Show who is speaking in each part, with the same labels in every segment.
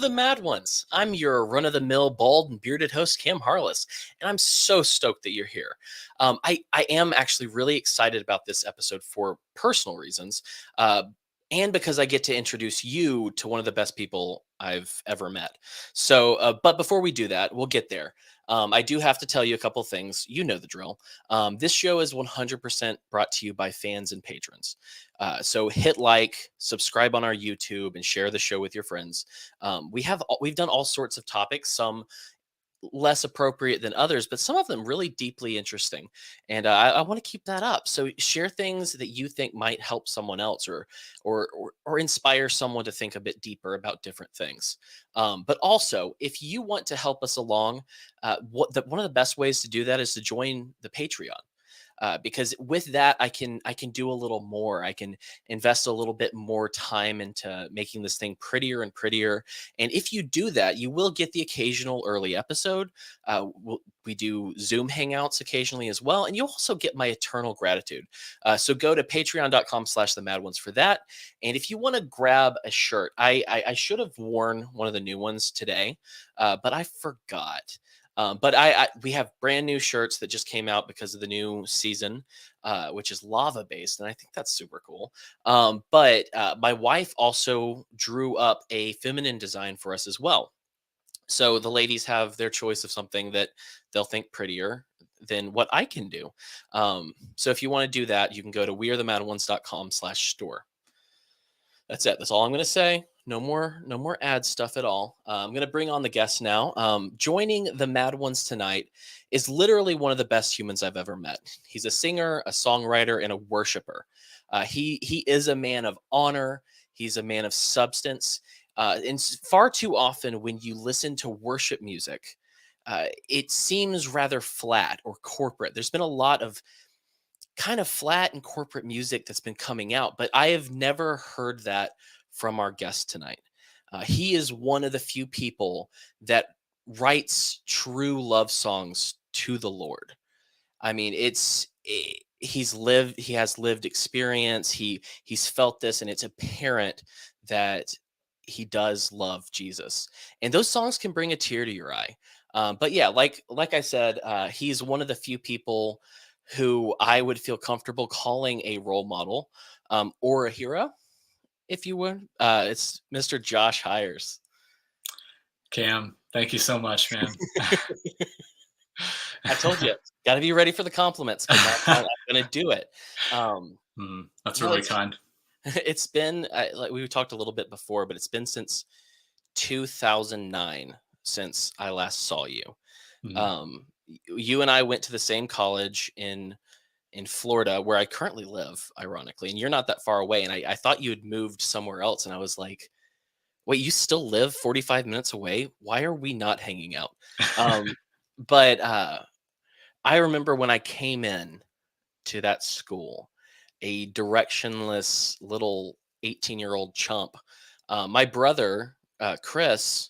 Speaker 1: the Mad Ones. I'm your run-of-the-mill, bald and bearded host, Cam Harless, and I'm so stoked that you're here. I am actually really excited about this episode for personal reasons, uh, and because I get to introduce you to one of the best people I've ever met. But before we do that, we'll get there. I do have to tell you a couple things. You know the drill. This show is 100% brought to you by fans and patrons. So hit like, subscribe on our YouTube, and share the show with your friends. We've done all sorts of topics, some less appropriate than others, but some of them really deeply interesting. And I want to keep that up. So share things that you think might help someone else, or inspire someone to think a bit deeper about different things. But also, if you want to help us along, one of the best ways to do that is to join the Patreon. Because with that, I can do a little more. I can invest a little bit more time into making this thing prettier and prettier. And if you do that, you will get the occasional early episode. We do Zoom hangouts occasionally as well, and you'll also get my eternal gratitude. So go to patreon.com/the Mad Ones for that. And if you want to grab a shirt, I should have worn one of the new ones today, but I forgot. But we have brand new shirts that just came out because of the new season, which is lava based, and I think that's super cool. But my wife also drew up a feminine design for us as well. So the ladies have their choice of something that they'll think prettier than what I can do. So if you want to do that, you can go to wearethemadOnes.com/store. That's it. That's all I'm going to say. No more ad stuff at all. I'm going to bring on the guest now. Joining the Mad Ones tonight is literally one of the best humans I've ever met. He's a singer, a songwriter, and a worshiper. He is a man of honor. He's a man of substance. Far too often, when you listen to worship music, it seems rather flat or corporate. There's been a lot of kind of flat and corporate music that's been coming out, but I have never heard that from our guest tonight. He is one of the few people that writes true love songs to the Lord. I mean, he has lived experience. He's felt this, and it's apparent that he does love Jesus. And those songs can bring a tear to your eye. But yeah, like I said, he's one of the few people who I would feel comfortable calling a role model, or a hero, if you would. It's Mr. Josh Hiers.
Speaker 2: Cam, thank you so much, man.
Speaker 1: I told you, got to be ready for the compliments, because I'm going to do it.
Speaker 2: That's
Speaker 1: well,
Speaker 2: really kind.
Speaker 1: It's been, like we talked a little bit before, but it's been since 2009 since I last saw you. You and I went to the same college in Florida, where I currently live, ironically, and you're not that far away. And I thought you had moved somewhere else, and I was like, wait, you still live 45 minutes away? Why are we not hanging out? But I remember when I came in to that school, a directionless little 18-year-old chump. My brother, Chris,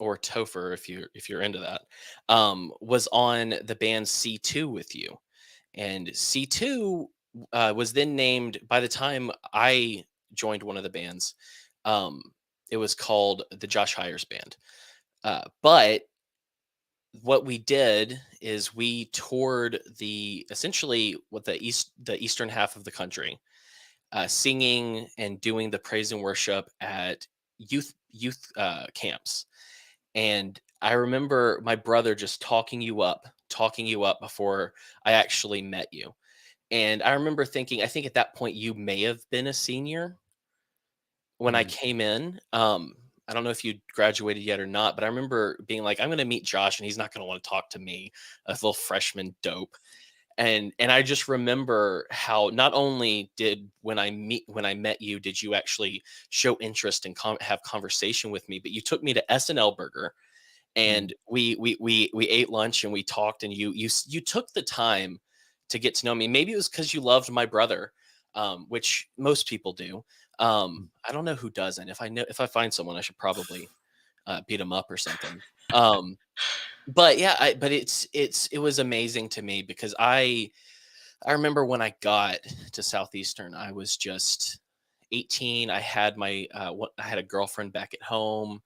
Speaker 1: or Topher, if you're into that, was on the band C2 with you. And C2 was then named, by the time I joined one of the bands, it was called the Josh Hiers Band. But what we did is we toured essentially what the eastern half of the country, singing and doing the praise and worship at youth camps. And I remember my brother just talking you up before I actually met you. And I remember thinking, I think at that point you may have been a senior when I came in. I don't know if you graduated yet or not, but I remember being like, I'm going to meet Josh and he's not going to want to talk to me, a little freshman dope. And I just remember how not only did when I met you, did you actually show interest and have conversation with me, but you took me to S&L Burger, and we ate lunch and we talked, and you took the time to get to know me. Maybe it was because you loved my brother, which most people do. I don't know who doesn't. If I find someone, I should probably beat him up or something. But yeah, it was amazing to me, because I remember when I got to Southeastern, I was just 18. I had I had a girlfriend back at home,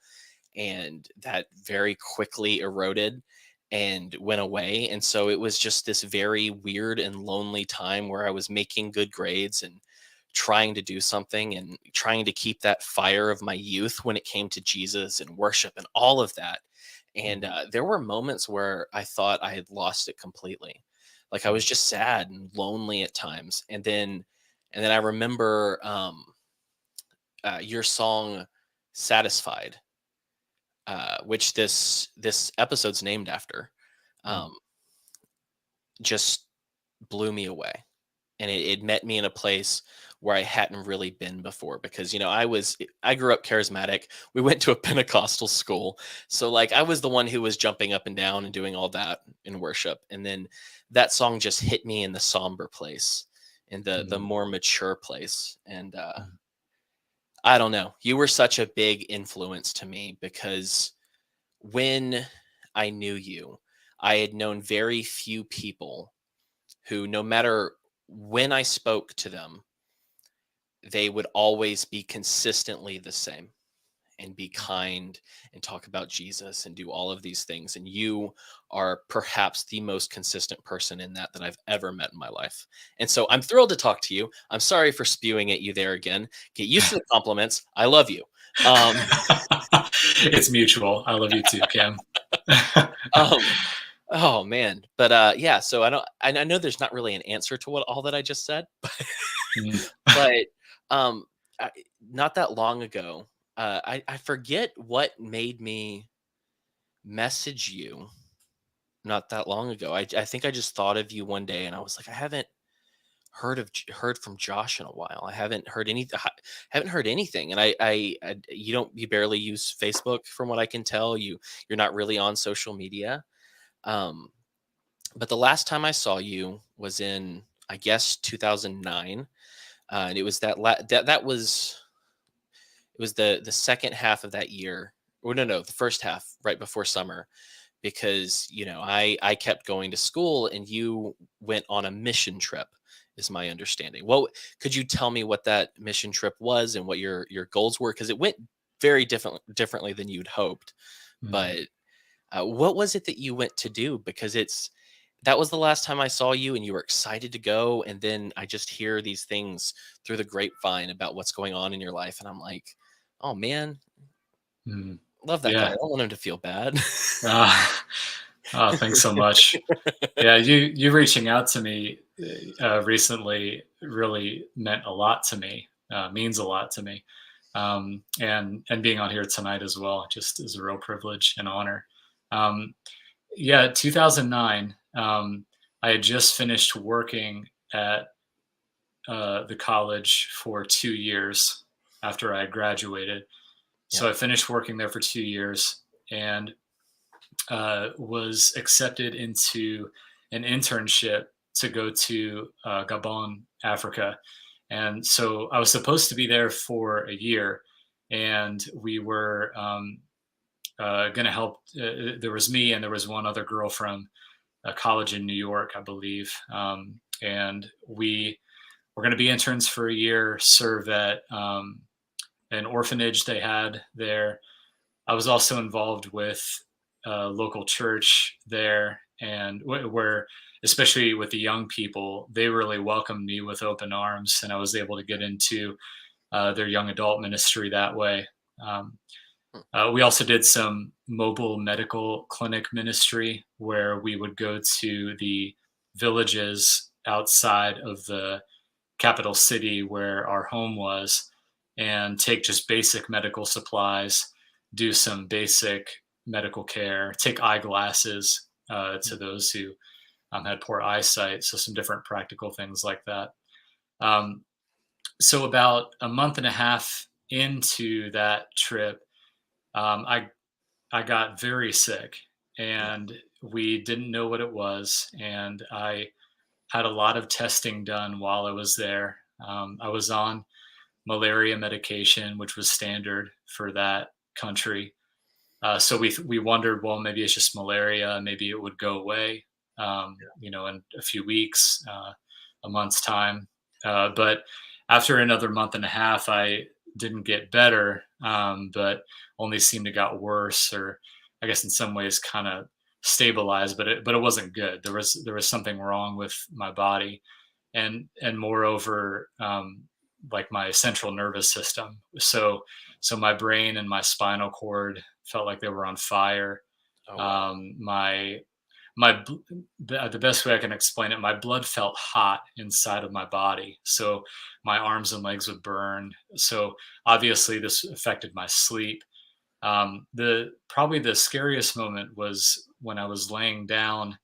Speaker 1: and that very quickly eroded and went away. And so it was just this very weird and lonely time where I was making good grades and trying to do something and trying to keep that fire of my youth when it came to Jesus and worship and all of that. And
Speaker 2: Mhm.
Speaker 1: there were moments where I thought I had lost it completely. Like I
Speaker 2: Mhm.
Speaker 1: was just sad and lonely at times. And then I remember your song "Satisfied," which this episode's named after,
Speaker 2: Mhm.
Speaker 1: um, just blew me away. And it met me in a place where I hadn't really been before because I grew up charismatic. We went to a Pentecostal school. So like I was the one who was jumping up and down and doing all that in worship. And then that song just hit me in the somber place, in the
Speaker 2: Mhm.
Speaker 1: more mature place. And
Speaker 2: Mhm.
Speaker 1: I don't know. You were such a big influence to me because when I knew you, I had known very few people who, no matter when I spoke to them, they would always be consistently the same and be kind and talk about Jesus and do all of these things. And you are perhaps the most consistent person in that I've ever met in my life. And so I'm thrilled to talk to you. I'm sorry for spewing at you there again. Get used to the compliments. I love you. Um,
Speaker 2: It's mutual. I love you too, Cam.
Speaker 1: um, oh man. But yeah, so I know there's not really an answer to what all that I just said,
Speaker 2: Mhm.
Speaker 1: but um, I, not that long ago, I forget what made me message you not that long ago. I think I just thought of you one day, and I was like, I haven't heard from Josh in a while. I haven't heard anything, and you barely use Facebook from what I can tell. You're not really on social media. Um, but the last time I saw you was in, I guess, 2009, and it was that was it was the second half of that year. Or no, the first half, right before summer, because I kept going to school and you went on a mission trip, is my understanding. Well, could you tell me what that mission trip was and what your goals were? Because it went very differently than you'd hoped.
Speaker 2: Mhm.
Speaker 1: But what was it that you went to do? Because that was the last time I saw you and you were excited to go. And then I just hear these things through the grapevine about what's going on in your life. And I'm like, oh man,
Speaker 2: Mhm.
Speaker 1: love that guy. I
Speaker 2: Yeah.
Speaker 1: don't want him to feel bad.
Speaker 2: Ah, thanks so much. Yeah, you reaching out to me recently really meant a lot to me. Means a lot to me, and being on here tonight as well just is a real privilege and honor. Um, yeah, 2009. I had just finished working at the college for 2 years after I graduated.
Speaker 1: Yeah.
Speaker 2: So I finished working there for 2 years and was accepted into an internship to go to Gabon, Africa. And so I was supposed to be there for a year, and we were going to help. There was me, and there was one other girl from a college in New York, I believe. And we were going to be interns for a year, serve at an orphanage they had there. I was also involved with a local church there, and where, especially with the young people, they really welcomed me with open arms, and I was able to get into their young adult ministry that way. Um,
Speaker 1: Hmm.
Speaker 2: we also did some mobile medical clinic ministry where we would go to the villages outside of the capital city where our home was and take just basic medical supplies, do some basic medical care, take eyeglasses to those who had poor eyesight. So, some different practical things like that. Um, so, about a month and a half into that trip, I got very sick
Speaker 1: Yeah.
Speaker 2: and we didn't know what it was. And I had a lot of testing done while I was there. I was on malaria medication, which was standard for that country. So we wondered, well, maybe it's just malaria. Maybe it would go away, in a few weeks, a month's time. But after another month and a half, I didn't get better. but only seemed to got worse, or I guess in some ways kind of stabilized, but it wasn't good. There was something wrong with my body, and moreover, like my central nervous system. So my brain and my spinal cord felt like they were on fire.
Speaker 1: Oh wow.
Speaker 2: My my the best way I can explain it, my blood felt hot inside of my body, so my arms and legs would burn. So obviously this affected my sleep. The Probably the scariest moment was when I was laying down.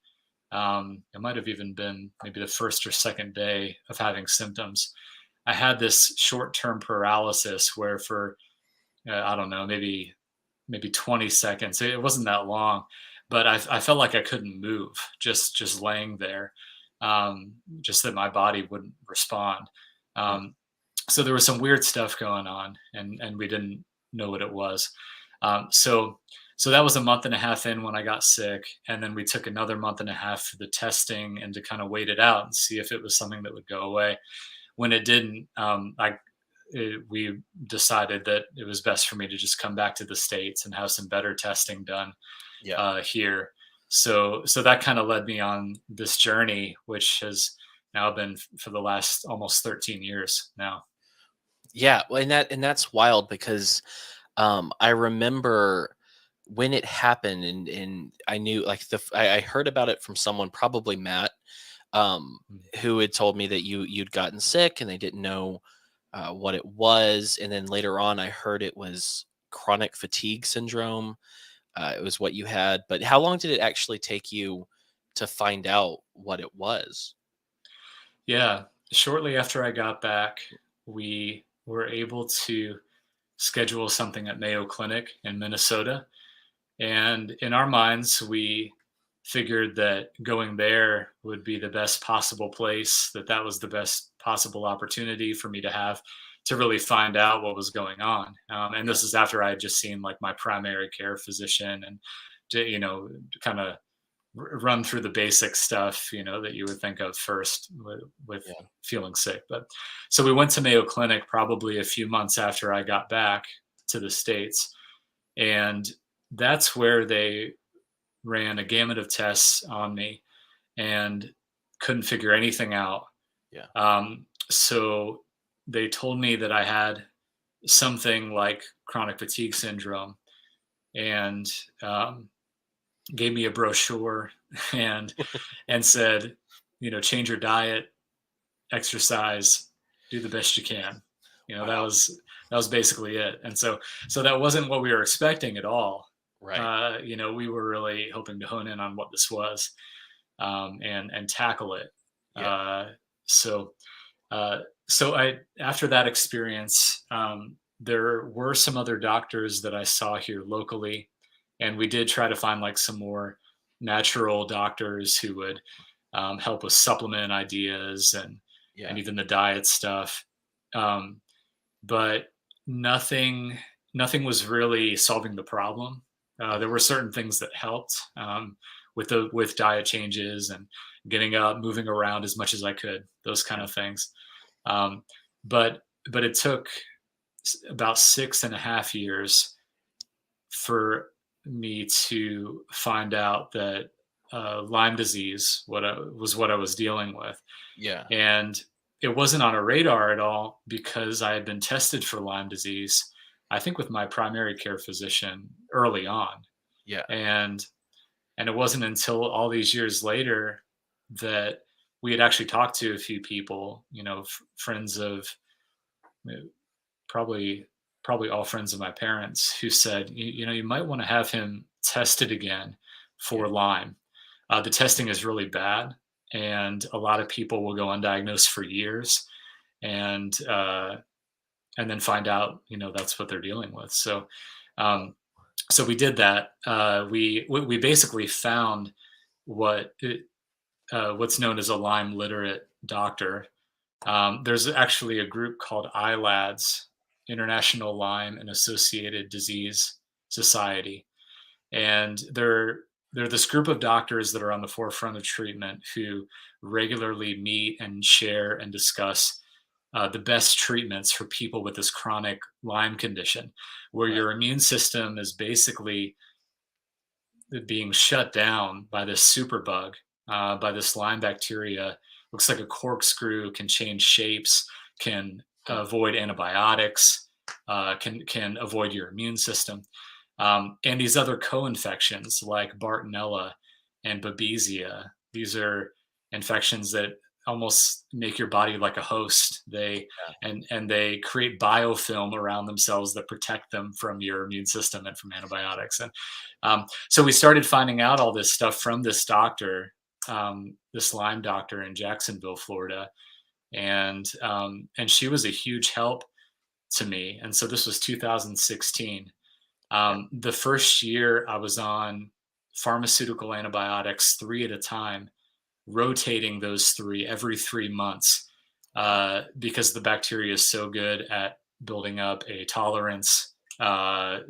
Speaker 2: It might have even been maybe the first or second day of having symptoms. I had this short-term paralysis where for I don't know, maybe 20 seconds. It wasn't that long, but I felt like I couldn't move, just laying there, just that my body wouldn't respond.
Speaker 1: Yeah.
Speaker 2: Um, so there was some weird stuff going on, and we didn't know what it was. So that was a month and a half in when I got sick, and then we took another month and a half for the testing and to kind of wait it out and see if it was something that would go away. When it didn't, we decided that it was best for me to just come back to the States and have some better testing done
Speaker 1: Yeah.
Speaker 2: here. So that kind of led me on this journey, which has now been for the last almost 13 years now.
Speaker 1: Yeah. Well, and that's wild because I remember when it happened, and I knew like I heard about it from someone, probably Matt, um,
Speaker 2: Mm.
Speaker 1: who had told me that you'd gotten sick and they didn't know what it was, and then later on I heard it was chronic fatigue syndrome. It was what you had, but how long did it actually take you to find out what it was?
Speaker 2: Yeah. Shortly after I got back, we were able to schedule something at Mayo Clinic in Minnesota. And in our minds, we figured that going there would be the best possible place, that was the best possible opportunity for me to have to really find out what was going on. And
Speaker 1: Yeah.
Speaker 2: this is after I had just seen like my primary care physician and kind of run through the basic stuff, that you would think of first with
Speaker 1: Yeah.
Speaker 2: feeling sick. But so we went to Mayo Clinic probably a few months after I got back to the States. And that's where they ran a gamut of tests on me and couldn't figure anything out.
Speaker 1: Yeah.
Speaker 2: So they told me that I had something like chronic fatigue syndrome, and um, gave me a brochure and said, change your diet, exercise, do the best you can. That
Speaker 1: Wow.
Speaker 2: was basically it. And so that wasn't what we were expecting at all.
Speaker 1: Right.
Speaker 2: We were really hoping to hone in on what this was, and tackle it.
Speaker 1: Yeah.
Speaker 2: Uh, so uh, so I after that experience, there were some other doctors that I saw here locally, and we did try to find like some more natural doctors who would help with supplement ideas and
Speaker 1: Yeah.
Speaker 2: even the diet stuff. Um, but nothing nothing was really solving the problem. There were
Speaker 1: Mhm.
Speaker 2: certain things that helped, with diet changes and getting up, moving around as much as I could, those kind
Speaker 1: Yeah.
Speaker 2: of things. Um, but it took about 6.5 years for me to find out that Lyme disease what I was dealing with,
Speaker 1: Yeah.
Speaker 2: and it wasn't on a radar at all because I had been tested for Lyme disease, I think with my primary care physician early on,
Speaker 1: Yeah.
Speaker 2: and it wasn't until all these years later that we had actually talked to a few people, friends of uh, probably probably all friends of my parents, who said, you might want to have him tested again
Speaker 1: Yeah.
Speaker 2: for Lyme. The testing is really bad, and a lot of people will go undiagnosed for years, and then find out, that's what they're dealing with. Um, so we did that. We basically found what what's known as a Lyme literate doctor. There's actually a group called ILADS, International Lyme and Associated Disease Society, and they're this group of doctors that are on the forefront of treatment who regularly meet and share and discuss the best treatments for people with this chronic Lyme condition, where
Speaker 1: Right.
Speaker 2: your immune system is basically being shut down by this superbug, by this Lyme bacteria. Looks like a corkscrew, can change shapes, can
Speaker 1: Hmm.
Speaker 2: avoid antibiotics, can avoid your immune system, and these other co-infections like Bartonella and Babesia. These are infections that almost make your body like a host.
Speaker 1: Yeah.
Speaker 2: And they create biofilm around themselves that protect them from your immune system and from antibiotics. And so we started finding out all this stuff from this doctor, this Lyme doctor in Jacksonville, Florida, and she was a huge help to me. And so this was 2016.
Speaker 1: Yeah.
Speaker 2: The first year I was on pharmaceutical antibiotics, three at a time, rotating those three every 3 months,
Speaker 1: Wow.
Speaker 2: because the bacteria is so good at building up a tolerance,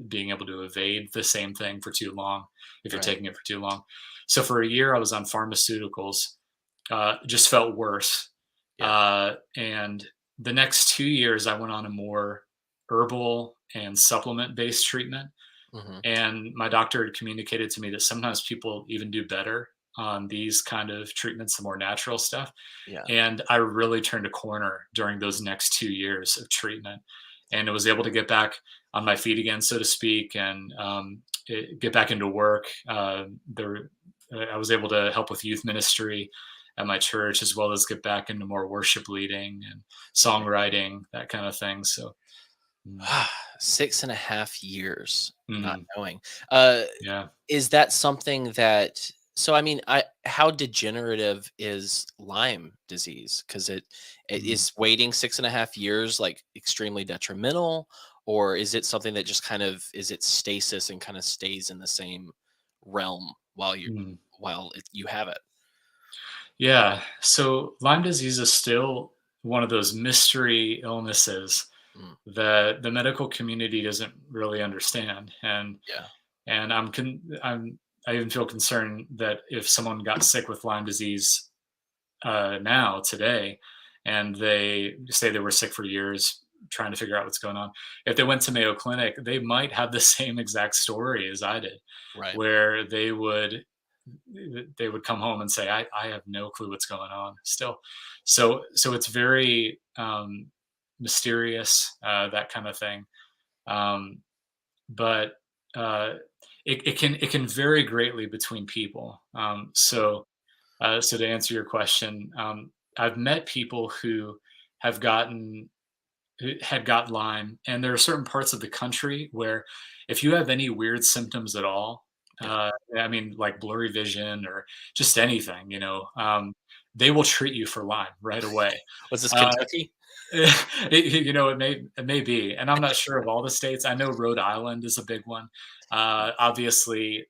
Speaker 2: being able to evade the same thing for too long if you're
Speaker 1: Right.
Speaker 2: taking it for too long. So for a year, I was on pharmaceuticals, just felt worse.
Speaker 1: Yeah.
Speaker 2: And the next 2 years, I went on a more herbal and supplement based treatment.
Speaker 1: Hmm.
Speaker 2: And my doctor had communicated to me that sometimes people even do better on these kind of treatments, the more natural stuff.
Speaker 1: Yeah.
Speaker 2: And I really turned a corner during those next 2 years of treatment, and I was able to get back on my feet again, so to speak, and get back into work. I was able to help with youth ministry at my church, as well as get back into more worship leading and songwriting, that kind of thing. So, mm,
Speaker 1: 6.5 years not
Speaker 2: mhm,
Speaker 1: knowing. Uh,
Speaker 2: yeah.
Speaker 1: is that something that, so I mean, how degenerative is Lyme disease? Because it
Speaker 2: Mhm.
Speaker 1: is waiting 6.5 years like extremely detrimental, or is it something that just kind of is it stasis and kind of stays in the same realm
Speaker 2: Mhm.
Speaker 1: while you have it?
Speaker 2: Yeah. So Lyme disease is still one of those mystery illnesses
Speaker 1: Mm,
Speaker 2: that the medical community doesn't really understand.
Speaker 1: yeah.
Speaker 2: And I even feel concerned that if someone got sick with Lyme disease now today, and they say they were sick for years trying to figure out what's going on, if they went to Mayo Clinic, they might have the same exact story as I did,
Speaker 1: Right.
Speaker 2: where they would come home and say, I have no clue what's going on still. So it's very mysterious, that kind of thing. Um, but uh, it can vary greatly between people. So to answer your question, I've met people who have gotten who had got Lyme, and there are certain parts of the country where if you have any weird symptoms at all,
Speaker 1: Yeah.
Speaker 2: I mean, like blurry vision or just anything, they will treat you for Lyme right away.
Speaker 1: Was this
Speaker 2: Uh,
Speaker 1: Kentucky?
Speaker 2: it may be, and I'm not sure of all the states. I know Rhode Island is a big one. Obviously,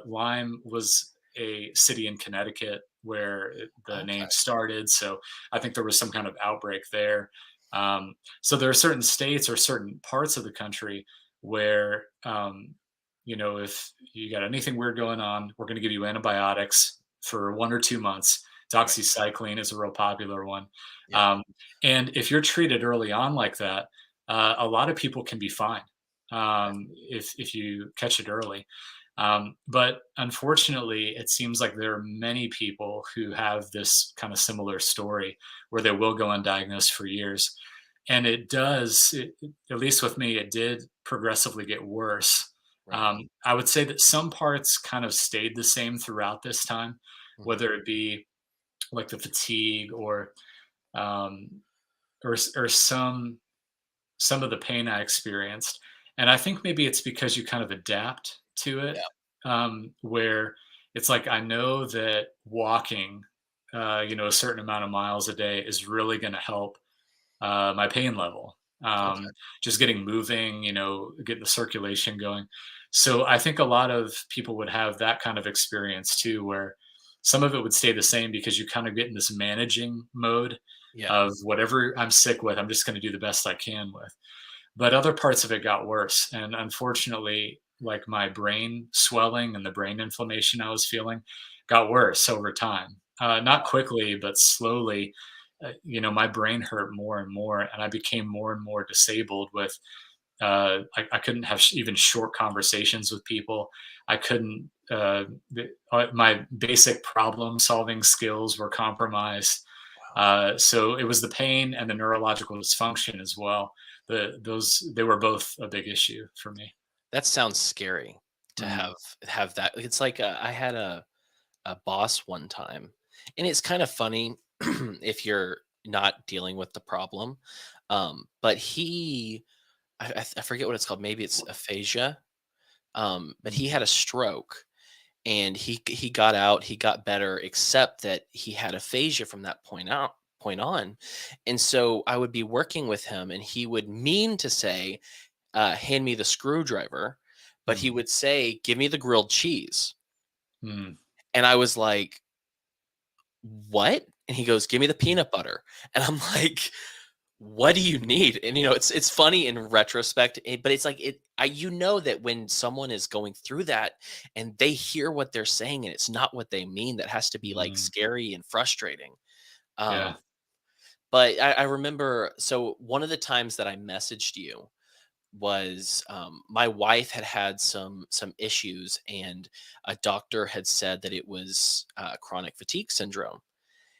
Speaker 2: Lyme was a city in Connecticut where the name
Speaker 1: Okay.
Speaker 2: started, so I think there was some kind of outbreak there. So there are certain states or certain parts of the country where, if you got anything weird going on, we're going to give you antibiotics for 1 or 2 months.
Speaker 1: Right.
Speaker 2: Doxycycline is a real popular one.
Speaker 1: Yeah.
Speaker 2: Um, and if you're treated early on like that, a lot of people can be fine,
Speaker 1: Right.
Speaker 2: if you catch it early. But unfortunately, it seems like there are many people who have this kind of similar story where they will go undiagnosed for years. And at least with me, it did progressively get worse.
Speaker 1: Right.
Speaker 2: I would say that some parts kind of stayed the same throughout this time,
Speaker 1: Mhm.
Speaker 2: whether it be like the fatigue um, or some of the pain I experienced. And I think maybe it's because you kind of adapt to it,
Speaker 1: Yeah.
Speaker 2: where it's like I know that walking, a certain amount of miles a day is really going to help my pain level.
Speaker 1: Okay.
Speaker 2: Just getting moving, getting the circulation going. So I think a lot of people would have that kind of experience too, where some of it would stay the same because you kind of get in this managing mode
Speaker 1: Yeah.
Speaker 2: of whatever I'm sick with, I'm just going to do the best I can with. But other parts of it got worse. And unfortunately, like my brain swelling and the brain inflammation I was feeling got worse over time. Not quickly, but slowly. my brain hurt more and more, and I became more and more disabled with I couldn't have even short conversations with people. I couldn't. My basic problem solving skills were compromised. So it was the pain and the neurological dysfunction as well. They were both a big issue for me.
Speaker 1: That sounds scary to
Speaker 2: Mm,
Speaker 1: have that. It's like, I had a boss one time, and it's kind of funny if you're not dealing with the problem. But I forget what it's called. Maybe it's aphasia. But
Speaker 2: mm,
Speaker 1: he had a stroke, and he got out, he got better, except that he had aphasia from that point on. And so I would be working with him, and he would mean to say, hand me the screwdriver, but he
Speaker 2: mm,
Speaker 1: would say, give me the grilled cheese.
Speaker 2: mm,
Speaker 1: And I was like, what? And he goes, give me the
Speaker 2: mm,
Speaker 1: peanut butter. And I'm like, what do you need? And it's funny in retrospect, but it's like, that when someone is going through that and they hear what they're saying and it's not what they mean, that has to be like
Speaker 2: mm.
Speaker 1: scary and frustrating.
Speaker 2: Yeah.
Speaker 1: Um but I remember, so one of the times that I messaged you was, my wife had had some issues, and a doctor had said that it was chronic fatigue syndrome.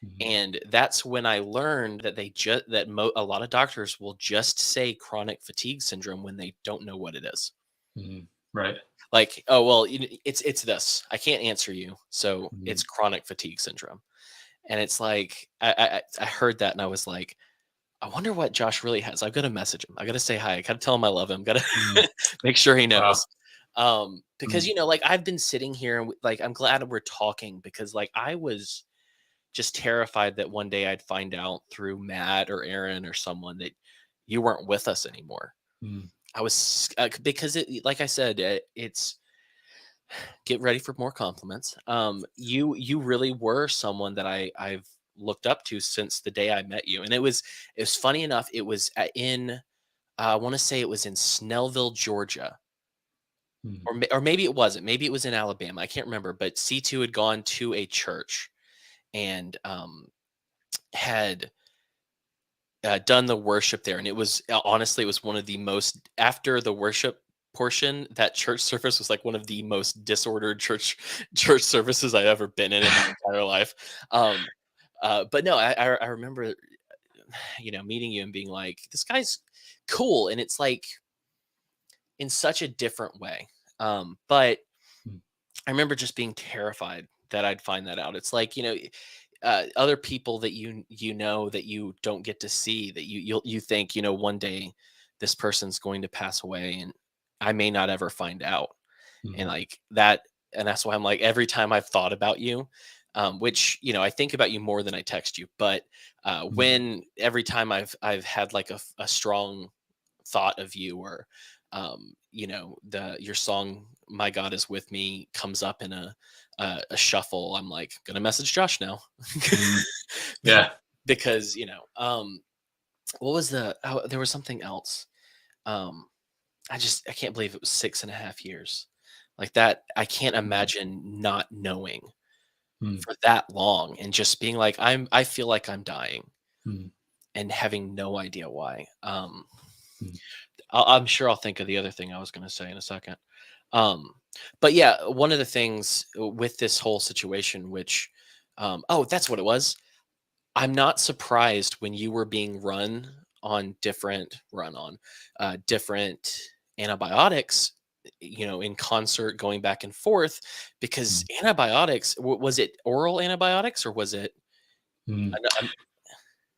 Speaker 2: Mhm,
Speaker 1: And that's when I learned that a lot of doctors will just say chronic fatigue syndrome when they don't know what it is.
Speaker 2: mhm. Right.
Speaker 1: Like, oh well, it's this. I can't answer you, so it's
Speaker 2: Mhm,
Speaker 1: chronic fatigue syndrome. And it's like, I heard that and I was like, I wonder what Josh really has. I've got to message him. I got to say hi. I got to tell him I love him. Got
Speaker 2: mm.
Speaker 1: to make sure he
Speaker 2: Wow.
Speaker 1: knows. Because
Speaker 2: Mm,
Speaker 1: like I've been sitting here, and like I'm glad we're talking, because like I was just terrified that one day I'd find out through Matt or Aaron or someone that you weren't with us anymore.
Speaker 2: mm,
Speaker 1: I was because like I said, it's, get ready for more compliments. You really were someone that I've looked up to since the day I met you, and it was funny enough. It was I want to say it was in Snellville, Georgia,
Speaker 2: mm,
Speaker 1: or maybe it wasn't. Maybe it was in Alabama. I can't remember. But C2 had gone to a church and had done the worship there, and it was, honestly, it was one of the most, after the worship portion, that church service was like one of the most disordered church services I've ever been in my entire life. Um, but no, I remember, meeting you and being like, this guy's cool, and it's like in such a different way. But
Speaker 2: mm,
Speaker 1: I remember just being terrified that I'd find that out. It's like, other people that that you don't get to see, that you think, one day this person's going to pass away, and I may not ever find out. And
Speaker 2: mm,
Speaker 1: like that, and that's why I'm like, every time I've thought about you, which, I think about you more than I text you, but
Speaker 2: mm,
Speaker 1: when every time I've had like a strong thought of you, or the your song "My God Is With Me" comes up in a shuffle, I'm like, gonna message Josh now.
Speaker 2: mm. Yeah.
Speaker 1: Because what was there was something else. um I can't believe it was 6.5 years like that. I can't
Speaker 2: Mm,
Speaker 1: imagine not knowing
Speaker 2: mm,
Speaker 1: for that long, and just being like, I feel like I'm dying,
Speaker 2: mm,
Speaker 1: and having no idea why.
Speaker 2: mm,
Speaker 1: I'm sure I'll think of the other thing I was going to say in a second. Um, but yeah, one of the things with this whole situation, which, oh, that's what it was. I'm not surprised when you were being run on different antibiotics, in concert, going back and forth, because
Speaker 2: mm,
Speaker 1: antibiotics, was it oral antibiotics, or was it?
Speaker 2: mm.
Speaker 1: an-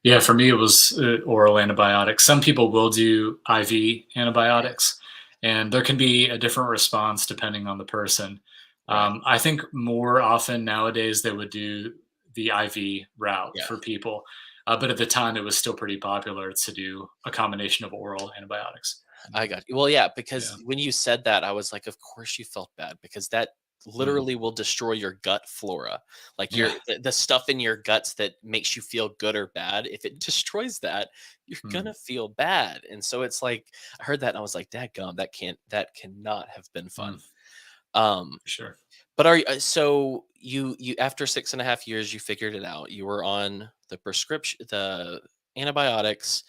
Speaker 2: Yeah, for me, it was oral antibiotics. Some people will do IV antibiotics, and there can be a different response depending on the person.
Speaker 1: Right.
Speaker 2: I think more often nowadays they would do the IV route
Speaker 1: Yeah.
Speaker 2: for people, but at the time it was still pretty popular to do a combination of oral antibiotics.
Speaker 1: I got you. Well, yeah,
Speaker 2: Yeah.
Speaker 1: because when you said that, I was like, of course you felt bad, because that
Speaker 2: Mm.
Speaker 1: literally will destroy your gut flora. Like
Speaker 2: Yeah.
Speaker 1: the stuff in your guts that makes you feel good or bad. If it destroys that, you're
Speaker 2: Mm.
Speaker 1: gonna feel bad. And so it's like, I heard that and I was like, "Dadgum, that cannot have been
Speaker 2: Mm.
Speaker 1: fun." Um,
Speaker 2: For sure.
Speaker 1: but so you after 6.5 years, you figured it out. You were on the antibiotics.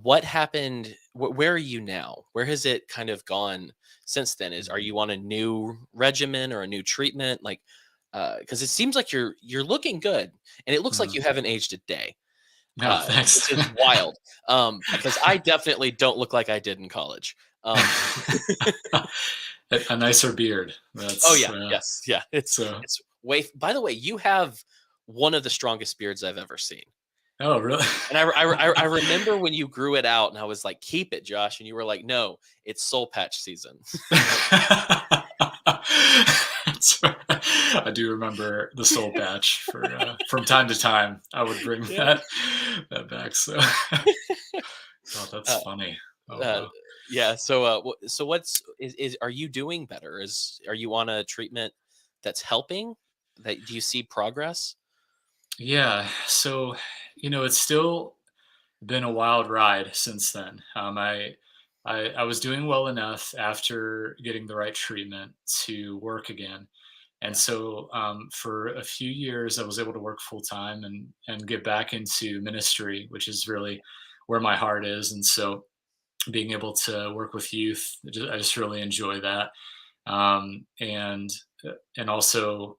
Speaker 1: What happened? Where are you now? Where has it kind of gone since then? Are
Speaker 2: Mhm.
Speaker 1: you on a new regimen or a new treatment? Like, because it seems like you're looking good, and it looks like
Speaker 2: Mm.
Speaker 1: you haven't aged a day,
Speaker 2: No, thanks.
Speaker 1: which is wild. Because I definitely don't look like I did in college. Um,
Speaker 2: A nicer beard.
Speaker 1: oh
Speaker 2: That's
Speaker 1: yeah, yes, yeah.
Speaker 2: so.
Speaker 1: It's way. By the way, you have one of the strongest beards I've ever seen.
Speaker 2: Oh, really?
Speaker 1: And I remember when you grew it out, and I was like, "Keep it, Josh," and you were like, "No, it's soul patch season."
Speaker 2: I do remember the soul patch for from time to time. I would bring
Speaker 1: Yeah.
Speaker 2: that back. So, oh, that's
Speaker 1: Uh,
Speaker 2: funny. Oh,
Speaker 1: uh,
Speaker 2: wow.
Speaker 1: yeah. So, so what's is are you doing better? Are you on a treatment that's helping? That do you see progress?
Speaker 2: Yeah. So, it's still been a wild ride since then. I was doing well enough after getting the right treatment to work again, and
Speaker 1: Yeah.
Speaker 2: so for a few years I was able to work full time and get back into ministry, which is really where my heart is. And so being able to work with youth, I just really enjoy that, and also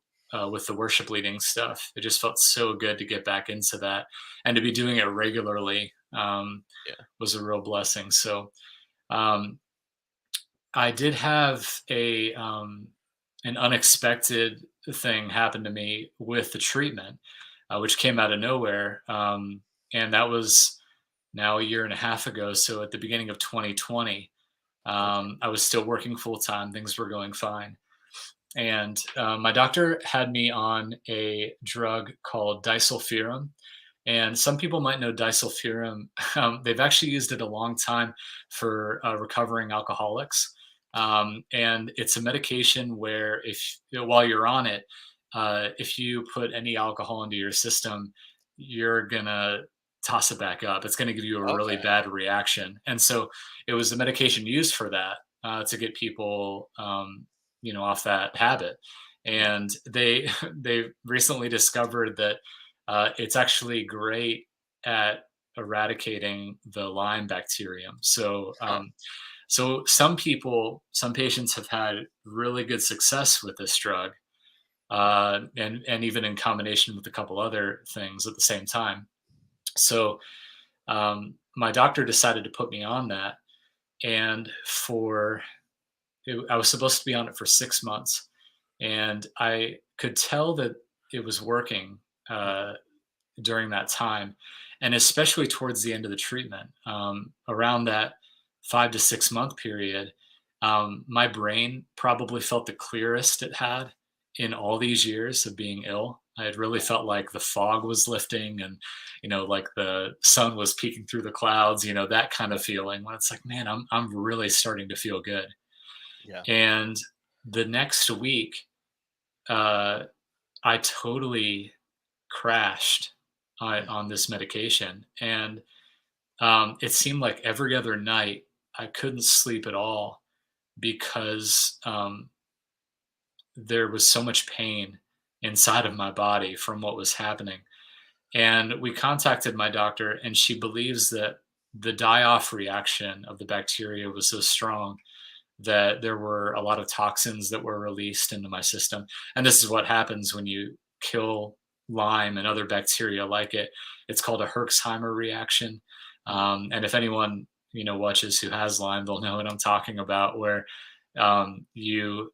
Speaker 2: with the worship leading stuff, it just felt so good to get back into that and to be doing it regularly.
Speaker 1: Yeah.
Speaker 2: Was a real blessing. So um, I did have a an unexpected thing happen to me with the treatment, which came out of nowhere, and that was now a year and a half ago. So at the beginning of 2020,
Speaker 1: Okay.
Speaker 2: I was still working full time. Things were going fine, and my doctor had me on a drug called disulfiram. And some people might know disulfiram. They've actually used it a long time for recovering alcoholics. And it's a medication where while you're on it, if you put any alcohol into your system, you're gonna toss it back up. It's gonna give you a really
Speaker 1: Okay.
Speaker 2: bad reaction. And so it was a medication used for that, to get people, off that habit.
Speaker 1: Yeah.
Speaker 2: And they they recently discovered that it's actually great at eradicating the Lyme bacterium. So,
Speaker 1: Huh.
Speaker 2: so some patients have had really good success with this drug, and even in combination with a couple other things at the same time. So, my doctor decided to put me on that, and I was supposed to be on it for 6 months, and I could tell that it was working.
Speaker 1: Mhm.
Speaker 2: During that time, and especially towards the end of the treatment, around that 5 to 6 month period, my brain probably felt the clearest it had in all these years of being ill. I had really
Speaker 1: Yeah.
Speaker 2: felt like the fog was lifting, and like the sun was peeking through the clouds. That kind of feeling when it's like, man, I'm really starting to feel good.
Speaker 1: Yeah.
Speaker 2: And the next week, uh, I totally crashed
Speaker 1: Mm.
Speaker 2: on this medication, and it seemed like every other night I couldn't sleep at all because there was so much pain inside of my body from what was happening. And we contacted my doctor, and she believes that the die-off reaction of the bacteria was so strong that there were a lot of toxins that were released into my system. And this is what happens when you kill Lyme and other bacteria like it. It's called a Herxheimer reaction.
Speaker 1: Mm.
Speaker 2: And if anyone watches who has Lyme, they'll know what I'm talking about. Where you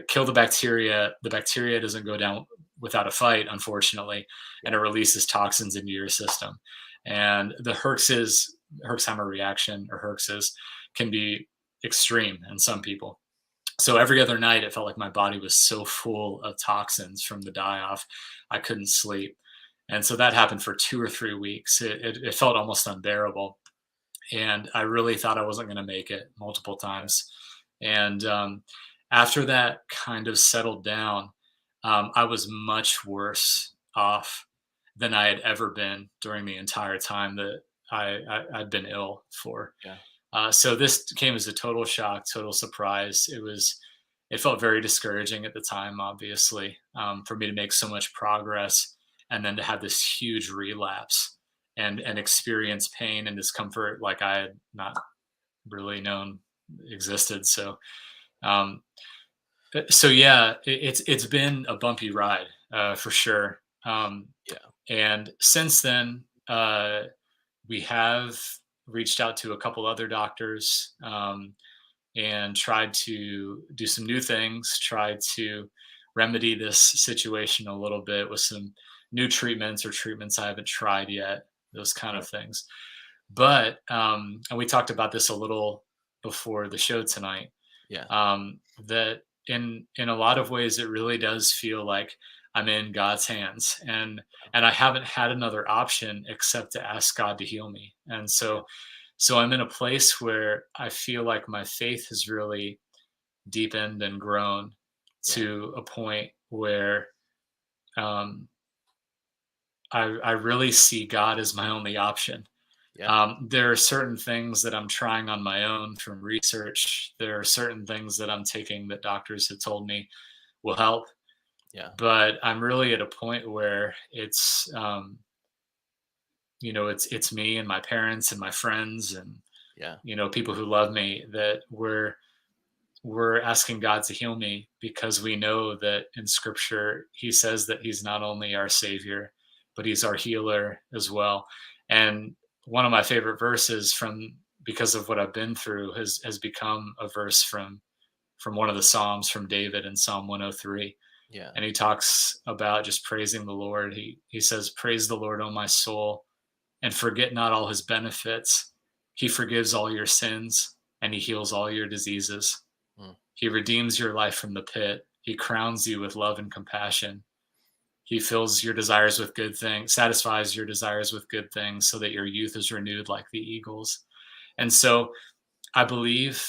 Speaker 2: kill the bacteria, the bacteria doesn't go down without a fight, unfortunately, and
Speaker 1: Yeah.
Speaker 2: it releases toxins into your system. And the Herxheimer reaction, or Herxes, can be extreme in some people. So every other night, it felt like my body was so full of toxins from the die off, I couldn't sleep. And so that happened for 2 or 3 weeks. It felt almost unbearable. And I really thought I wasn't going to make it multiple
Speaker 1: Yeah.
Speaker 2: times. And after that kind of settled down, I was much worse off than I had ever been during the entire time that I'd been ill for.
Speaker 1: Yeah.
Speaker 2: So this came as a total shock, total surprise. It was it felt very discouraging at the time, obviously, for me to make so much progress and then to have this huge relapse and experience pain and discomfort like I had not really known existed. Um, so yeah, it's been a bumpy ride for sure.
Speaker 1: Yeah.
Speaker 2: And since then, we have reached out to a couple other doctors. And tried to do some new things, tried to remedy this situation a little bit with some new treatments or treatments I haven't tried yet, those kind
Speaker 1: Right.
Speaker 2: of things. But, and we talked about this a little before the show tonight,
Speaker 1: Yeah.
Speaker 2: that in a lot of ways, it really does feel like I'm in God's hands, and I haven't had another option except to ask God to heal me. And
Speaker 1: Yeah.
Speaker 2: so I'm in a place where I feel like my faith has really deepened and grown
Speaker 1: Yeah.
Speaker 2: to a point where um, I really see God as my only option.
Speaker 1: Yeah.
Speaker 2: There are certain things that I'm trying on my own from research. There are certain things that I'm taking that doctors have told me will help,
Speaker 1: Yeah.
Speaker 2: but I'm really at a point where it's it's me and my parents and my friends and
Speaker 1: Yeah.
Speaker 2: people who love me that we're asking God to heal me because we know that in scripture he says that he's not only our savior but he's our healer as well. And one of my favorite verses from because of what I've been through has become a verse from one of the psalms from David in Psalm 103.
Speaker 1: Yeah.
Speaker 2: And he talks about just praising the Lord. He says, praise the Lord, O my soul, and forget not all his benefits. He forgives all your sins and he heals all your diseases.
Speaker 1: Mm.
Speaker 2: He redeems your life from the pit. He crowns you with love and compassion. He fills your desires with good things, satisfies your desires with good things so that your youth is renewed like the eagles. And so I believe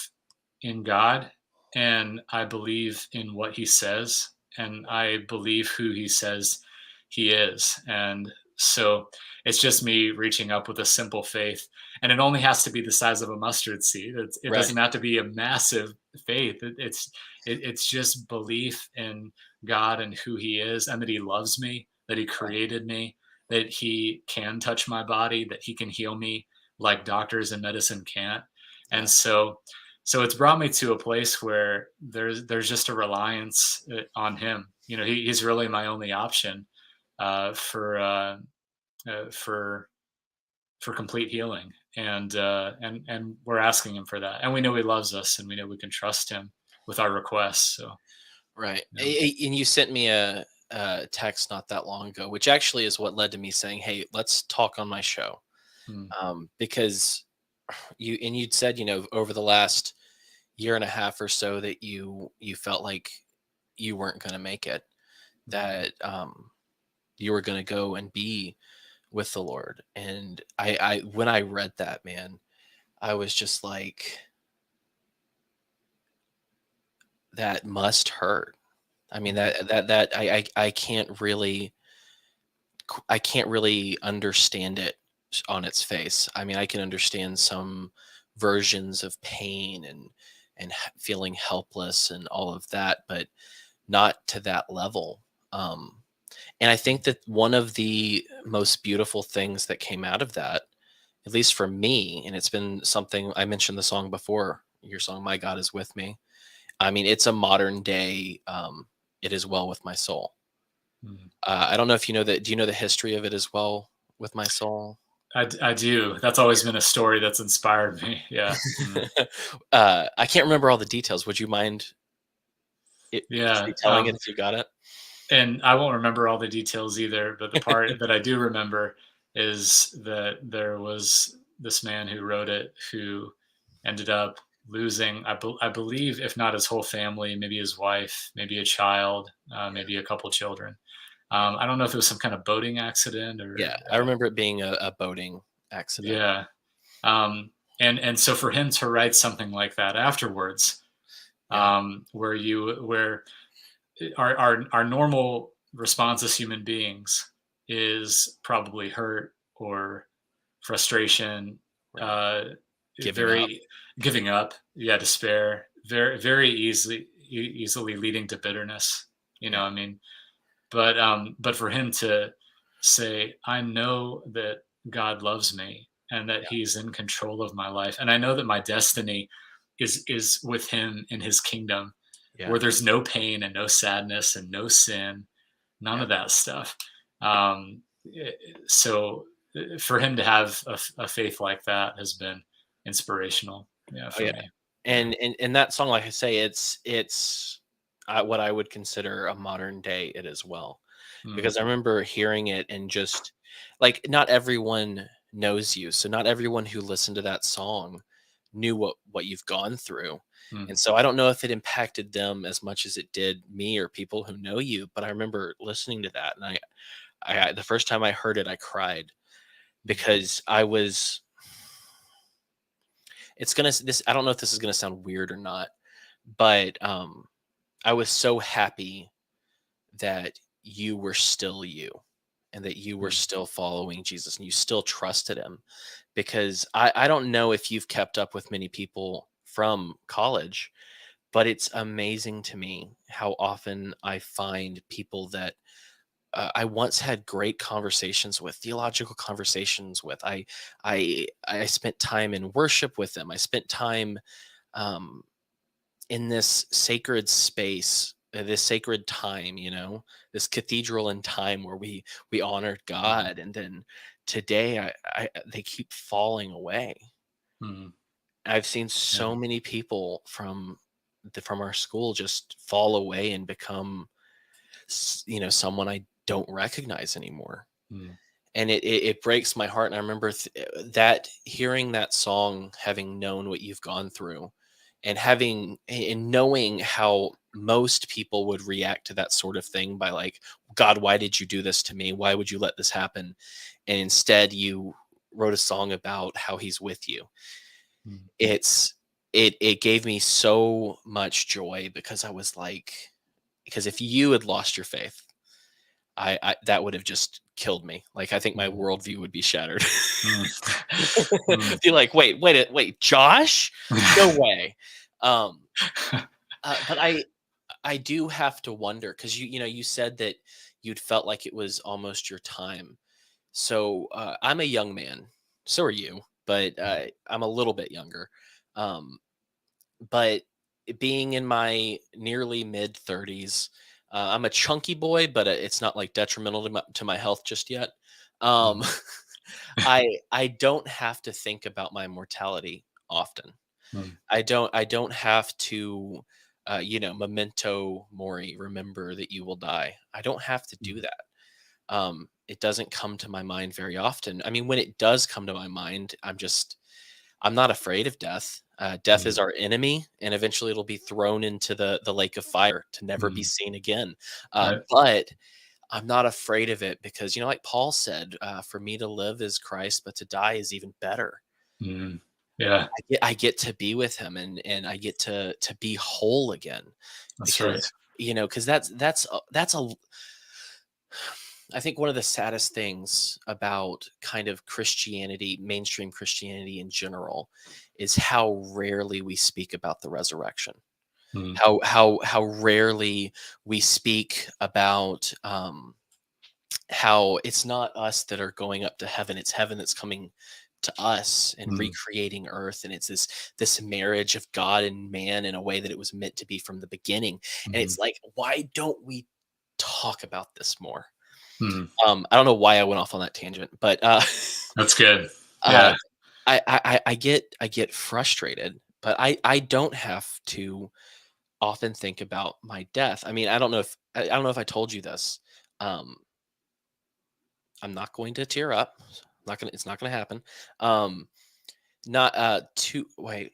Speaker 2: in God and I believe in what he says and I believe who he says he is. And so it's just me reaching up with a simple faith. And it only has to be the size of a mustard seed. It
Speaker 1: Right.
Speaker 2: doesn't have to be a massive faith. It's just belief in God and who he is and that he loves me, that he
Speaker 1: Yeah.
Speaker 2: created me, that he can touch my body, that he can heal me like doctors and medicine can't. And
Speaker 1: Yeah.
Speaker 2: so it's brought me to a place where there's just a reliance on him. He's really my only option uh, for uh, uh, for for complete healing, and we're asking him for that, and we know he loves us, and we know we can trust him with our requests. So
Speaker 1: Right.
Speaker 2: yeah.
Speaker 1: And you sent me a text not that long ago, which actually is what led to me saying, "Hey, let's talk on my show."
Speaker 2: Mm,
Speaker 1: Because you'd said, over the last year and a half or so that you felt like you weren't going to make it,
Speaker 2: mm,
Speaker 1: that you were going to go and be with the Lord. And I when I read that, man, I was just like, that must hurt. I mean,
Speaker 2: mm,
Speaker 1: that I can't really I can't really understand it on its face. I mean, I can understand some versions of pain and feeling helpless and all of that, but not to that level. Um, and I think that one of the most beautiful things that came out of that, at least for me, and it's been something I mentioned the song before, your song "My God Is With Me." I mean, it's a modern day. It is well with my soul.
Speaker 2: mm.
Speaker 1: I don't know if you know that. Do you know the history of it as well with my soul?
Speaker 2: I do. That's always been a story that's inspired me. Yeah. Mm.
Speaker 1: I can't remember all the details. Would you mind
Speaker 2: Yeah.
Speaker 1: retelling it if you got it?
Speaker 2: And I won't remember all the details either, but the part that I do remember is that there was this man who wrote it who ended up losing, I believe, if not his whole family, maybe his wife, maybe a child,
Speaker 1: Yeah,
Speaker 2: maybe a couple children.
Speaker 1: yeah,
Speaker 2: I don't know if it was some kind of boating accident or,
Speaker 1: yeah. I remember it being a boating accident.
Speaker 2: yeah. And so for him to write something like that afterwards,
Speaker 1: Yeah,
Speaker 2: where our normal response as human beings is probably hurt or frustration,
Speaker 1: right.
Speaker 2: uh,
Speaker 1: Giving up.
Speaker 2: very giving up, yeah, despair, very very easily. easily leading to bitterness.
Speaker 1: Yeah.
Speaker 2: I mean, but for him to say, I know that God loves me and that
Speaker 1: Yeah.
Speaker 2: he's in control of my life, and I know that my destiny is with him in his kingdom,
Speaker 1: Yeah.
Speaker 2: where there's no pain and no sadness and no sin, none
Speaker 1: Yeah.
Speaker 2: of that stuff. So for him to have a faith like that has been inspirational, yeah,
Speaker 1: Oh
Speaker 2: for
Speaker 1: yeah.
Speaker 2: me. Yeah.
Speaker 1: And that song, like I say, it's what I would consider a modern day it as well,
Speaker 2: Mm,
Speaker 1: because I remember hearing it and just like not everyone knows you, so not everyone who listened to that song knew what you've gone through, and
Speaker 2: mm,
Speaker 1: so I don't know if it impacted them as much as it did me or people who know you. But I remember listening to that, and I the first time I heard it, I cried
Speaker 2: mm,
Speaker 1: because I was. It's gonna this. I don't know if this is gonna sound weird or not, but I was so happy that you were still you and that you were
Speaker 2: mm,
Speaker 1: still following Jesus and you still trusted him. Because I don't know if you've kept up with many people from college, but it's amazing to me how often I find people that I once had great conversations with, theological conversations with. I spent time in worship with them. I spent time um, in this sacred space, this sacred time, this cathedral in time where we honored
Speaker 2: mm,
Speaker 1: God, and then today they keep falling away.
Speaker 2: mm.
Speaker 1: I've seen
Speaker 2: Yeah.
Speaker 1: so many people from our school just fall away and become someone I don't recognize anymore.
Speaker 2: Mm,
Speaker 1: And it breaks my heart. And I remember that hearing that song, having known what you've gone through, and knowing how most people would react to that sort of thing by like, God, why did you do this to me? Why would you let this happen? And instead, you wrote a song about how He's with you.
Speaker 2: mm,
Speaker 1: It's it gave me so much joy because I was like, because if you had lost your faith, I that would have just killed me. Like, I think my
Speaker 2: mm,
Speaker 1: worldview would be shattered.
Speaker 2: mm. Mm.
Speaker 1: Be like, wait, Josh? No way. Um, but I do have to wonder because you said that you'd felt like it was almost your time. So I'm a young man. So are you, but I'm a little bit younger. Um, but being in my nearly mid 30s, I'm a chunky boy, but it's not like detrimental to my health just yet. Um,
Speaker 2: Mm,
Speaker 1: I don't have to think about my mortality often.
Speaker 2: mm,
Speaker 1: I don't have to memento mori, remember that you will die. I don't have to do
Speaker 2: mm,
Speaker 1: that. It doesn't come to my mind very often. I mean, when it does come to my mind, I'm not afraid of death. Death is
Speaker 2: mm,
Speaker 1: our enemy, and eventually it'll be thrown into the lake of fire to never be
Speaker 2: mm.
Speaker 1: seen again.
Speaker 2: Right.
Speaker 1: But I'm not afraid of it because, like Paul said, for me to live is Christ, but to die is even better.
Speaker 2: Mm. Yeah,
Speaker 1: I get to be with him, and I get to be whole again,
Speaker 2: that's right.
Speaker 1: because because that's a I think one of the saddest things about kind of Christianity, mainstream Christianity in general, is how rarely we speak about the resurrection.
Speaker 2: Mm,
Speaker 1: How rarely we speak about how it's not us that are going up to heaven; it's heaven that's coming to us and
Speaker 2: mm,
Speaker 1: recreating earth. And it's this marriage of God and man in a way that it was meant to be from the beginning. And
Speaker 2: mhm,
Speaker 1: it's like, why don't we talk about this more?
Speaker 2: mhm.
Speaker 1: I don't know why I went off on that tangent, but
Speaker 2: That's good.
Speaker 1: uh,
Speaker 2: Yeah.
Speaker 1: I get frustrated, but I don't have to often think about my death. I mean, I don't know if I told you this. Um, I'm not going to tear up. It's not gonna happen. Um, not two wait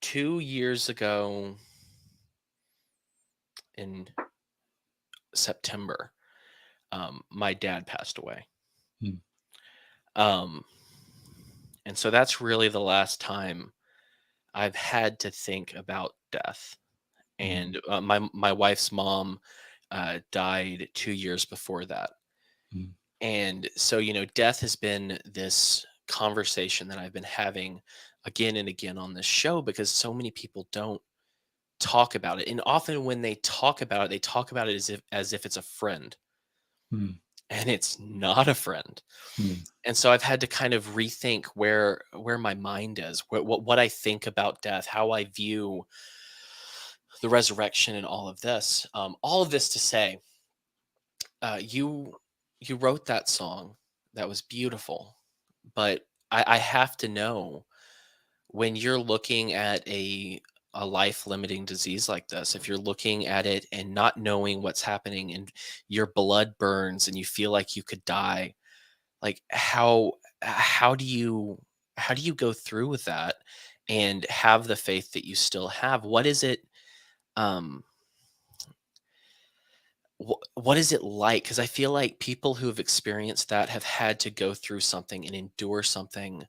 Speaker 1: 2 years ago in September, my dad passed away.
Speaker 2: Mm,
Speaker 1: Um, and so that's really the last time I've had to think about death.
Speaker 2: mm,
Speaker 1: And my wife's mom died 2 years before that,
Speaker 2: mm,
Speaker 1: and so death has been this conversation that I've been having again and again on this show because so many people don't talk about it. And often when they talk about it, they talk about it as if it's a friend,
Speaker 2: Mm,
Speaker 1: and it's not a friend.
Speaker 2: mm,
Speaker 1: And so I've had to kind of rethink where my mind is, what I think about death, how I view the resurrection, and all of this. All of this to say, you wrote that song that was beautiful, but I have to know, when you're looking at a life limiting disease like this, if you're looking at it and not knowing what's happening, and your blood burns and you feel like you could die, like how do you go through with that and have the faith that you still have? What is it, um what is it like? Because I feel like people who have experienced that have had to go through something and endure something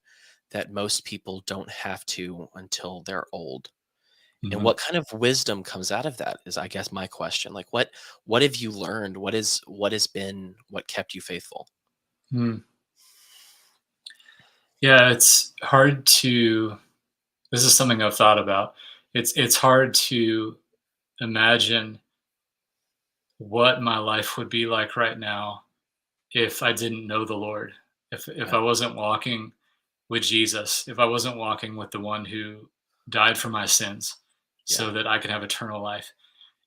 Speaker 1: that most people don't have to until they're old. And
Speaker 2: mhm,
Speaker 1: what kind of wisdom comes out of that is, I guess, my question. Like, what have you learned? What kept you faithful?
Speaker 2: mm. Yeah, it's hard to. This is something I've thought about. It's hard to imagine what my life would be like right now if I didn't know the Lord. If
Speaker 1: Yeah,
Speaker 2: I wasn't walking with Jesus, if I wasn't walking with the one who died for my sins
Speaker 1: yeah,
Speaker 2: so that I could have eternal life.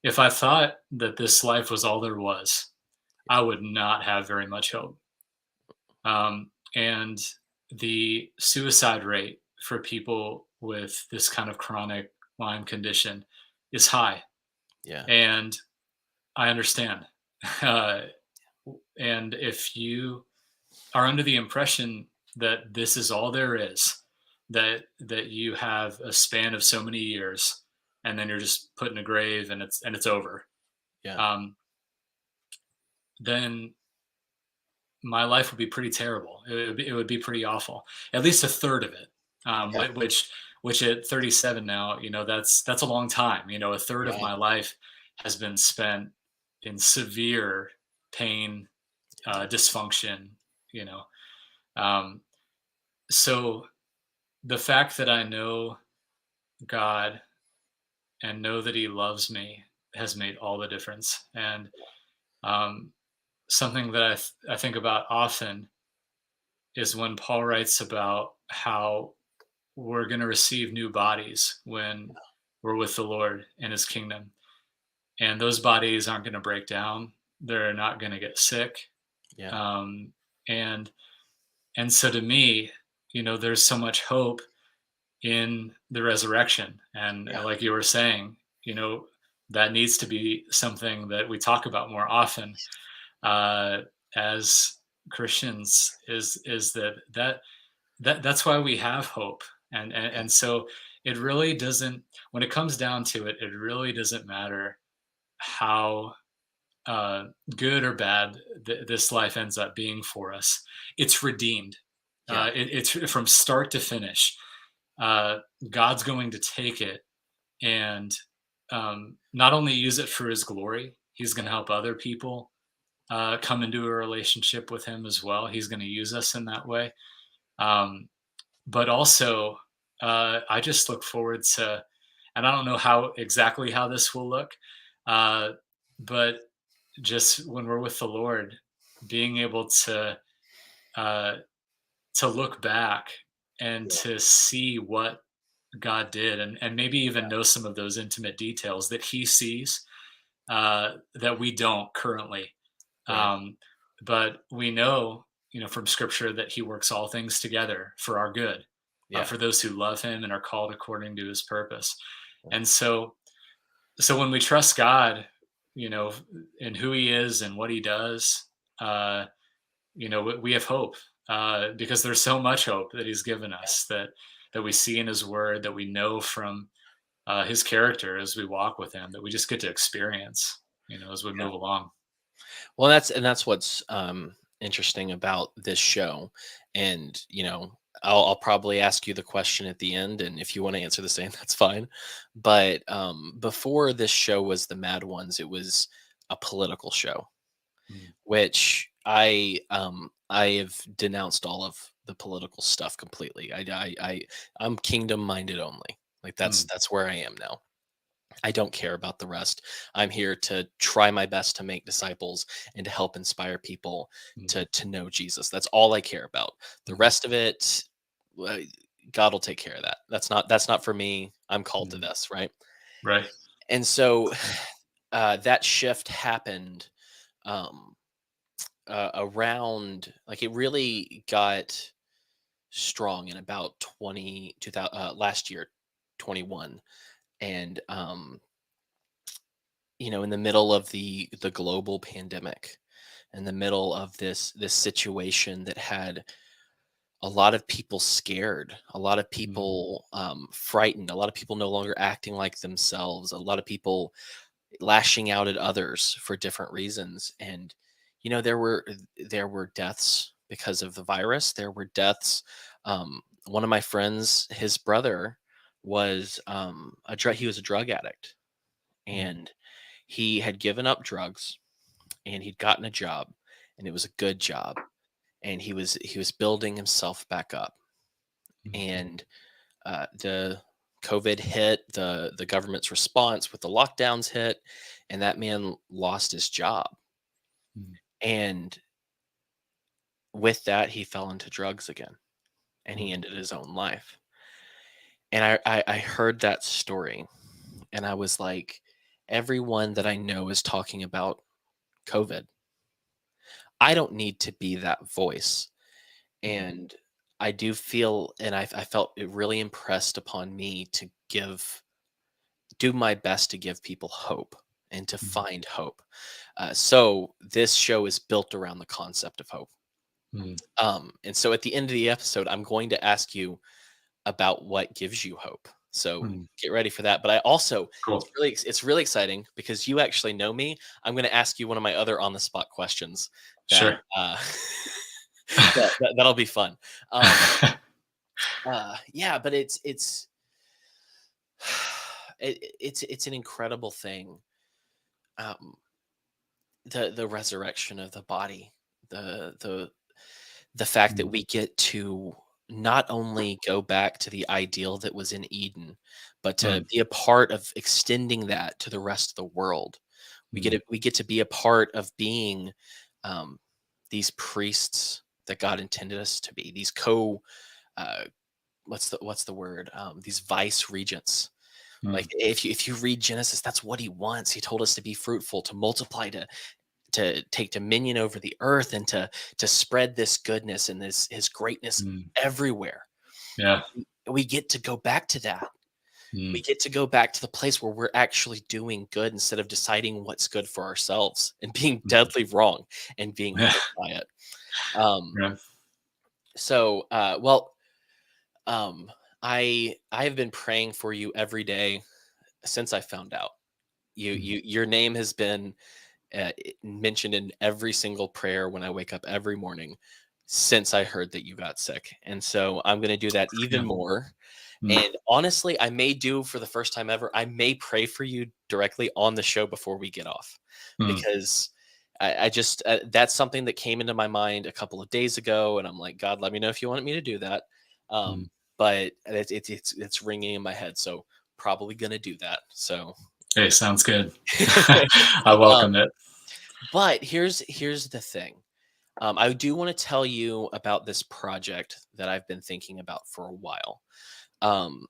Speaker 2: If I thought that this life was all there was, I would not have very much hope. And the suicide rate for people with this kind of chronic Lyme condition is high.
Speaker 1: yeah,
Speaker 2: And I understand. Uh, and if you are under the impression that this is all there is, that you have a span of so many years, and then you're just put in a grave and it's over,
Speaker 1: yeah,
Speaker 2: um, then my life would be pretty terrible. It would be pretty awful. At least a third of it,
Speaker 1: yeah,
Speaker 2: which at 37 now, that's a long time. A third of
Speaker 1: yeah,
Speaker 2: my life has been spent in severe pain, dysfunction. You know, um, so the fact that I know God and know that He loves me has made all the difference. And um, something that I think about often is when Paul writes about how we're going to receive new bodies when we're with the Lord in His kingdom. And those bodies aren't going to break down, they're not going to get sick.
Speaker 1: yeah,
Speaker 2: Um, and and so to me, there's so much hope in the resurrection. And
Speaker 1: yeah,
Speaker 2: like you were saying, you know, that needs to be something that we talk about more often uh, as Christians. Is that's why we have hope.
Speaker 1: yeah,
Speaker 2: And so it really doesn't. When it comes down to it, it really doesn't matter how uh, good or bad this life ends up being for us. It's redeemed.
Speaker 1: yeah,
Speaker 2: It's from start to finish. uh, God's going to take it and not only use it for His glory, He's going to help other people come into a relationship with Him as well. He's going to use us in that way. Um, but also, I just look forward to, and I don't know exactly how this will look, uh, but just when we're with the Lord, being able uh, to look back and
Speaker 1: yeah,
Speaker 2: to see what God did, and maybe even know some of those intimate details that He sees that we don't currently.
Speaker 1: right,
Speaker 2: Um, but we know, from Scripture that He works all things together for our good,
Speaker 1: yeah,
Speaker 2: for those who love Him and are called according to His purpose.
Speaker 1: yeah,
Speaker 2: And so when we trust God, you know, in who He is and what He does, uh, we have hope because there's so much hope that He's given us that we see in His Word, that we know from His character as we walk with Him, that we just get to experience, as we
Speaker 1: yeah.
Speaker 2: move along.
Speaker 1: Well, that's what's interesting about this show. And I'll probably ask you the question at the end, and if you want to answer the same, that's fine. But before this show was the Mad Ones, it was a political show,
Speaker 2: Mm,
Speaker 1: which I have denounced all of the political stuff completely. I'm kingdom minded only. Like that's
Speaker 2: mm,
Speaker 1: that's where I am now. I don't care about the rest. I'm here to try my best to make disciples and to help inspire people
Speaker 2: Mm,
Speaker 1: to know Jesus. That's all I care about. The
Speaker 2: mm,
Speaker 1: rest of it, uh, God will take care of that. That's not for me. I'm called to
Speaker 2: mm.
Speaker 1: this, right?
Speaker 2: Right.
Speaker 1: And so that shift happened um, around, like, it really got strong in about 2000, last year, 21. And in the middle of the global pandemic, in the middle of this situation that had a lot of people scared, a lot of
Speaker 2: Mm,
Speaker 1: people frightened, a lot of people no longer acting like themselves, a lot of people lashing out at others for different reasons. And there were deaths because of the virus. There were deaths. One of my friends, his brother was he was a drug addict,
Speaker 2: mm,
Speaker 1: and he had given up drugs, and he'd gotten a job, and it was a good job, and he was building himself back up.
Speaker 2: mm,
Speaker 1: And the COVID hit, the government's response with the lockdowns hit, and that man lost his job.
Speaker 2: mm,
Speaker 1: And with that, he fell into drugs again, and he
Speaker 2: mm,
Speaker 1: ended his own life. And I heard that story, and I was like, everyone that I know is talking about COVID. I don't need to be that voice.
Speaker 2: mm,
Speaker 1: And I do feel, and I felt it really impressed upon me to do my best to give people hope and to
Speaker 2: mm,
Speaker 1: find hope. So this show is built around the concept of hope.
Speaker 2: mm,
Speaker 1: And so at the end of the episode, I'm going to ask you about what gives you hope. So
Speaker 2: mm.
Speaker 1: get ready for that. But I also,
Speaker 2: Cool.
Speaker 1: it's really exciting because you actually know me. I'm going to ask you one of my other on the spot questions that
Speaker 2: Sure.
Speaker 1: that'll be fun. Yeah, but it's an incredible thing. Um, the resurrection of the body, the fact that
Speaker 2: Mm,
Speaker 1: we get to not only go back to the ideal that was in Eden, but to
Speaker 2: mm,
Speaker 1: be a part of extending that to the rest of the world.
Speaker 2: mm,
Speaker 1: We get to be a part of being um, these priests that God intended us to be. These uh, what's the word? These vice regents. Like,
Speaker 2: mm,
Speaker 1: if you read Genesis, that's what he wants. He told us to be fruitful, to multiply, to take dominion over the earth, and to spread this goodness and this his greatness
Speaker 2: mm.
Speaker 1: everywhere.
Speaker 2: Yeah.
Speaker 1: We get to go back to that. We
Speaker 2: Mm.
Speaker 1: get to go back to the place where we're actually doing good instead of deciding what's good for ourselves and being
Speaker 2: Mhm.
Speaker 1: deadly wrong and being
Speaker 2: Yeah.
Speaker 1: hurt by it. Um,
Speaker 2: Yeah.
Speaker 1: so, well, um, I have been praying for you every day since I found out.
Speaker 2: Mm,
Speaker 1: Your name has been mentioned in every single prayer when I wake up every morning since I heard that you got sick. And so I'm going to do that even
Speaker 2: yeah.
Speaker 1: more.
Speaker 2: Mm,
Speaker 1: And honestly, I may do, for the first time ever, I may pray for you directly on the show before we get off,
Speaker 2: mm,
Speaker 1: because I just, that's something that came into my mind a couple of days ago. And I'm like, God, let me know if you want me to do that.
Speaker 2: mm.
Speaker 1: But it's ringing in my head. So probably going to do that. So,
Speaker 2: Hey, sounds good. I
Speaker 1: um,
Speaker 2: welcome it.
Speaker 1: but here's the thing. I do want to tell you about this project that I've been thinking about for a while. Um,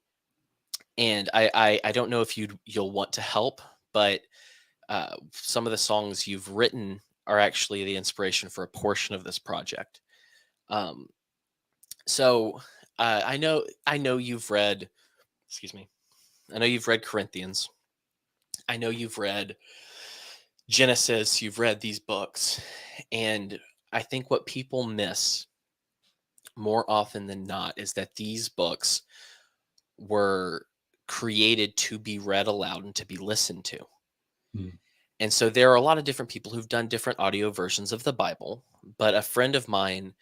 Speaker 1: and I don't know if you'll want to help, but some of the songs you've written are actually the inspiration for a portion of this project. Um, so I know you've read. Excuse me. I know you've read Corinthians. I know you've read Genesis. You've read these books, and I think what people miss more often than not is that these books were created to be read aloud and to be listened to.
Speaker 2: Mm,
Speaker 1: And so there are a lot of different people who've done different audio versions of the Bible. But a friend of mine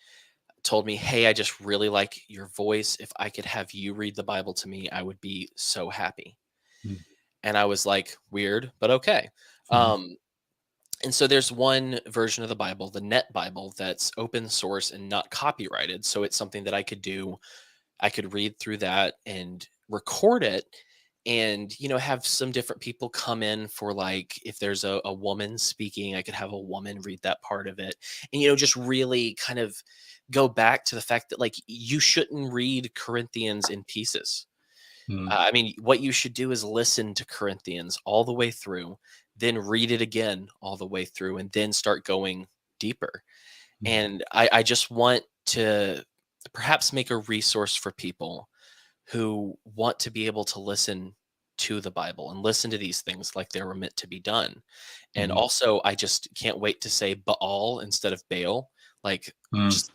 Speaker 1: told me, "Hey, I just really like your voice. If I could have you read the Bible to me, I would be so happy."
Speaker 2: mm,
Speaker 1: And I was like, weird, but okay.
Speaker 2: mm,
Speaker 1: Um, and so there's one version of the Bible, the Net Bible, that's open source and not copyrighted. So it's something that I could do. I could read through that and record it and have some different people come in for, like, if there's a woman speaking, I could have a woman read that part of it, and just really kind of go back to the fact that, like, you shouldn't read Corinthians in pieces.
Speaker 2: Mm,
Speaker 1: I mean, what you should do is listen to Corinthians all the way through, then read it again all the way through, and then start going deeper.
Speaker 2: mm,
Speaker 1: And I just want to perhaps make a resource for people who want to be able to listen to the Bible and listen to these things like they were meant to be done. And
Speaker 2: mhm,
Speaker 1: also, I just can't wait to say Baal instead of Baal. Like,
Speaker 2: mm.
Speaker 1: just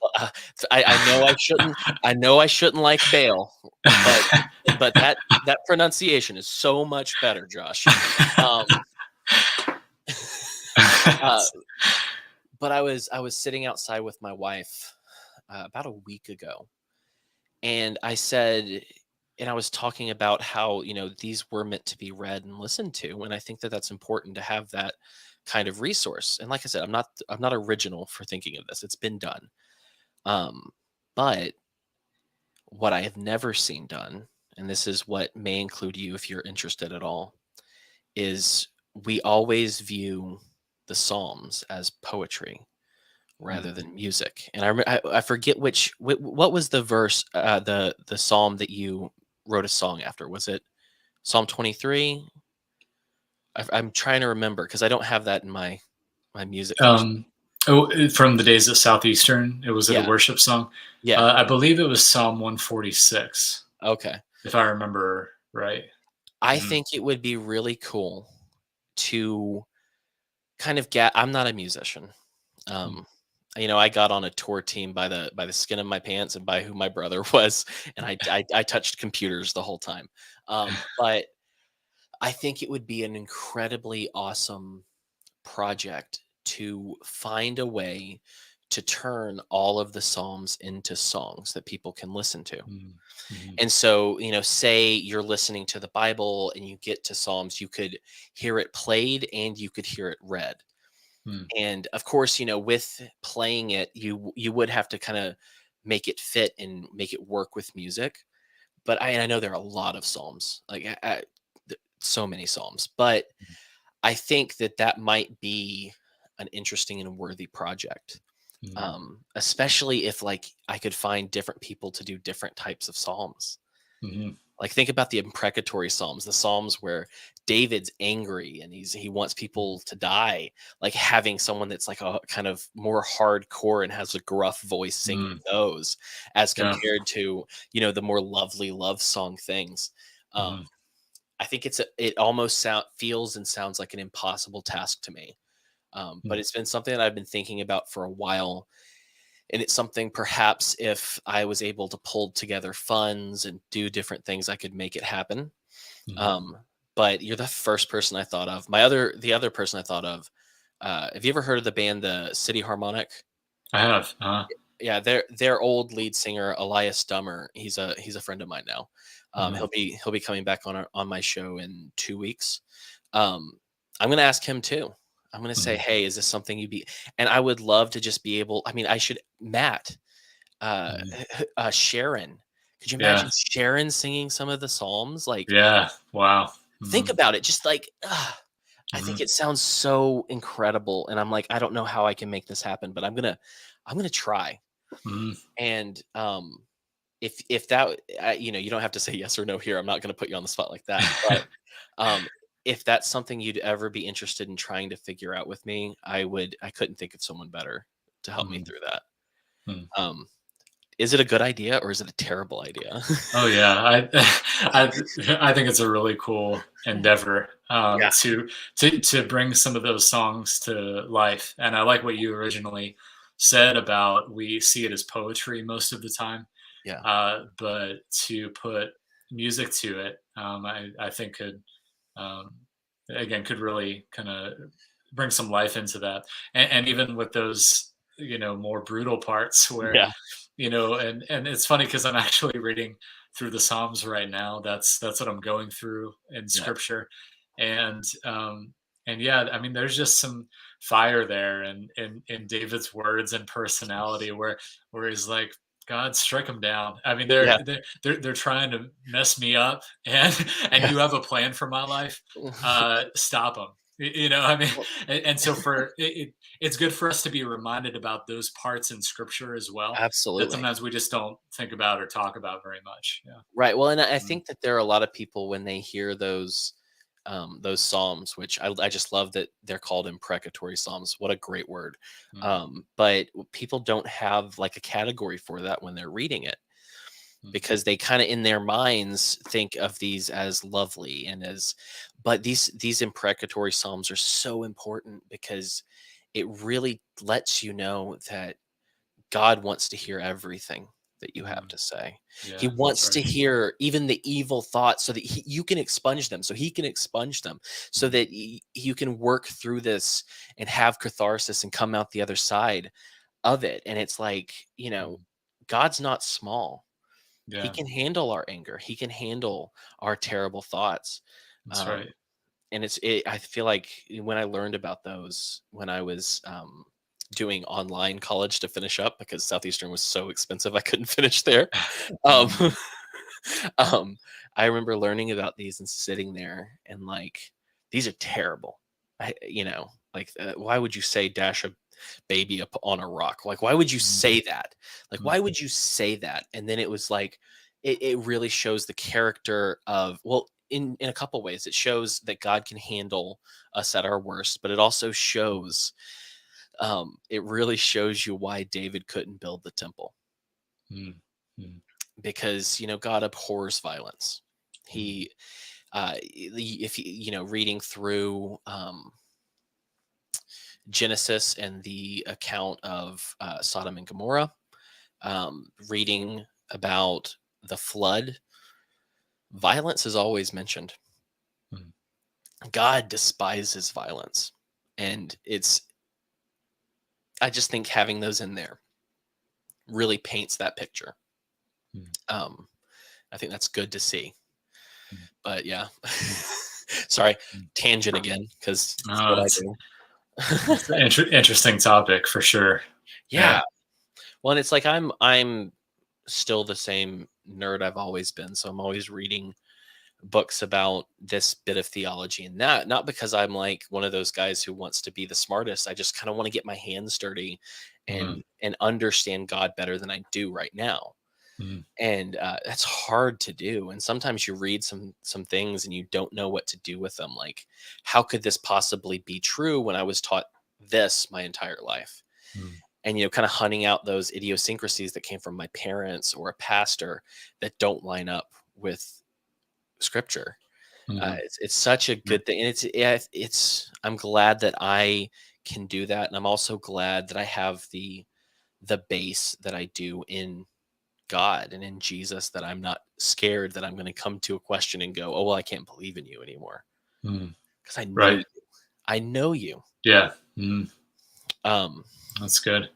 Speaker 1: I know I shouldn't like Baal, but that pronunciation is so much better, Josh. Um, uh, but I was sitting outside with my wife about a week ago, and I was talking about how, these were meant to be read and listened to, and I think that that's important to have that kind of resource. And like I said, I'm not original for thinking of this. It's been done. Um, but what I have never seen done, and this is what may include you if you're interested at all, is we always view the Psalms as poetry
Speaker 2: Mm.
Speaker 1: rather than music. And I forget what was the verse, the psalm that you wrote a song after. Was it Psalm 23? I'm trying to remember because I don't have that in my music collection.
Speaker 2: Um, from the days at Southeastern, was it a
Speaker 1: Yeah,
Speaker 2: worship song?
Speaker 1: yeah.
Speaker 2: I believe it was Psalm 146,
Speaker 1: Okay.
Speaker 2: if I remember right.
Speaker 1: I
Speaker 2: Mhm,
Speaker 1: think it would be really cool to kind of get. I'm not a musician.
Speaker 2: mm,
Speaker 1: Um, I got on a tour team by the skin of my pants and by who my brother was, and I touched computers the whole time. But I think it would be an incredibly awesome project to find a way to turn all of the Psalms into songs that people can listen to.
Speaker 2: mm, mhm,
Speaker 1: And so, say you're listening to the Bible and you get to Psalms, you could hear it played and you could hear it read.
Speaker 2: mm,
Speaker 1: And of course, with playing it, you would have to kind of make it fit and make it work with music. But I know there are a lot of Psalms, like so many Psalms, but I think that that might be an interesting and worthy project,
Speaker 2: mm,
Speaker 1: especially if, like, I could find different people to do different types of Psalms.
Speaker 2: mhm,
Speaker 1: Like, think about the imprecatory Psalms, the Psalms where David's angry and he wants
Speaker 2: mhm,
Speaker 1: people to die, like having someone that's like a kind of more hardcore and has a gruff voice singing
Speaker 2: mm,
Speaker 1: those, as
Speaker 2: yeah,
Speaker 1: compared to, the more lovely love song things.
Speaker 2: mhm,
Speaker 1: Um, I think it almost feels and sounds like an impossible task to me. But
Speaker 2: mm,
Speaker 1: it's been something that I've been thinking about for a while, and it's something perhaps if I was able to pull together funds and do different things, I could make it happen.
Speaker 2: mhm.
Speaker 1: Um, but you're the first person I thought of. The other person I thought of. Have you ever heard of the band the City Harmonic?
Speaker 2: I have,
Speaker 1: Yeah, their old lead singer Elias Dummer. He's a friend of mine now.
Speaker 2: mhm,
Speaker 1: He'll be coming back on my show in 2 weeks. Um, I'm gonna ask him too. I'm gonna say,
Speaker 2: mhm,
Speaker 1: hey, is this something you'd be? And I would love to just be able. I mean, I should Matt,
Speaker 2: mhm.
Speaker 1: Sharon. Could you
Speaker 2: Yeah,
Speaker 1: imagine Sharon singing some of the psalms? Like,
Speaker 2: yeah, wow.
Speaker 1: think
Speaker 2: Mhm,
Speaker 1: about it. Just like, I think
Speaker 2: mhm,
Speaker 1: it sounds so incredible. And I'm like, I don't know how I can make this happen, but I'm gonna try.
Speaker 2: mhm,
Speaker 1: And if that you don't have to say yes or no here. I'm not going to put you on the spot like that. But um, if that's something you'd ever be interested in trying to figure out with me, I couldn't think of someone better to help me
Speaker 2: mhm,
Speaker 1: through that.
Speaker 2: mhm.
Speaker 1: Um, is it a good idea or is it a terrible idea?
Speaker 2: Oh yeah, I think it's a really cool endeavor
Speaker 1: Yeah,
Speaker 2: to bring some of those songs to life. And I like what you originally said about we see it as poetry most of the time,
Speaker 1: yeah,
Speaker 2: but to put music to it, I think could um, again could really kind of bring some life into that. And even with those more brutal parts where
Speaker 1: yeah,
Speaker 2: and it's funny because I'm actually reading through the Psalms right now. That's what I'm going through in
Speaker 1: yeah,
Speaker 2: Scripture, and yeah, I mean, there's just some fire there, and in David's words and personality, where he's like, God, strike them down. I mean,
Speaker 1: Yeah.
Speaker 2: they're trying to mess me up, and
Speaker 1: Yeah.
Speaker 2: you have a plan for my life. Stop them. I mean,
Speaker 1: Well,
Speaker 2: and so it's good for us to be reminded about those parts in Scripture as well that
Speaker 1: absolutely.
Speaker 2: sometimes we just don't think about or talk about very much. Yeah.
Speaker 1: Right. Well, and I
Speaker 2: Mm,
Speaker 1: think that there are a lot of people when they hear those psalms, which I just love that they're called imprecatory psalms. What a great word.
Speaker 2: mm,
Speaker 1: But people don't have like a category for that when they're reading it,
Speaker 2: mm,
Speaker 1: because they kind of in their minds think of these as lovely and as, but these imprecatory psalms are so important because it really lets you know that God wants to hear everything that you have
Speaker 2: mm.
Speaker 1: to say. He
Speaker 2: Yeah, that's
Speaker 1: wants to
Speaker 2: right.
Speaker 1: hear even the evil thoughts so that you can expunge them, so he can expunge them, so
Speaker 2: Mm,
Speaker 1: that you can work through this and have catharsis and come out the other side of it. And it's like,
Speaker 2: mm.
Speaker 1: God's not small. He
Speaker 2: Yeah,
Speaker 1: can handle our anger. He can handle our terrible thoughts.
Speaker 2: that's
Speaker 1: Um,
Speaker 2: right.
Speaker 1: and I feel like when I learned about those when I was doing online college to finish up because Southeastern was so expensive I couldn't finish there. Um,
Speaker 2: Mm,
Speaker 1: um, I remember learning about these and sitting there and like, these are terrible. Like, why would you say dash a baby up on a rock? Like, why would you
Speaker 2: mm,
Speaker 1: say that? Like,
Speaker 2: mm,
Speaker 1: why would you say that? And then it was like, it really shows the character of, well, in a couple ways, it shows that God can handle us at our worst, but it also shows, it really shows you why David couldn't build the temple,
Speaker 2: mm, mm,
Speaker 1: because God abhors violence.
Speaker 2: mm,
Speaker 1: He if reading through Genesis and the account of Sodom and Gomorrah, reading about the flood, violence is always mentioned.
Speaker 2: mm,
Speaker 1: God despises violence, and I just think having those in there really paints that picture.
Speaker 2: mm,
Speaker 1: um I think that's good to see.
Speaker 2: mm,
Speaker 1: But yeah. Sorry,
Speaker 2: mm.
Speaker 1: tangent again, because it's
Speaker 2: Oh,
Speaker 1: what I
Speaker 2: it's
Speaker 1: do.
Speaker 2: it's an interesting topic for sure.
Speaker 1: Yeah.
Speaker 2: Yeah.
Speaker 1: Well, and it's like I'm still the same nerd I've always been. So I'm always reading books about this bit of theology and that, not because I'm like one of those guys who wants to be the smartest. I just kind of want to get my hands dirty
Speaker 2: Mm,
Speaker 1: and understand God better than I do right now.
Speaker 2: mm,
Speaker 1: And that's hard to do. And sometimes you read some things and you don't know what to do with them. Like, how could this possibly be true when I was taught this my entire life?
Speaker 2: mm,
Speaker 1: And kind of hunting out those idiosyncrasies that came from my parents or a pastor that don't line up with scripture.
Speaker 2: mhm,
Speaker 1: It's such a
Speaker 2: yeah,
Speaker 1: good thing, and it's I'm glad that I can do that, and I'm also glad that I have the base that I do in God and in Jesus, that I'm not scared that I'm going to come to a question and go, oh well, I can't believe in you anymore,
Speaker 2: mm,
Speaker 1: because I know
Speaker 2: right.
Speaker 1: you. I know you.
Speaker 2: Yeah. Mm,
Speaker 1: Um,
Speaker 2: that's good.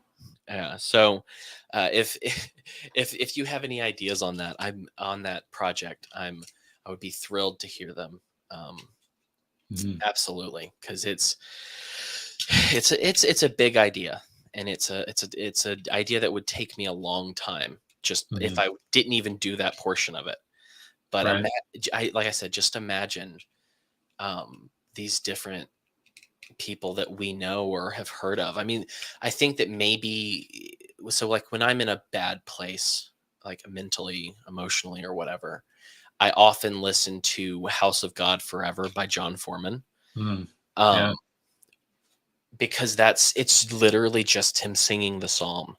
Speaker 1: Yeah. So, if if you have any ideas on that, I'm on that project. I would be thrilled to hear them. Um,
Speaker 2: Mhm,
Speaker 1: Absolutely, because it's a big idea, and it's a idea that would take me a long time, just if
Speaker 2: mhm,
Speaker 1: I didn't even do that portion of it. But
Speaker 2: right.
Speaker 1: like I said, just imagine these different people that we know or have heard of. I mean, I think that maybe, so like when I'm in a bad place, like mentally, emotionally, or whatever, I often listen to House of God Forever by John Foreman.
Speaker 2: Mm, yeah.
Speaker 1: Um, because it's literally just him singing the psalm.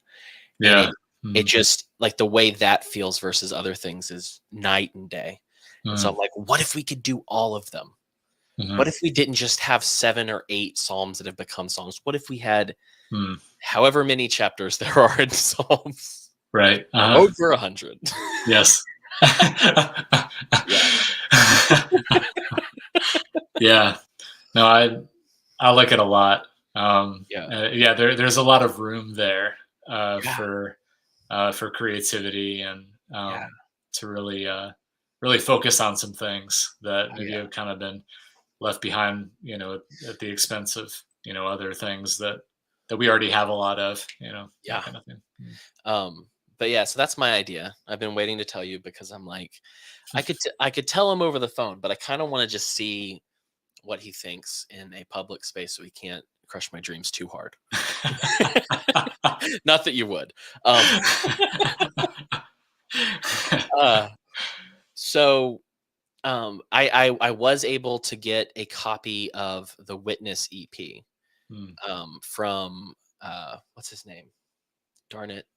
Speaker 1: And
Speaker 2: Yeah.
Speaker 1: it
Speaker 2: Mhm,
Speaker 1: just like the way that feels versus other things is night and day. And so
Speaker 2: mm,
Speaker 1: I'm like, what if we could do all of them? What
Speaker 2: mhm,
Speaker 1: if we didn't just have 7 or 8 psalms that have become songs? What if we had
Speaker 2: mm,
Speaker 1: however many chapters there are in Psalms?
Speaker 2: right.
Speaker 1: Over 100.
Speaker 2: Yes.
Speaker 1: Yeah,
Speaker 2: Yeah. No, I like it a lot.
Speaker 1: yeah,
Speaker 2: Yeah, there's a lot of room there uh,
Speaker 1: yeah,
Speaker 2: for for creativity and
Speaker 1: yeah,
Speaker 2: to really focus on some things that
Speaker 1: oh,
Speaker 2: maybe
Speaker 1: yeah,
Speaker 2: have kind of been left behind, at the expense of other things that we already have a lot of, that
Speaker 1: yeah.
Speaker 2: kind of thing. Mm,
Speaker 1: but yeah, so that's my idea. I've been waiting to tell you because I'm like, I could tell him over the phone, but I kind of want to just see what he thinks in a public space so he can't crush my dreams too hard. Not that you would. Um, uh, so I was able to get a copy of the Witness EP
Speaker 2: Mm,
Speaker 1: from what's his name? Darn it,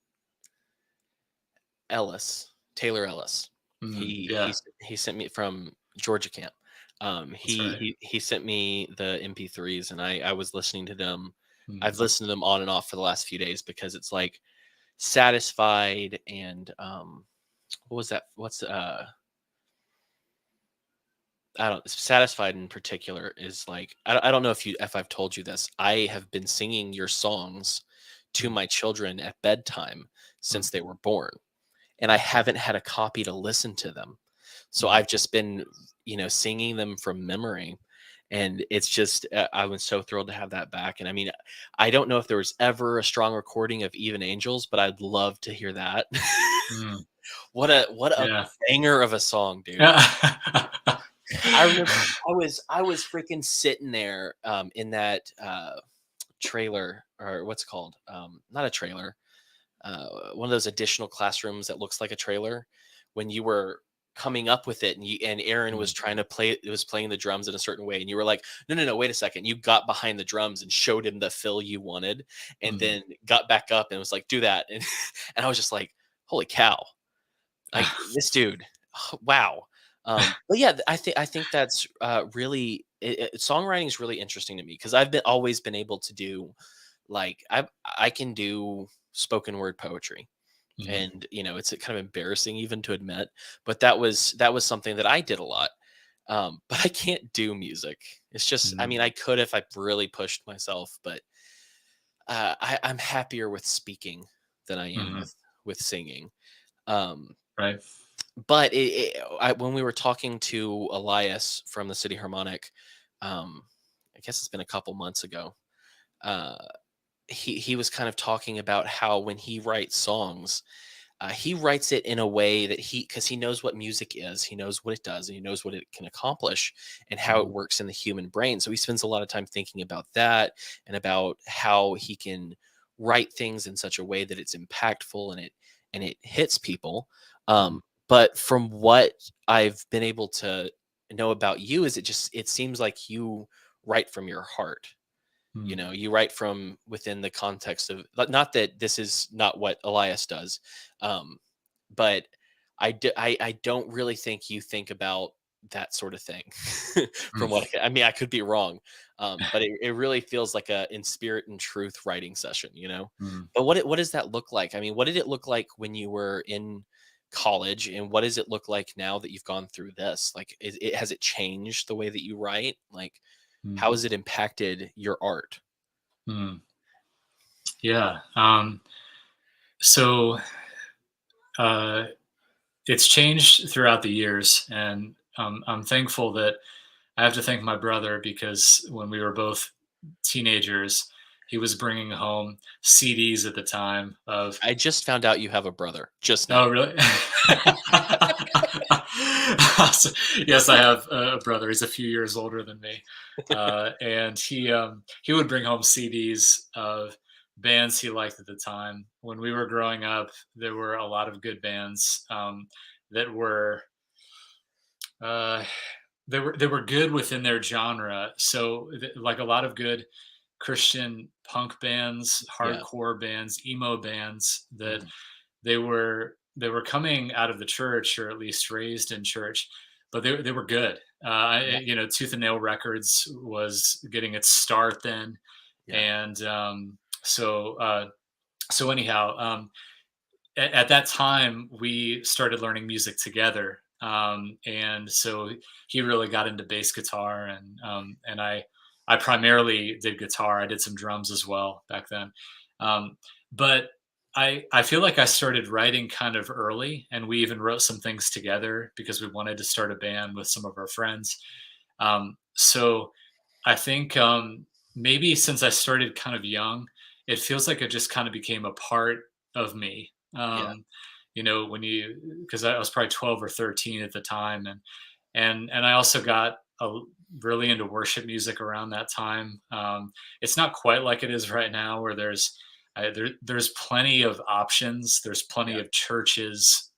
Speaker 1: Ellis, Taylor Ellis.
Speaker 2: yeah,
Speaker 1: He sent me from Georgia camp.
Speaker 2: that's right.
Speaker 1: He sent me the MP3s, and I was listening to them. I've
Speaker 2: Mm,
Speaker 1: listened to them on and off for the last few days because it's like Satisfied and what was that? What's I don't Satisfied in particular is like I don't know if I've told you this. I have been singing your songs to
Speaker 2: mm,
Speaker 1: my children at bedtime
Speaker 2: mm,
Speaker 1: since they were born, and I haven't had a copy to listen to them. So
Speaker 2: mm,
Speaker 1: I've just been, singing them from memory. And it's just, I was so thrilled to have that back. And I mean, I don't know if there was ever a strong recording of Even Angels, but I'd love to hear that.
Speaker 2: mm,
Speaker 1: What a
Speaker 2: yeah.
Speaker 1: banger of a song, dude. I remember I was freaking sitting there in that trailer, or what's it called? Not a trailer, one of those additional classrooms that looks like a trailer when you were coming up with it and Aaron was
Speaker 2: Mm,
Speaker 1: trying to play it was playing the drums in a certain way and you were like, no, wait a second. You got behind the drums and showed him the fill you wanted and
Speaker 2: mhm.
Speaker 1: then got back up and was like, do that. And and I was just like, holy cow. Like this dude. Wow. But yeah, I think that's really songwriting is really interesting to me because I've been always been able to do like I can do spoken word poetry
Speaker 2: Mhm,
Speaker 1: and it's kind of embarrassing even to admit but that was something that I did a lot but I can't do music. It's just I
Speaker 2: mhm,
Speaker 1: mean I could if I really pushed myself but I'm happier with speaking than I am
Speaker 2: mhm.
Speaker 1: with singing. um
Speaker 2: Right.
Speaker 1: but when we were talking to Elias from the City Harmonic, I guess it's been a couple months ago, uh he was kind of talking about how when he writes songs, he writes it in a way that because he knows what music is, he knows what it does, and he knows what it can accomplish and how it
Speaker 2: Mhm,
Speaker 1: works in the human brain. So he spends a lot of time thinking about that and about how he can write things in such a way that it's impactful and it hits people.
Speaker 2: mhm,
Speaker 1: But from what I've been able to know about you, is it seems like you write from your heart.
Speaker 2: mhm,
Speaker 1: You write from within the context of not that this is not what Elias does, um, but I don't really think you think about that sort of thing. From what
Speaker 2: mm,
Speaker 1: I mean, I could be wrong, but it really feels like a in spirit and truth writing session,
Speaker 2: mm.
Speaker 1: But what does that look like? I mean, what did it look like when you were in college, and what does it look like now that you've gone through this? Like, has it changed the way that you write? Like,
Speaker 2: Mm,
Speaker 1: how has it impacted your art?
Speaker 2: mm. Yeah. So uh, it's changed throughout the years, and I'm thankful that I have to thank my brother because when we were both teenagers, he was bringing home CDs at the time of.
Speaker 1: I just found out you have a brother just
Speaker 2: Oh,
Speaker 1: now.
Speaker 2: really? So, yes, I have a brother. He's a few years older than me, and he would bring home CDs of bands he liked at the time. When we were growing up, there were a lot of good bands that were uh, they were good within their genre. So, like a lot of good Christian punk bands,
Speaker 1: Yeah.
Speaker 2: hardcore bands, emo bands that
Speaker 1: Mhm.
Speaker 2: they were coming out of the church or at least raised in church, but they were good.
Speaker 1: Yeah.
Speaker 2: Tooth and Nail Records was getting its start then,
Speaker 1: Yeah.
Speaker 2: and so anyhow, at that time we started learning music together, and so he really got into bass guitar, and I primarily did guitar. I did some drums as well back then, um, but I feel like I started writing kind of early, and we even wrote some things together because we wanted to start a band with some of our friends. So I think maybe since I started kind of young, it feels like it just kind of became a part of me.
Speaker 1: Yeah.
Speaker 2: When because I was probably 12 or 13 at the time, and I also got really into worship music around that time. It's not quite like it is right now, where there's plenty of options. There's plenty
Speaker 1: Yeah.
Speaker 2: of churches,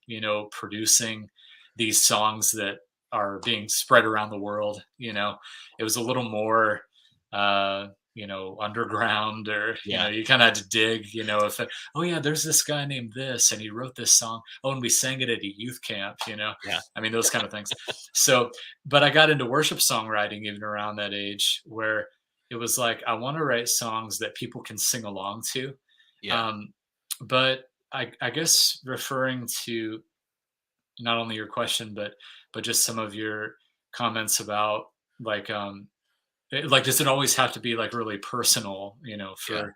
Speaker 2: producing these songs that are being spread around the world. It was a little more, underground, or
Speaker 1: Yeah.
Speaker 2: you kind of had to dig. If oh yeah, there's this guy named this, and he wrote this song. Oh, and we sang it at a youth camp.
Speaker 1: Yeah.
Speaker 2: I mean, those kind of things. So, but I got into worship songwriting even around that age, where it was like, I want to write songs that people can sing along to.
Speaker 1: Yeah.
Speaker 2: Um, but I guess referring to not only your question, but just some of your comments about, like, like, does it always have to be like really personal,
Speaker 1: Yeah.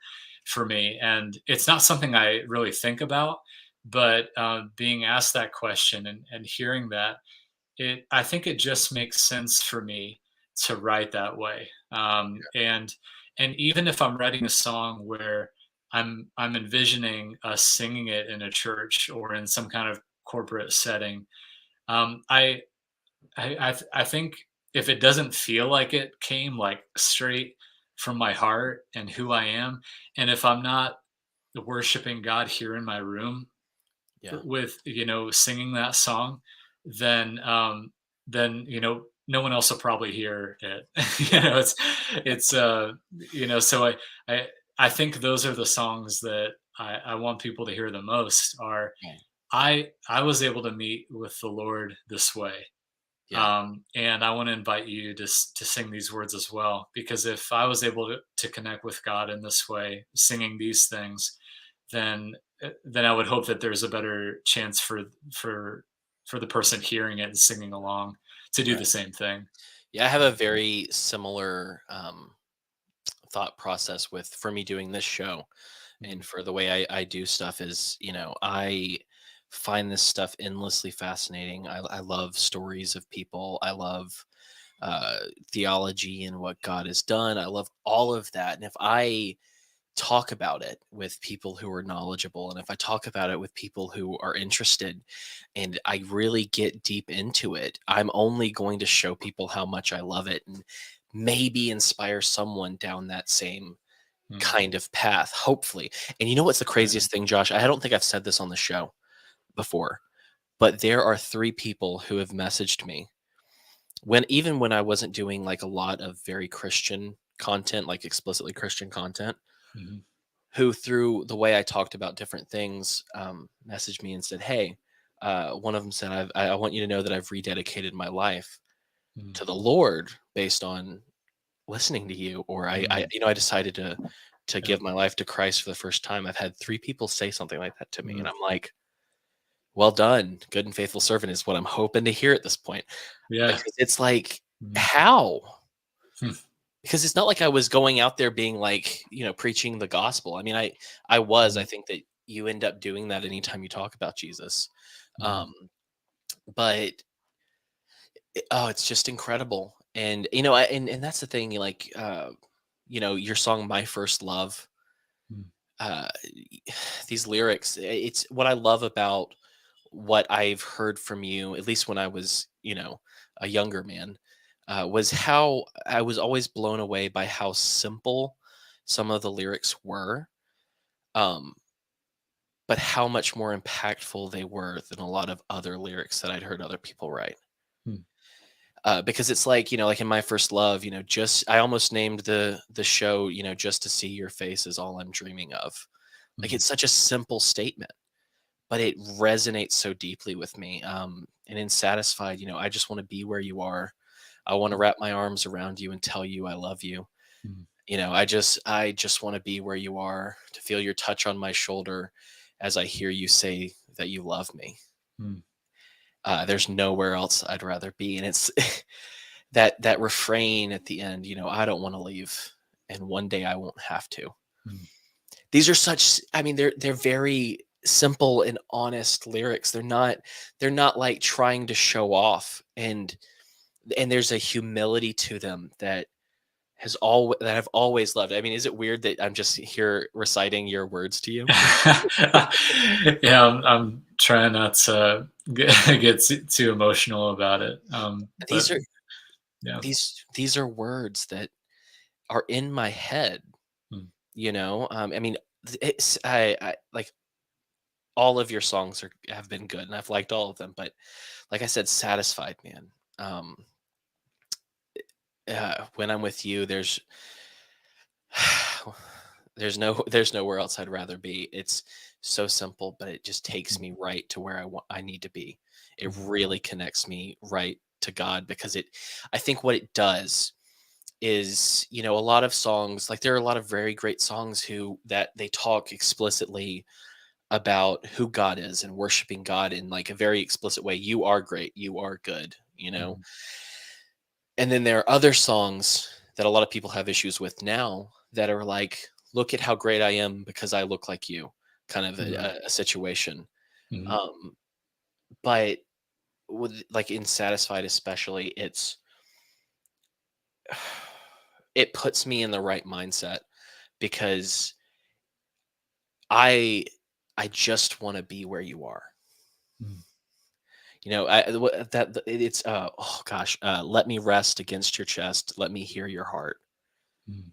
Speaker 2: for me? And it's not something I really think about, but being asked that question, and hearing that, I think it just makes sense for me to write that way. And even if I'm writing a song where I'm envisioning us singing it in a church or in some kind of corporate setting, um, I I think if it doesn't feel like it came like straight from my heart and who I am, and if I'm not worshiping God here in my room
Speaker 1: Yeah.
Speaker 2: with, singing that song, then no one else will probably hear it. So I I think those are the songs that I want people to hear the most. Are
Speaker 1: Right.
Speaker 2: I was able to meet with the Lord this way.
Speaker 1: Yeah.
Speaker 2: And I want to invite you to sing these words as well, because if I was able to connect with God in this way, singing these things, then then I would hope that there's a better chance for for the person hearing it and singing along to do the
Speaker 1: Right.
Speaker 2: same thing.
Speaker 1: Yeah. I have a very similar thought process with for me doing this show and
Speaker 2: Mm,
Speaker 1: for the way I do stuff is, I find this stuff endlessly fascinating. I love stories of people. I love uh, theology and what God has done. I love all of that. And if I talk about it with people who are knowledgeable, and if I talk about it with people who are interested, and I really get deep into it, I'm only going to show people how much I love it and maybe inspire someone down that same
Speaker 2: mm,
Speaker 1: kind of path, hopefully. And you know what's the
Speaker 2: yeah.
Speaker 1: craziest thing, Josh? I don't think I've said this on the show before, but there are 3 people who have messaged me even when I wasn't doing like a lot of very Christian content, like explicitly Christian content,
Speaker 2: Mhm,
Speaker 1: who through the way I talked about different things, messaged me and said, "Hey," one of them said, I want you to know that I've rededicated my life
Speaker 2: mm,
Speaker 1: to the Lord based on listening to you, or
Speaker 2: mm,
Speaker 1: I decided to
Speaker 2: yeah,
Speaker 1: give my life to Christ for the first time." I've had 3 people say something like that to me, and
Speaker 2: mm,
Speaker 1: I'm like, "Well done, good and faithful servant," is what I'm hoping to hear at this point,
Speaker 2: yeah,
Speaker 1: because it's like,
Speaker 2: mm,
Speaker 1: how?
Speaker 2: hmm,
Speaker 1: Because it's not like I was going out there being like, preaching the gospel. I mean, I
Speaker 2: mm,
Speaker 1: think that you end up doing that anytime you talk about Jesus.
Speaker 2: mm,
Speaker 1: Um, but oh, it's just incredible. And and that's the thing, like your song "My First Love,"
Speaker 2: mm,
Speaker 1: uh these lyrics, it's what I love about what I've heard from you, at least when I was, a younger man, was how I was always blown away by how simple some of the lyrics were, um, but how much more impactful they were than a lot of other lyrics that I'd heard other people write.
Speaker 2: mm,
Speaker 1: Because it's like, like in "My First Love," just I almost named the show, "Just to See Your Face is all I'm dreaming of." Like,
Speaker 2: mm,
Speaker 1: it's such a simple statement, but it resonates so deeply with me. And in "Satisfied," I just want to be where you are. I want to wrap my arms around you and tell you I love you.
Speaker 2: mm,
Speaker 1: I just want to be where you are, to feel your touch on my shoulder as I hear you say that you love me.
Speaker 2: mm,
Speaker 1: There's nowhere else I'd rather be. And it's that refrain at the end, I don't want to leave, and one day I won't have to.
Speaker 2: mm,
Speaker 1: These are such, I mean, they're very simple and honest lyrics. They're not like trying to show off, and there's a humility to them that that I've always loved. I mean, is it weird that I'm just here reciting your words to you?
Speaker 2: Yeah, I'm trying not to get too emotional about it.
Speaker 1: These
Speaker 2: But
Speaker 1: are
Speaker 2: yeah.
Speaker 1: these are words that are in my head,
Speaker 2: Mm,
Speaker 1: you know? I mean, it's I like all of your songs have been good and I've liked all of them, but like I said, Satisfied, man. Um when I'm with you, there's nowhere else I'd rather be. It's so simple, but it just takes
Speaker 2: mm,
Speaker 1: me right to where I need to be. It
Speaker 2: mm,
Speaker 1: really connects me right to God because I think what it does is, a lot of songs, like there are a lot of very great songs who that they talk explicitly about who God is and worshiping God in like a very explicit way. You are great, you are good.
Speaker 2: mm,
Speaker 1: And then there are other songs that a lot of people have issues with now that are like, look at how great I am because I look like you, kind of
Speaker 2: mm,
Speaker 1: a situation.
Speaker 2: mm,
Speaker 1: Um, but with like in Satisfied, especially, it puts me in the right mindset because I I just want to be where you are.
Speaker 2: mm,
Speaker 1: It's oh gosh, let me rest against your chest. Let me hear your heart.
Speaker 2: mm,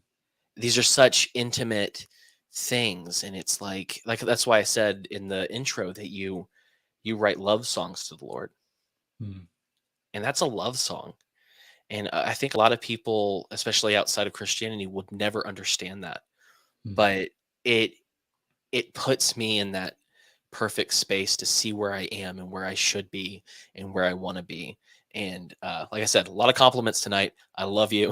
Speaker 1: These are such intimate things, and it's like that's why I said in the intro that you write love songs to the Lord,
Speaker 2: mm,
Speaker 1: and that's a love song. And I think a lot of people, especially outside of Christianity, would never understand that.
Speaker 2: mm.
Speaker 1: But it it puts me in that perfect space to see where I am and where I should be and where I want to be. And like I said, a lot of compliments tonight. I love you.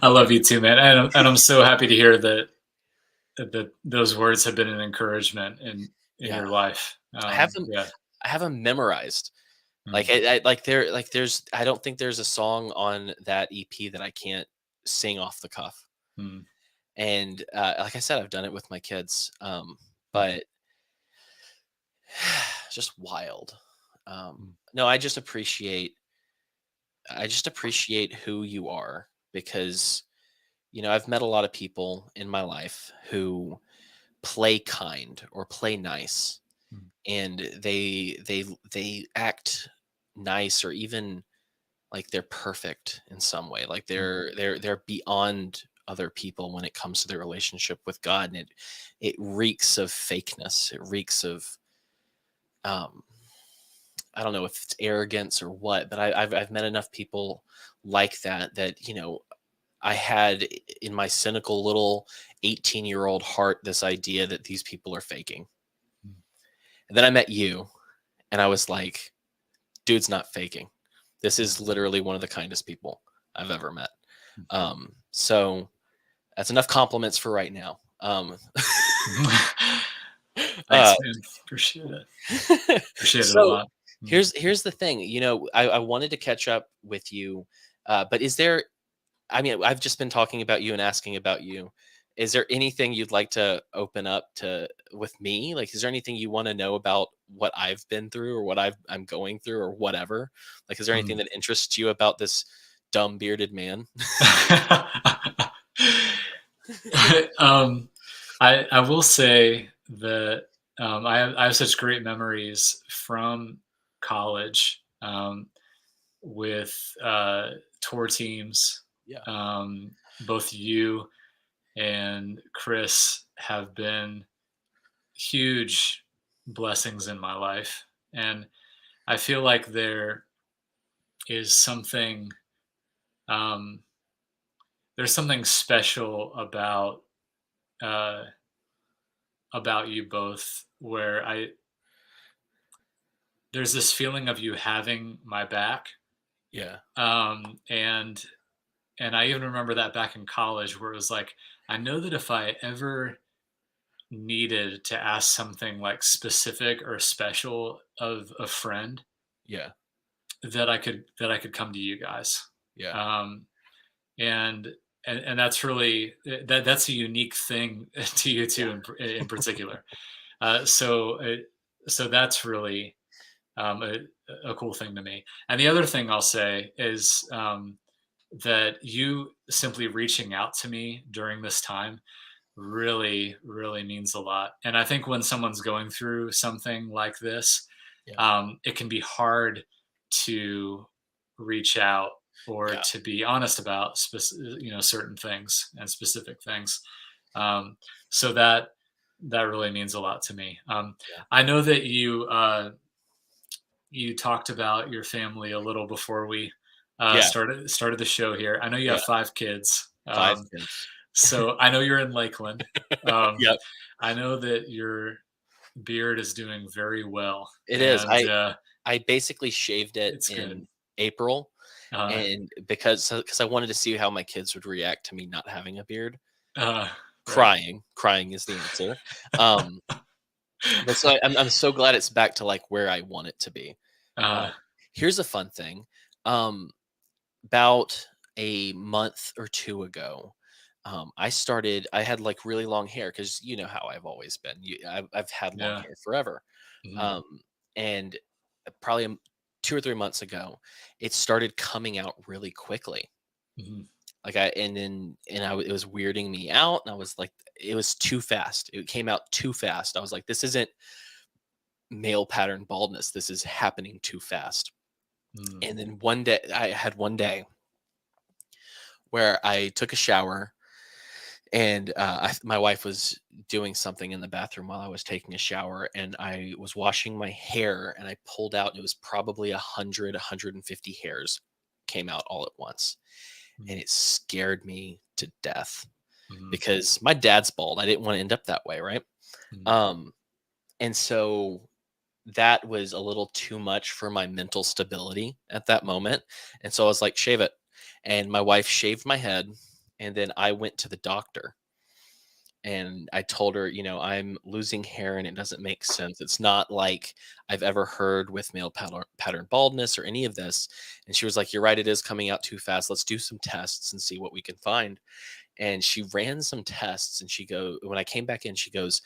Speaker 2: I love you too, man, and I'm so happy to hear that those words have been an encouragement in
Speaker 1: Yeah,
Speaker 2: your life.
Speaker 1: I have them.
Speaker 2: Yeah.
Speaker 1: I have them memorized.
Speaker 2: Mm,
Speaker 1: I don't think there's a song on that EP that I can't sing off the cuff.
Speaker 2: mm,
Speaker 1: And like I said, I've done it with my kids.
Speaker 2: mm,
Speaker 1: But just wild.
Speaker 2: mm,
Speaker 1: No, I just appreciate who you are because I've met a lot of people in my life who play kind or play nice,
Speaker 2: mm,
Speaker 1: and they act nice or even like they're perfect in some way, like
Speaker 2: mm,
Speaker 1: they're beyond other people when it comes to their relationship with God, and it reeks of fakeness. It reeks of um I don't know if it's arrogance or what, but I've met enough people like that I had in my cynical little 18-year-old heart this idea that these people are faking.
Speaker 2: mm,
Speaker 1: And then I met you, and I was like, dude's not faking. This
Speaker 2: mm,
Speaker 1: is literally one of the kindest people I've ever met.
Speaker 2: mm.
Speaker 1: So that's enough compliments for right now.
Speaker 2: Thanks,
Speaker 1: uh,
Speaker 2: man. Appreciate it. Appreciate it a
Speaker 1: so
Speaker 2: lot. Mm.
Speaker 1: here's the thing. I wanted to catch up with you, but is there? I mean, I've just been talking about you and asking about you. Is there anything you'd like to open up to with me? Like, is there anything you want to know about what I've been through or what I'm going through or whatever? Like, is there anything
Speaker 2: Mm.
Speaker 1: that interests you about this dumb bearded man?
Speaker 2: um, I will say that I have such great memories from college with tour teams.
Speaker 1: Yeah.
Speaker 2: Both you and Chris have been huge blessings in my life, and I feel like there is something um, there's something special uh, about you both where I there's this feeling of you having my back,
Speaker 1: Yeah.
Speaker 2: and I even remember that back in college where it was like I know that if I ever needed to ask something like specific or special of a friend
Speaker 1: Yeah.
Speaker 2: that I could come to you guys.
Speaker 1: Yeah.
Speaker 2: Um, and and that's really that's a unique thing to you
Speaker 1: Yeah.
Speaker 2: two in particular. So that's really a cool thing to me. And the other thing I'll say is that you simply reaching out to me during this time really, really means a lot. And I think when someone's going through something like this,
Speaker 1: Yeah.
Speaker 2: it can be hard to reach out or
Speaker 1: Yeah.
Speaker 2: to be honest about certain things and specific things. Um, so that really means a lot to me.
Speaker 1: Yeah.
Speaker 2: I know that you talked about your family a little before we
Speaker 1: Yeah.
Speaker 2: started the show here. I know you
Speaker 1: Yeah.
Speaker 2: have 5 kids.
Speaker 1: 5 kids.
Speaker 2: So I know you're in Lakeland. Um,
Speaker 1: Yep.
Speaker 2: I know that your beard is doing very well,
Speaker 1: It is.
Speaker 2: and
Speaker 1: I basically shaved it
Speaker 2: it's good.
Speaker 1: in April,
Speaker 2: Uh,
Speaker 1: and because I wanted to see how my kids would react to me not having a beard.
Speaker 2: uh, right.
Speaker 1: Crying is the answer. Um, but so I'm so glad it's back to, like, where I want it to be.
Speaker 2: Uh,
Speaker 1: Um, Here's a fun thing. Um, about a month or 2 ago, I had, like, really long hair because you know how I've always been. I've had long
Speaker 2: yeah.
Speaker 1: hair forever.
Speaker 2: Mhm,
Speaker 1: Um, and probably 2 or 3 months ago, it started coming out really quickly.
Speaker 2: mhm,
Speaker 1: Like, it was weirding me out, and I was like, it was too fast. It came out too fast. I was like, "This isn't male pattern baldness. This is happening too fast."
Speaker 2: mm,
Speaker 1: And then one day where I took a shower, and my wife was doing something in the bathroom while I was taking a shower, and I was washing my hair, and I pulled out, and it was probably 150 hairs came out all at once, and
Speaker 2: mm,
Speaker 1: it scared me to death
Speaker 2: mhm,
Speaker 1: because my dad's bald. I didn't want to end up that way, right?
Speaker 2: mhm,
Speaker 1: Um, and so that was a little too much for my mental stability at that moment, and so I was like, "Shave it," and my wife shaved my head, and then I went to the doctor. And I told her, I'm losing hair and it doesn't make sense. It's not like I've ever heard with male pattern baldness or any of this. And she was like, "You're right. It is coming out too fast. Let's do some tests and see what we can find." And she ran some tests. And when I came back in, she goes,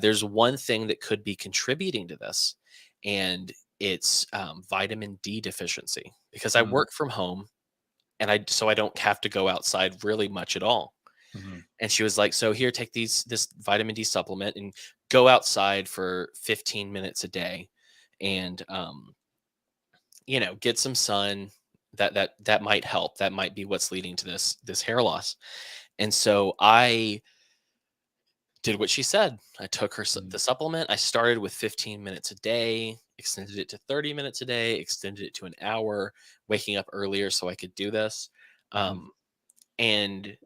Speaker 1: "There's one thing that could be contributing to this. And it's vitamin D deficiency because I
Speaker 2: mm,
Speaker 1: work from home so I don't have to go outside really much at all."
Speaker 2: mhm,
Speaker 1: And she was like, "So here, take this vitamin D supplement and go outside for 15 minutes a day, and get some sun. That might help. That might be what's leading to this hair loss." And so I did what she said. I took
Speaker 2: mm,
Speaker 1: the supplement. I started with 15 minutes a day, extended it to 30 minutes a day, extended it to an hour, waking up earlier so I could do this.
Speaker 2: mhm,
Speaker 1: Um, and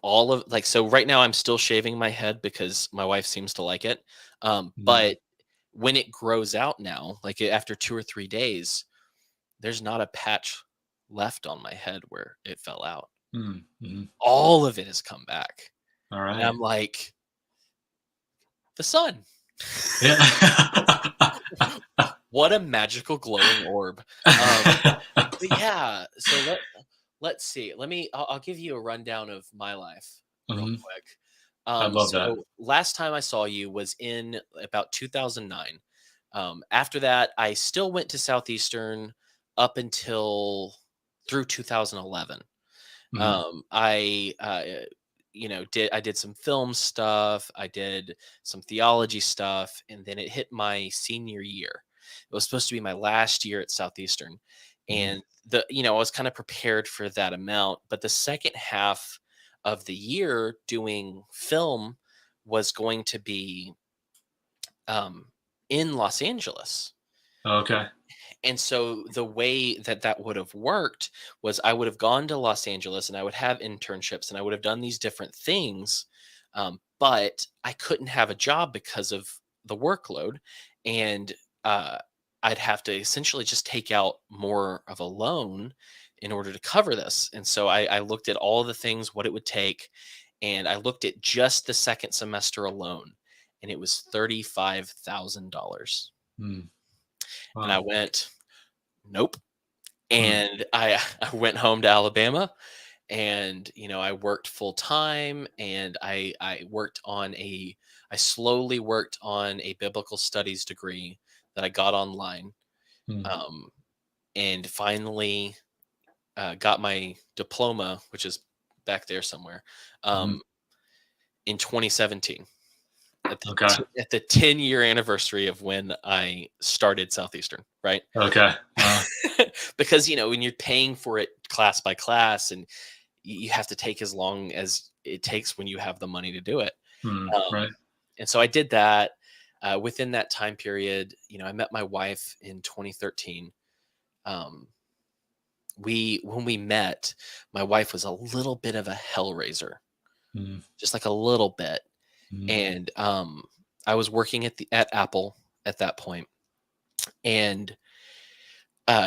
Speaker 1: all of like so right now I'm still shaving my head because my wife seems to like it.
Speaker 2: mhm,
Speaker 1: But when it grows out now, like after 2 or 3 days, there's not a patch left on my head where it fell out.
Speaker 2: mm, mhm.
Speaker 1: All of it has come back.
Speaker 2: All
Speaker 1: And
Speaker 2: right.
Speaker 1: I'm like, the sun.
Speaker 2: Yeah.
Speaker 1: What a magical glowing orb. But yeah, so let's see. I'll give you a rundown of my life real
Speaker 2: Mhm.
Speaker 1: quick.
Speaker 2: I love that.
Speaker 1: So last time I saw you was in about 2009. After that, I still went to Southeastern up until through 2011.
Speaker 2: Mhm,
Speaker 1: I did some film stuff, I did some theology stuff, and then it hit my senior year. It was supposed to be my last year at Southeastern,
Speaker 2: mhm.
Speaker 1: and I was kind of prepared for that amount, but the second half of the year doing film was going to be um, in Los Angeles.
Speaker 2: Okay.
Speaker 1: And so the way that would have worked was I would have gone to Los Angeles and I would have internships and I would have done these different things, but I couldn't have a job because of the workload, and uh, I'd have to essentially just take out more of a loan in order to cover this. And so I looked at all the things, what it would take, and I looked at just the second semester alone, and it was $35,000.
Speaker 2: Mm,
Speaker 1: And I
Speaker 2: wow.
Speaker 1: went, nope.
Speaker 2: Mm,
Speaker 1: And I went home to Alabama, and I worked full time, and I slowly worked on a biblical studies degree that I got online.
Speaker 2: mm,
Speaker 1: Um, and finally got my diploma, which is back there somewhere,
Speaker 2: Mhm.
Speaker 1: um, in 2017 at
Speaker 2: Okay.
Speaker 1: at the 10-year anniversary of when I started Southeastern, right?
Speaker 2: Okay.
Speaker 1: Because when you're paying for it class by class, and you have to take as long as it takes when you have the money to do it.
Speaker 2: Right.
Speaker 1: And so I did that. Within that time period, I met my wife in 2013. Um, when we met, my wife was a little bit of a hellraiser,
Speaker 2: Mhm.
Speaker 1: just like a little bit.
Speaker 2: Mhm.
Speaker 1: And I was working at Apple at that point, and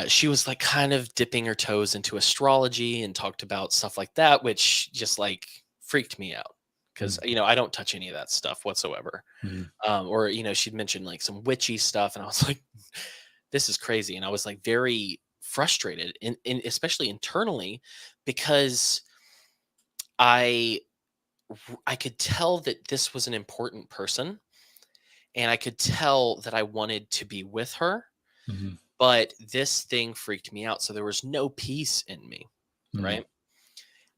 Speaker 1: she was like kind of dipping her toes into astrology and talked about stuff like that, which just like freaked me out because
Speaker 2: Mhm.
Speaker 1: I don't touch any of that stuff whatsoever.
Speaker 2: Mhm.
Speaker 1: Or she'd mentioned like some witchy stuff, and I was like, this is crazy. And I was like very frustrated, especially internally, because I I could tell that this was an important person, and I could tell that I wanted to be with her,
Speaker 2: Mhm.
Speaker 1: but this thing freaked me out. So there was no peace in me,
Speaker 2: Mhm.
Speaker 1: right?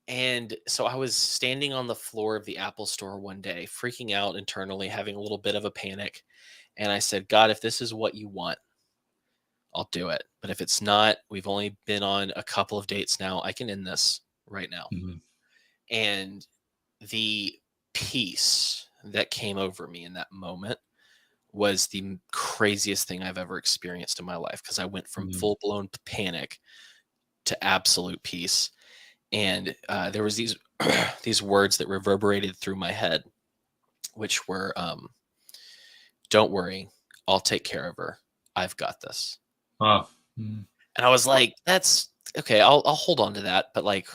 Speaker 1: And so I was standing on the floor of the Apple store one day, freaking out internally, having a little bit of a panic. And I said, God, if this is what you want, I'll do it. But if it's not, we've only been on a couple of dates now. I can end this right now.
Speaker 2: Mhm.
Speaker 1: And the peace that came over me in that moment was the craziest thing I've ever experienced in my life, because I went from
Speaker 2: Mhm.
Speaker 1: full blown panic to absolute peace. And there was these these words that reverberated through my head, which were, "Don't worry, I'll take care of her. I've got this."
Speaker 2: Wow. Mhm.
Speaker 1: And I was like, "That's okay. I'll hold on to that." But like,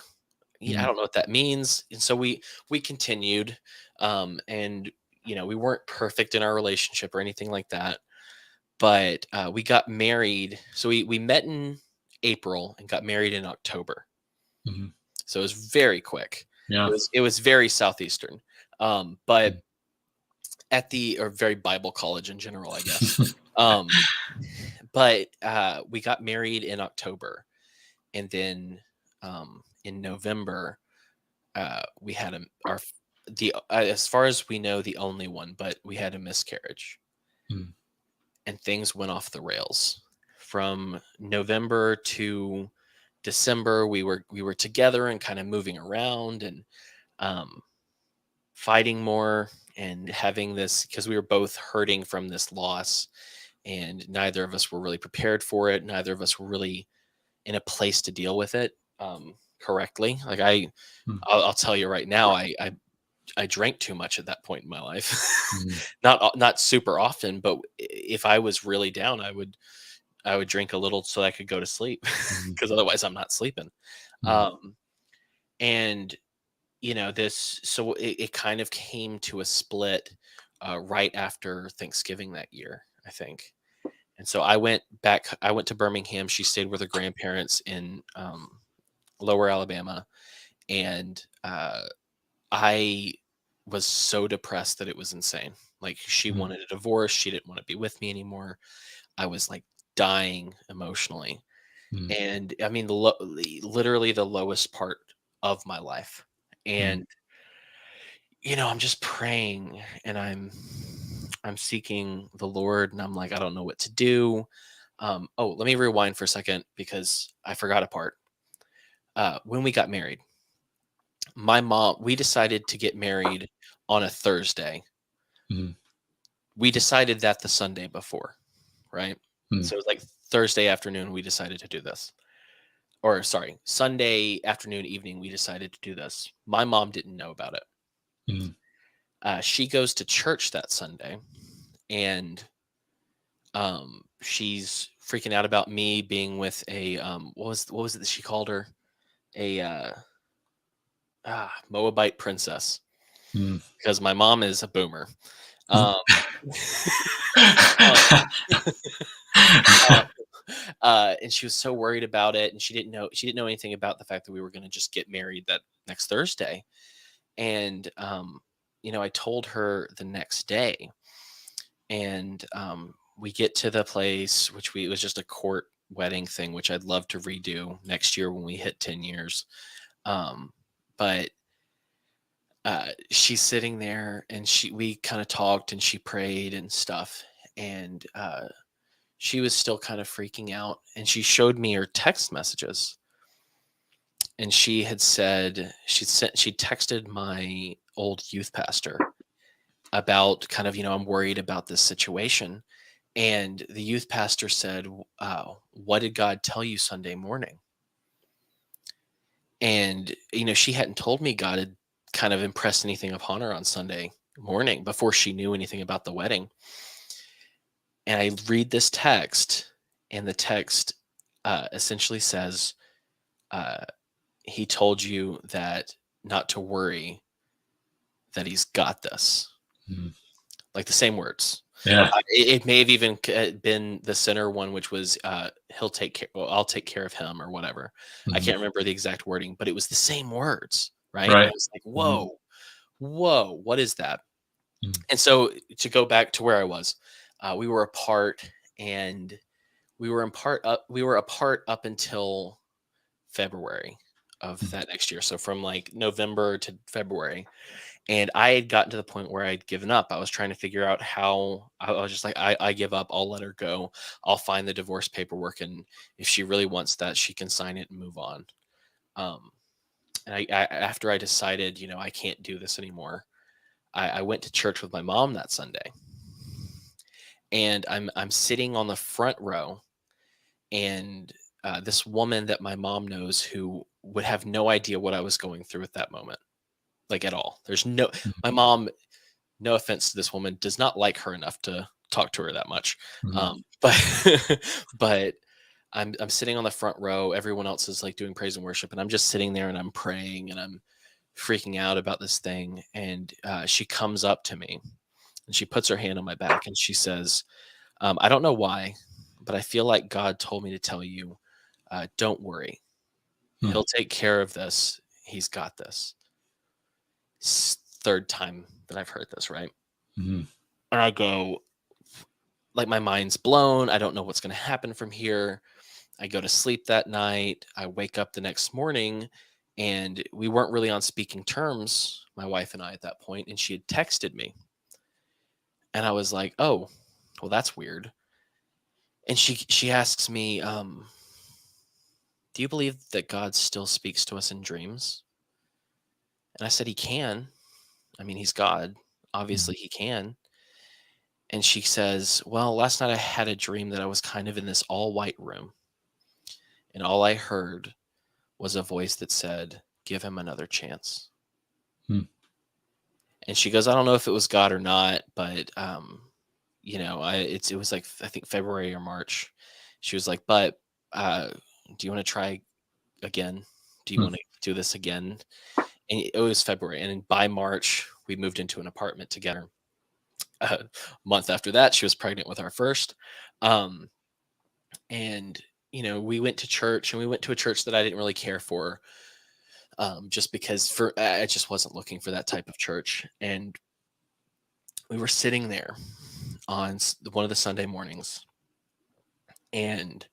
Speaker 1: I
Speaker 2: Mhm.
Speaker 1: don't know what that means. And so we continued, and we weren't perfect in our relationship or anything like that. But we got married. So we met in April and got married in October.
Speaker 2: Mhm.
Speaker 1: So it was very quick.
Speaker 2: Yeah.
Speaker 1: It was very southeastern, but
Speaker 2: Mhm.
Speaker 1: or very Bible college in general, I guess. Um, but we got married in October, and then in November we had as far as we know, the only one, but we had a miscarriage,
Speaker 2: Mhm.
Speaker 1: and things went off the rails. From November to December, we were together and kind of moving around, and um, fighting more, and having this, because we were both hurting from this loss, and neither of us were really prepared for it. Neither of us were really in a place to deal with it correctly. Like
Speaker 2: Mhm.
Speaker 1: I'll tell you right now, I drank too much at that point in my life.
Speaker 2: Mhm.
Speaker 1: Not super often, but if I was really down, I would drink a little so I could go to sleep,
Speaker 2: Mhm.
Speaker 1: because otherwise I'm not sleeping.
Speaker 2: Mhm.
Speaker 1: Um, and this, so it kind of came to a split right after Thanksgiving that year, I think. And so I went to Birmingham. She stayed with her grandparents in Lower Alabama, and I was so depressed that it was insane. Like, she
Speaker 2: Mhm.
Speaker 1: wanted a divorce. She didn't want to be with me anymore. I was like dying emotionally.
Speaker 2: Mhm.
Speaker 1: And I mean, literally the lowest part of my life.
Speaker 2: Mhm.
Speaker 1: And I'm just praying, and I'm seeking the Lord, and I'm like, I don't know what to do. Oh, let me rewind for a second, because I forgot a part. When we got married, we decided to get married on a Thursday.
Speaker 2: Mhm.
Speaker 1: We decided that the Sunday before, right?
Speaker 2: Mhm.
Speaker 1: So it was like Thursday afternoon we decided to do this. Or sorry, Sunday afternoon, evening, we decided to do this. My mom didn't know about it.
Speaker 2: Mhm.
Speaker 1: She goes to church that Sunday, and she's freaking out about me being with a what was it that she called her, a Moabite princess,
Speaker 2: Mhm.
Speaker 1: because my mom is a boomer. Um, uh, uh, and she was so worried about it, and she didn't know anything about the fact that we were going to just get married that next Thursday. And I told her the next day, and we get to the place, which it was just a court wedding thing, which I'd love to redo next year when we hit 10 years. But she's sitting there, and we kind of talked, and she prayed and stuff. And she was still kind of freaking out, and she showed me her text messages. And she had said she texted my old youth pastor about kind of, I'm worried about this situation. And the youth pastor said, what did God tell you Sunday morning? And, she hadn't told me God had kind of impressed anything upon her on Sunday morning before she knew anything about the wedding. And I read this text, and the text essentially says, he told you that not to worry, that he's got this.
Speaker 2: Mhm.
Speaker 1: Like the same words.
Speaker 2: Yeah.
Speaker 1: It may have even been the center one, which was he'll take care. Well, I'll take care of him, or whatever. I
Speaker 2: Mhm.
Speaker 1: can't remember the exact wording, but it was the same words, right? And I
Speaker 2: Right.
Speaker 1: was like,
Speaker 2: Mhm.
Speaker 1: whoa, what is that?
Speaker 2: Mhm.
Speaker 1: And so, to go back to where I was, we were apart, and we were apart up until February of
Speaker 2: Mhm.
Speaker 1: that next year. So from like November to February. And I had gotten to the point where I'd given up. I was trying to figure out how. I was just like, I give up. I'll let her go. I'll find the divorce paperwork. And if she really wants that, she can sign it and move on. Um, and after I decided, I can't do this anymore, I went to church with my mom that Sunday. And I'm sitting on the front row, and this woman that my mom knows, who would have no idea what I was going through at that moment, like at all. My mom, no offense to this woman, does not like her enough to talk to her that much.
Speaker 2: Mhm.
Speaker 1: But but I'm sitting on the front row. Everyone else is like doing praise and worship, and I'm just sitting there, and I'm praying, and I'm freaking out about this thing. And she comes up to me, and she puts her hand on my back, and she says, I don't know why, but I feel like God told me to tell you, don't worry.
Speaker 2: Mhm.
Speaker 1: He'll take care of this. He's got this. Third time that I've heard this, right?
Speaker 2: Mhm.
Speaker 1: And I go, like, my mind's blown. I don't know what's going to happen from here. I go to sleep that night. I wake up the next morning, and we weren't really on speaking terms, my wife and I, at that point. And she had texted me, and I was like, oh, well, that's weird. And she asks me, do you believe that God still speaks to us in dreams? And I said, he can. I mean, he's God.
Speaker 2: Mhm.
Speaker 1: Obviously, he can. And she says, well, last night I had a dream that I was kind of in this all white room, and all I heard was a voice that said, give him another chance.
Speaker 2: Mhm.
Speaker 1: And she goes, I don't know if it was God or not, but it was like, I think February or March. She was like, but do you want to try again? Do you
Speaker 2: Mhm.
Speaker 1: want to do this again? And it was February, and by March we moved into an apartment together. A month after that, she was pregnant with our first. Um, and we went to church, and we went to a church that I didn't really care for, just because I just wasn't looking for that type of church. And we were sitting there on one of the Sunday mornings, and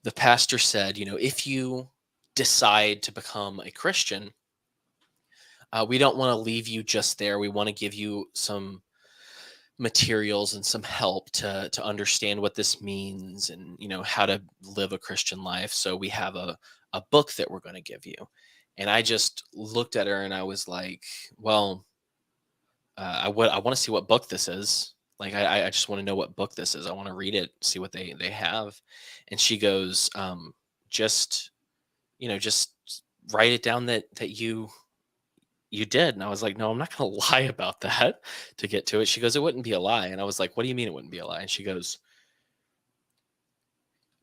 Speaker 1: the pastor said, if you decide to become a Christian, we don't want to leave you just there. We want to give you some materials and some help to understand what this means, and how to live a Christian life. So we have a book that we're going to give you. And I just looked at her, and I was like, well, I want to see what book this is. Like, I just want to know what book this is. I want to read it, see what they have. And she goes, just just write it down that you did. And I was like, no, I'm not going to lie about that to get to it. She goes, it wouldn't be a lie. And I was like, what do you mean it wouldn't be a lie? And she goes,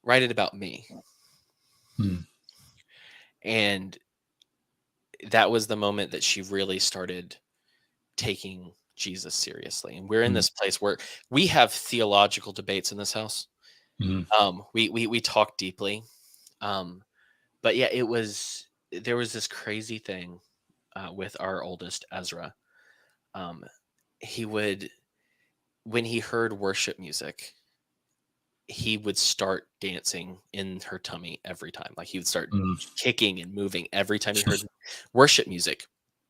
Speaker 1: write it about me.
Speaker 2: Mhm.
Speaker 1: And that was the moment that she really started taking Jesus seriously. And we're in
Speaker 2: Mhm.
Speaker 1: this place where we have theological debates in this house.
Speaker 2: Mhm.
Speaker 1: We talk deeply. Um, but yeah, there was this crazy thing with our oldest, Ezra. Um, he would, when he heard worship music, he would start dancing in her tummy every time. Like he would start
Speaker 2: Mm,
Speaker 1: kicking and moving every time he heard worship music.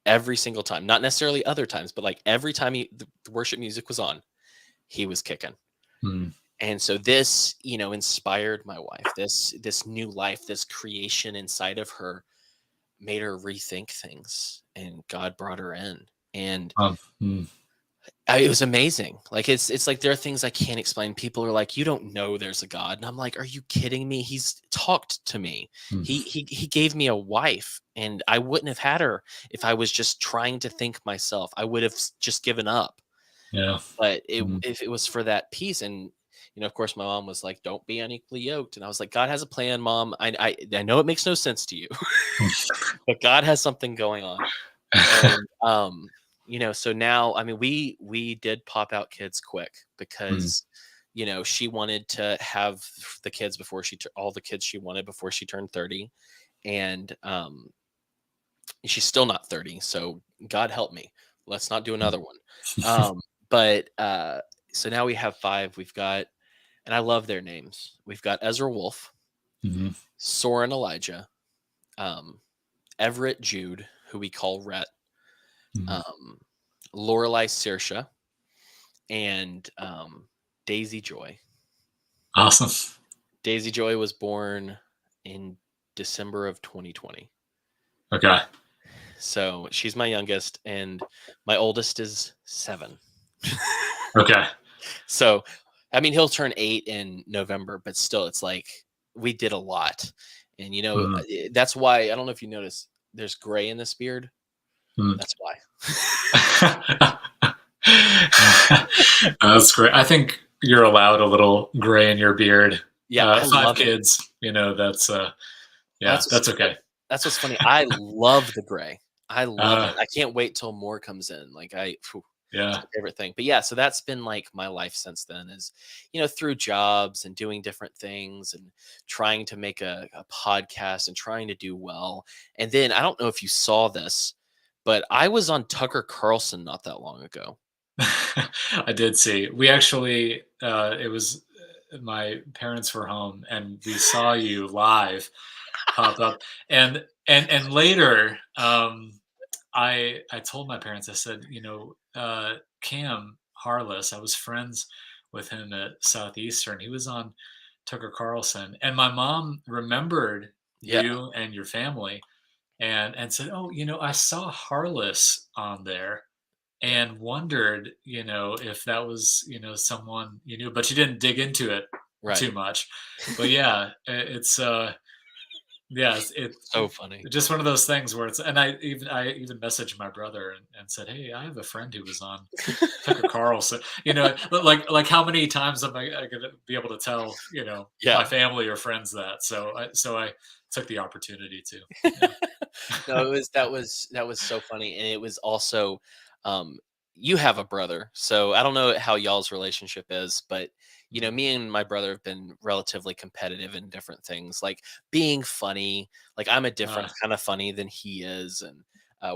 Speaker 1: Every single time, not necessarily other times, but like every time the worship music was on, he was kicking.
Speaker 2: mm,
Speaker 1: And so this, inspired my wife. This new life, this creation inside of her made her rethink things, and God brought her in. And
Speaker 2: mm,
Speaker 1: it was amazing. Like it's like there are things I can't explain. People are like, "You don't know there's a God," and I'm like, "Are you kidding me? He's talked to me.
Speaker 2: mm.
Speaker 1: He gave me a wife, and I wouldn't have had her if I was just trying to think myself. I would have just given up.
Speaker 2: Yeah.
Speaker 1: But
Speaker 2: Mm.
Speaker 1: if it was for that peace, and of course, my mom was like, "Don't be unequally yoked," and I was like, "God has a plan, Mom. I know it makes no sense to you, but God has something going on." And so now, I mean, we did pop out kids quick
Speaker 2: Mm.
Speaker 1: because she wanted to have the kids before all the kids she wanted before she turned 30. And she's still not 30, so God help me, let's not do another one. But so now we have five. We've got, and I love their names. We've got Ezra Wolf,
Speaker 2: Mhm.
Speaker 1: Soren Elijah, um, Everett Jude, who we call Rhett,
Speaker 2: Mhm.
Speaker 1: um, Lorelei Saoirse, and Daisy Joy.
Speaker 2: Awesome.
Speaker 1: Daisy Joy was born in December of 2020.
Speaker 2: Okay.
Speaker 1: So she's my youngest, and my oldest is 7.
Speaker 2: Okay.
Speaker 1: So, I mean, he'll turn 8 in November, but still, it's like we did a lot. And,
Speaker 2: Mhm.
Speaker 1: that's why I don't know if you notice there's gray in this beard.
Speaker 2: Mm.
Speaker 1: That's why.
Speaker 2: That's great. I think you're allowed a little gray in your beard.
Speaker 1: Yeah, I
Speaker 2: Five
Speaker 1: love it.
Speaker 2: kids, that's
Speaker 1: Well,
Speaker 2: yeah, that's okay.
Speaker 1: that's what's funny. I love the gray. I love
Speaker 2: Uh,
Speaker 1: it. I can't wait till more comes in. Like it's
Speaker 2: yeah.
Speaker 1: my favorite thing. But yeah, so that's been like my life since then is, through jobs and doing different things and trying to make a podcast and trying to do well. And then I don't know if you saw this, but I was on Tucker Carlson not that long ago.
Speaker 2: I did see. We actually, it was my parents were home and we saw you live pop up, and later, I told my parents. I said, Cam Harless. I was friends with him at Southeastern. He was on Tucker Carlson, and my mom remembered
Speaker 1: Yeah,
Speaker 2: you and your family, and said, "Oh, I saw Harless on there."
Speaker 1: yeah,
Speaker 2: And wondered, if that was, someone you knew, but you didn't dig into it
Speaker 1: right.
Speaker 2: too much. But yeah, it's yeah,
Speaker 1: So funny.
Speaker 2: just one of those things where it's, and I even messaged my brother and said, "Hey, I have a friend who was on Tucker Carlson." Like how many times am I gonna be able to tell, my
Speaker 1: Yeah.
Speaker 2: family or friends that? So I took the opportunity to. Yeah.
Speaker 1: No, that was so funny, and it was also, um, you have a brother, so I don't know how y'all's relationship is, but
Speaker 2: Mm,
Speaker 1: me and my brother have been relatively competitive in different things, like being funny. Like I'm a
Speaker 2: uh,
Speaker 1: different kind of funny than he is, and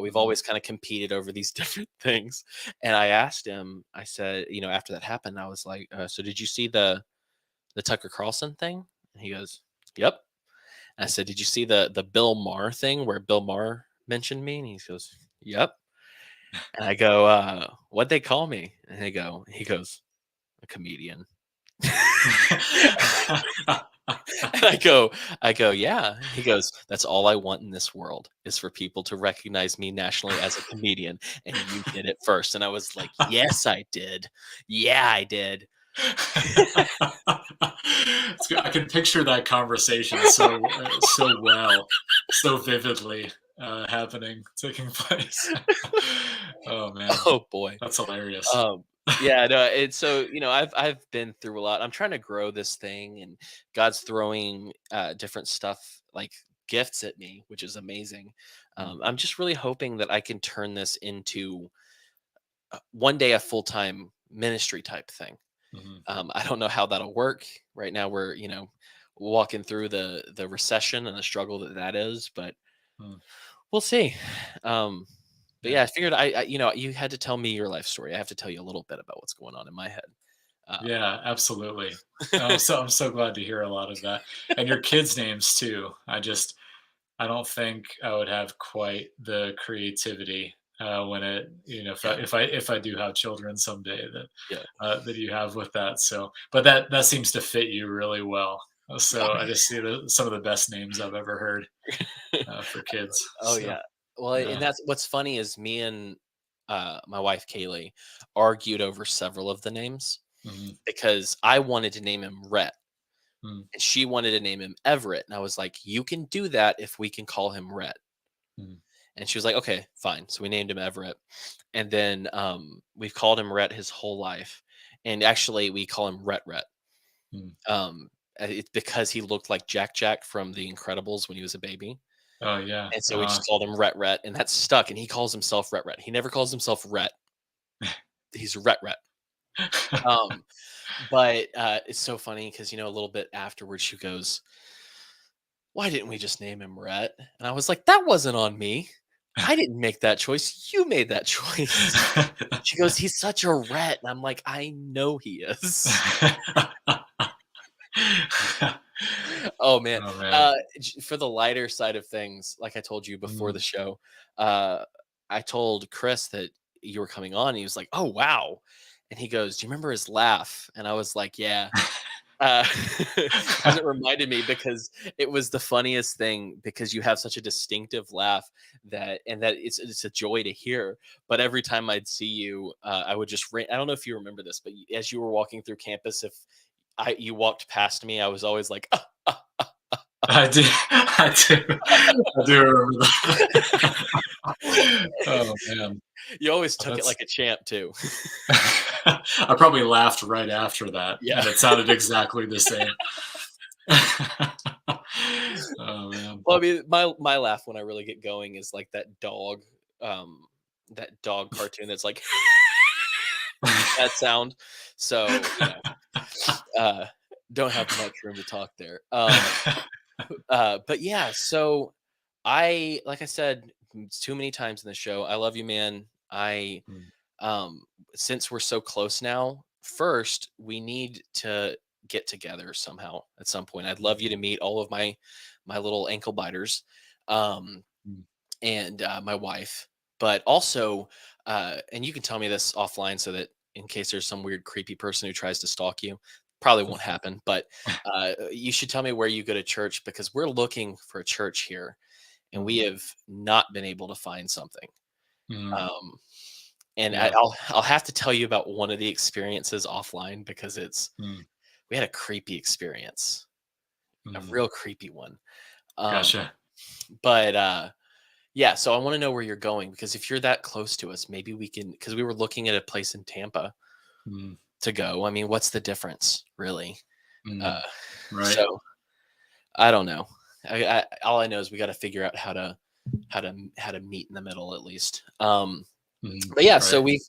Speaker 1: we've
Speaker 2: mhm.
Speaker 1: always kind of competed over these different things. And I asked him, I said, after that happened, I was like, "So did you see the Tucker Carlson thing?" And he goes, "Yep." I said, "Did you see the Bill Maher thing where Bill Maher mentioned me?" And he goes, "Yep." And I go, "What'd they call me?" And he goes, "A comedian." And I go, "Yeah." He goes, "That's all I want in this world is for people to recognize me nationally as a comedian, and you did it first." And I was like, "Yes, I did. Yeah, I did."
Speaker 2: It's good. I can picture that conversation so well, so vividly, happening, taking place. Oh man,
Speaker 1: Oh boy.
Speaker 2: that's hilarious.
Speaker 1: Um, yeah, no, it's so, I've been through a lot. I'm trying to grow this thing, and God's throwing different stuff like gifts at me, which is amazing.
Speaker 2: Mm,
Speaker 1: I'm just really hoping that I can turn this into one day a full-time ministry type thing.
Speaker 2: mhm,
Speaker 1: I don't know how that'll work. Right now we're, walking through the recession and the struggle that is, but
Speaker 2: mm,
Speaker 1: we'll see. Um, but
Speaker 2: yeah.
Speaker 1: yeah, I figured you had to tell me your life story. I have to tell you a little bit about what's going on in my head.
Speaker 2: Yeah, absolutely. I'm so glad to hear a lot of that, and your kids' names too. I don't think I would have quite the creativity when it,
Speaker 1: Yeah,
Speaker 2: if I do have children someday
Speaker 1: yeah,
Speaker 2: that you have with that. So, but that seems to fit you really well. So I just see some of the best names I've ever heard for kids.
Speaker 1: oh
Speaker 2: So
Speaker 1: yeah. Well, and
Speaker 2: yeah.
Speaker 1: that's what's funny is me and my wife Kaylee argued over several of the names
Speaker 2: Mhm,
Speaker 1: because I wanted to name him Rhett
Speaker 2: mm,
Speaker 1: and she wanted to name him Everett, and I was like, "You can do that if we can call him Rhett."
Speaker 2: mm,
Speaker 1: And she was like, "Okay, fine." So we named him Everett, and then we've called him Rhett his whole life, and actually we call him Rhett Rhett.
Speaker 2: mm.
Speaker 1: It's because he looked like Jack Jack from The Incredibles when he was a baby.
Speaker 2: Oh yeah.
Speaker 1: And so we just called him Rhett Rhett, and that's stuck. And he calls himself Rhett Rhett. He never calls himself Rhett. He's Rhett Rhett. Um, but it's so funny because a little bit afterwards, she goes, "Why didn't we just name him Rhett?" And I was like, "That wasn't on me. I didn't make that choice. You made that choice." She goes, "He's such a Rhett," and I'm like, "I know he is." Oh man.
Speaker 2: Oh man.
Speaker 1: For the lighter side of things, like I told you before the
Speaker 2: Mm.
Speaker 1: show, uh, I told Chris that you were coming on. And he was like, "Oh wow," and he goes, "Do you remember his laugh?" And I was like, "Yeah." Uh, and it reminded me because it was the funniest thing because you have such a distinctive laugh that it's a joy to hear. But every time I'd see you, I would just I don't know if you remember this, but as you were walking through campus, if you walked past me, I was always like,
Speaker 2: I do. I do. I do remember that. Oh man,
Speaker 1: you always took it
Speaker 2: that's.
Speaker 1: like a champ too.
Speaker 2: I probably laughed right after that,
Speaker 1: Yeah.
Speaker 2: and it sounded exactly the same. Oh man.
Speaker 1: Well, I mean, my laugh when I really get going is like um, that dog cartoon that's like that sound. So uh, don't have much room to talk there. But yeah, so like I said too many times in the show, I love you, man.
Speaker 2: Mm,
Speaker 1: Um, since we're so close now, first we need to get together somehow at some point. I'd love you to meet all of my little ankle biters, um,
Speaker 2: mm,
Speaker 1: and my wife. But also, and you can tell me this offline so that in case there's some weird creepy person who tries to stalk you, probably won't happen. But you should tell me where you go to church because we're looking for a church here, and we
Speaker 2: mm,
Speaker 1: have not been able to find something.
Speaker 2: mm.
Speaker 1: Um, and
Speaker 2: Yeah.
Speaker 1: I'll have to tell you about one of the experiences offline because
Speaker 2: Mm,
Speaker 1: we had a creepy experience, a
Speaker 2: mm.
Speaker 1: real creepy one. Um,
Speaker 2: Gotcha.
Speaker 1: but yeah, so I want to know where you're going because if you're that close to us, maybe we can. Because we were looking at a place in Tampa
Speaker 2: Mm,
Speaker 1: to go. I mean, what's the difference, really? Uh,
Speaker 2: mm. Right.
Speaker 1: so I don't know. All I know is we got to figure out how to meet in the middle at least.
Speaker 2: Mhm.
Speaker 1: But yeah, so
Speaker 2: Right.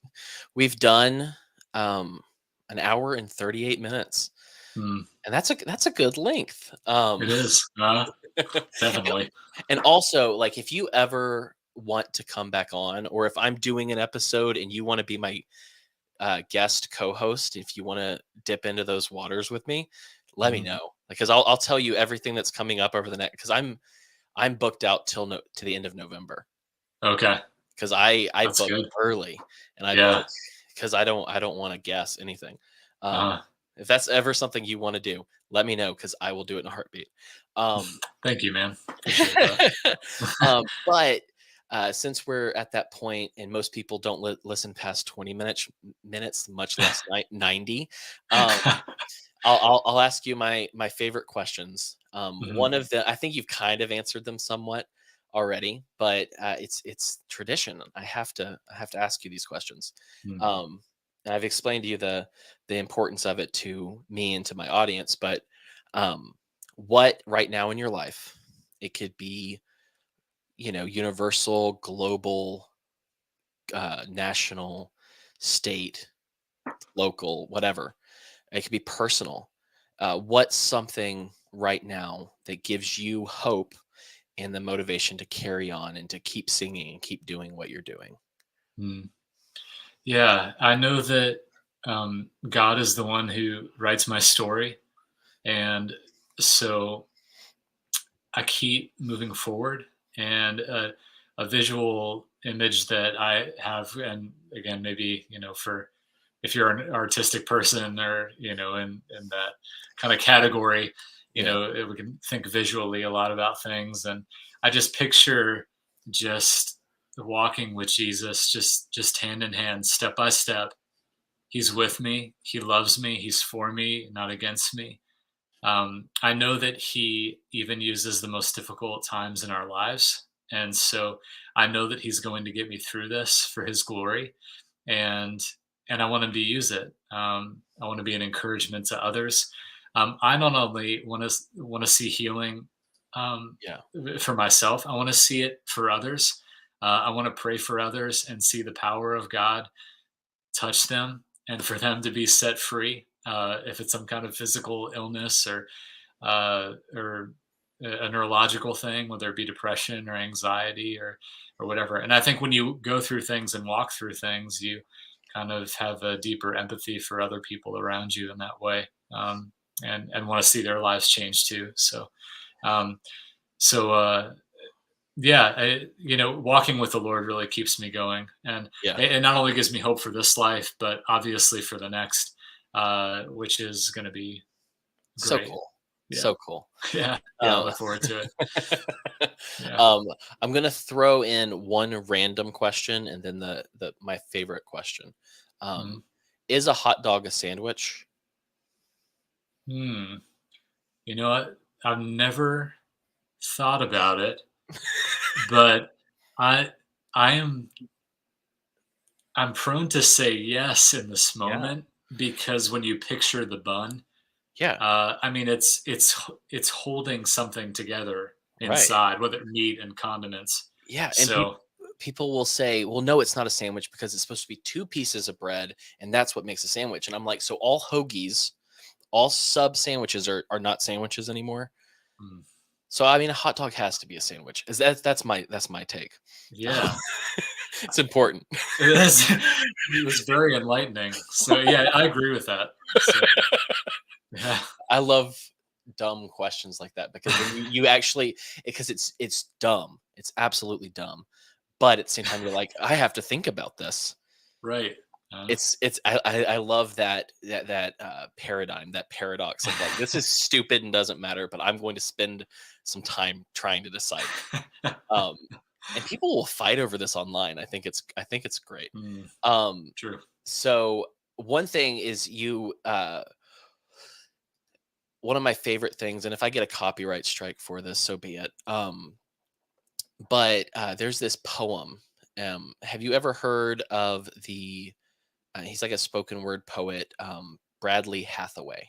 Speaker 1: we've done um, an hour and 38 minutes,
Speaker 2: Mm.
Speaker 1: and that's a good length.
Speaker 2: It is. Definitely.
Speaker 1: And also, like, if you ever want to come back on, or if I'm doing an episode and you want to be my guest co-host, if you want to dip into those waters with me, let me
Speaker 2: Mhm.
Speaker 1: know. Because I'll tell you everything that's coming up over the next. Because I'm booked out till to the end of November.
Speaker 2: Okay.
Speaker 1: Because I
Speaker 2: That's
Speaker 1: book
Speaker 2: good.
Speaker 1: early and I book
Speaker 2: Yeah.
Speaker 1: because I don't want to guess anything.
Speaker 2: Uh,
Speaker 1: If that's ever something you want to do, let me know because I will do it in a heartbeat. Um,
Speaker 2: Thank you, man. Appreciate that.
Speaker 1: but since we're at that point, and most people don't listen past 20 minutes, much less 90. Um, I'll ask you my favorite questions.
Speaker 2: Mhm.
Speaker 1: One of the I think you've kind of answered them somewhat already, but it's tradition. I have to ask you these questions.
Speaker 2: Mm,
Speaker 1: Um, and I've explained to you the importance of it to me and to my audience, but um, what right now in your life? It could be universal, global, national, state, local, whatever. It could be personal. What's something right now that gives you hope and the motivation to carry on and to keep singing and keep doing what you're doing?
Speaker 2: mm. Yeah, I know that. God is the one who writes my story, and so I keep moving forward. And a visual image that I have, and again, maybe for if you're an artistic person, or in that kind of category,
Speaker 1: Yeah.
Speaker 2: we can think visually a lot about things. And I just picture just walking with Jesus, just hand in hand, step by step. He's with me. He loves me. He's for me, not against me. I know that he even uses the most difficult times in our lives. And so I know that he's going to get me through this for his glory. And I want to use it. I want to be an encouragement to others. I not only want to see healing
Speaker 1: Yeah.
Speaker 2: for myself, I want to see it for others. I want to pray for others and see the power of God touch them, and for them to be set free, if it's some kind of physical illness, or a neurological thing, whether it be depression or anxiety, or whatever. And I think when you go through things and walk through things, you kind of have a deeper empathy for other people around you in that way, and want to see their lives change too. Um, so yeah, walking with the Lord really keeps me going, and
Speaker 1: Yeah.
Speaker 2: it not only gives me hope for this life, but obviously for the next, which is going to be
Speaker 1: So
Speaker 2: great.
Speaker 1: cool.
Speaker 2: Yeah,
Speaker 1: So cool.
Speaker 2: yeah, yeah. I
Speaker 1: Um,
Speaker 2: look forward to it. Yeah.
Speaker 1: um, I'm gonna throw in one random question and then the my favorite question.
Speaker 2: Mhm.
Speaker 1: Um, is a hot dog a sandwich?
Speaker 2: Hmm. You know what? I've never thought about it, but I I am I'm prone to say yes in this
Speaker 1: Yeah.
Speaker 2: moment, because when you picture the bun,
Speaker 1: Yeah.
Speaker 2: I mean, it's holding something together
Speaker 1: Right.
Speaker 2: inside, whether meat and condiments.
Speaker 1: Yeah. And
Speaker 2: So
Speaker 1: people will say, well, no, it's not a sandwich because it's supposed to be two pieces of bread, and that's what makes a sandwich. And I'm like, so all hoagies, all sub sandwiches are not sandwiches anymore.
Speaker 2: mm,
Speaker 1: So I mean, a hot dog has to be a sandwich. Is that's my take.
Speaker 2: yeah,
Speaker 1: It's important.
Speaker 2: that's that's very enlightening. So yeah, I agree with that. So yeah,
Speaker 1: I love dumb questions like that because then you actually because it's dumb. It's absolutely dumb. But at the same time, you're like, I have to think about this.
Speaker 2: right.
Speaker 1: I love that paradigm, that paradox of like this is stupid and doesn't matter, but I'm going to spend some time trying to decide it. Um, and people will fight over this online. I think it's great.
Speaker 2: Mm,
Speaker 1: Um,
Speaker 2: true.
Speaker 1: so one thing is one of my favorite things, and if I get a copyright strike for this, so be it. But there's this poem. Have you ever heard of the? He's like a spoken word poet, Bradley Hathaway.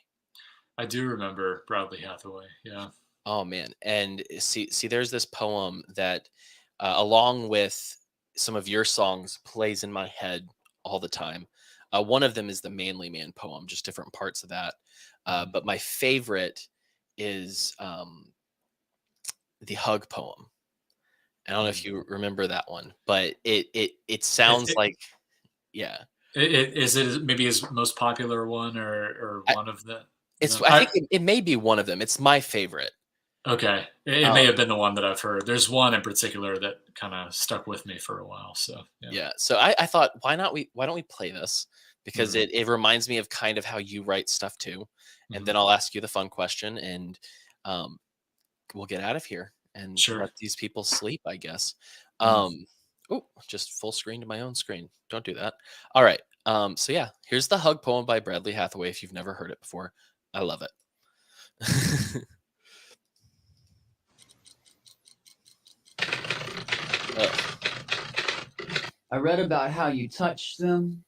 Speaker 2: I do remember Bradley Hathaway. Yeah.
Speaker 1: Oh man, and see, there's this poem that, along with some of your songs, plays in my head all the time. One of them is the Manly Man poem, just different parts of that.
Speaker 2: Mhm.
Speaker 1: But my favorite is the Hug poem. I don't know if
Speaker 2: Mm.
Speaker 1: you remember that one, but it
Speaker 2: It,
Speaker 1: sounds
Speaker 2: it,
Speaker 1: like yeah.
Speaker 2: is it maybe his most popular one, or
Speaker 1: I,
Speaker 2: one of the
Speaker 1: it's
Speaker 2: them?
Speaker 1: I think it may be one of them. It's my favorite.
Speaker 2: Okay. It may
Speaker 1: Um,
Speaker 2: have been the one that I've heard. There's one in particular that kinda stuck with me for a while, so, yeah.
Speaker 1: yeah. So I thought why don't we play this? Because
Speaker 2: Mhm,
Speaker 1: it reminds me of kind of how you write stuff too. And
Speaker 2: mhm.
Speaker 1: then I'll ask you the fun question and um we'll get out of here and
Speaker 2: Sure.
Speaker 1: let these people sleep, I guess.
Speaker 2: Mm.
Speaker 1: Um oh, just full screen to my own screen. Don't do that. All right. So yeah, here's the Hug poem by Bradley Hathaway if you've never heard it before. I love it. Ugh.
Speaker 3: I read about how you touched them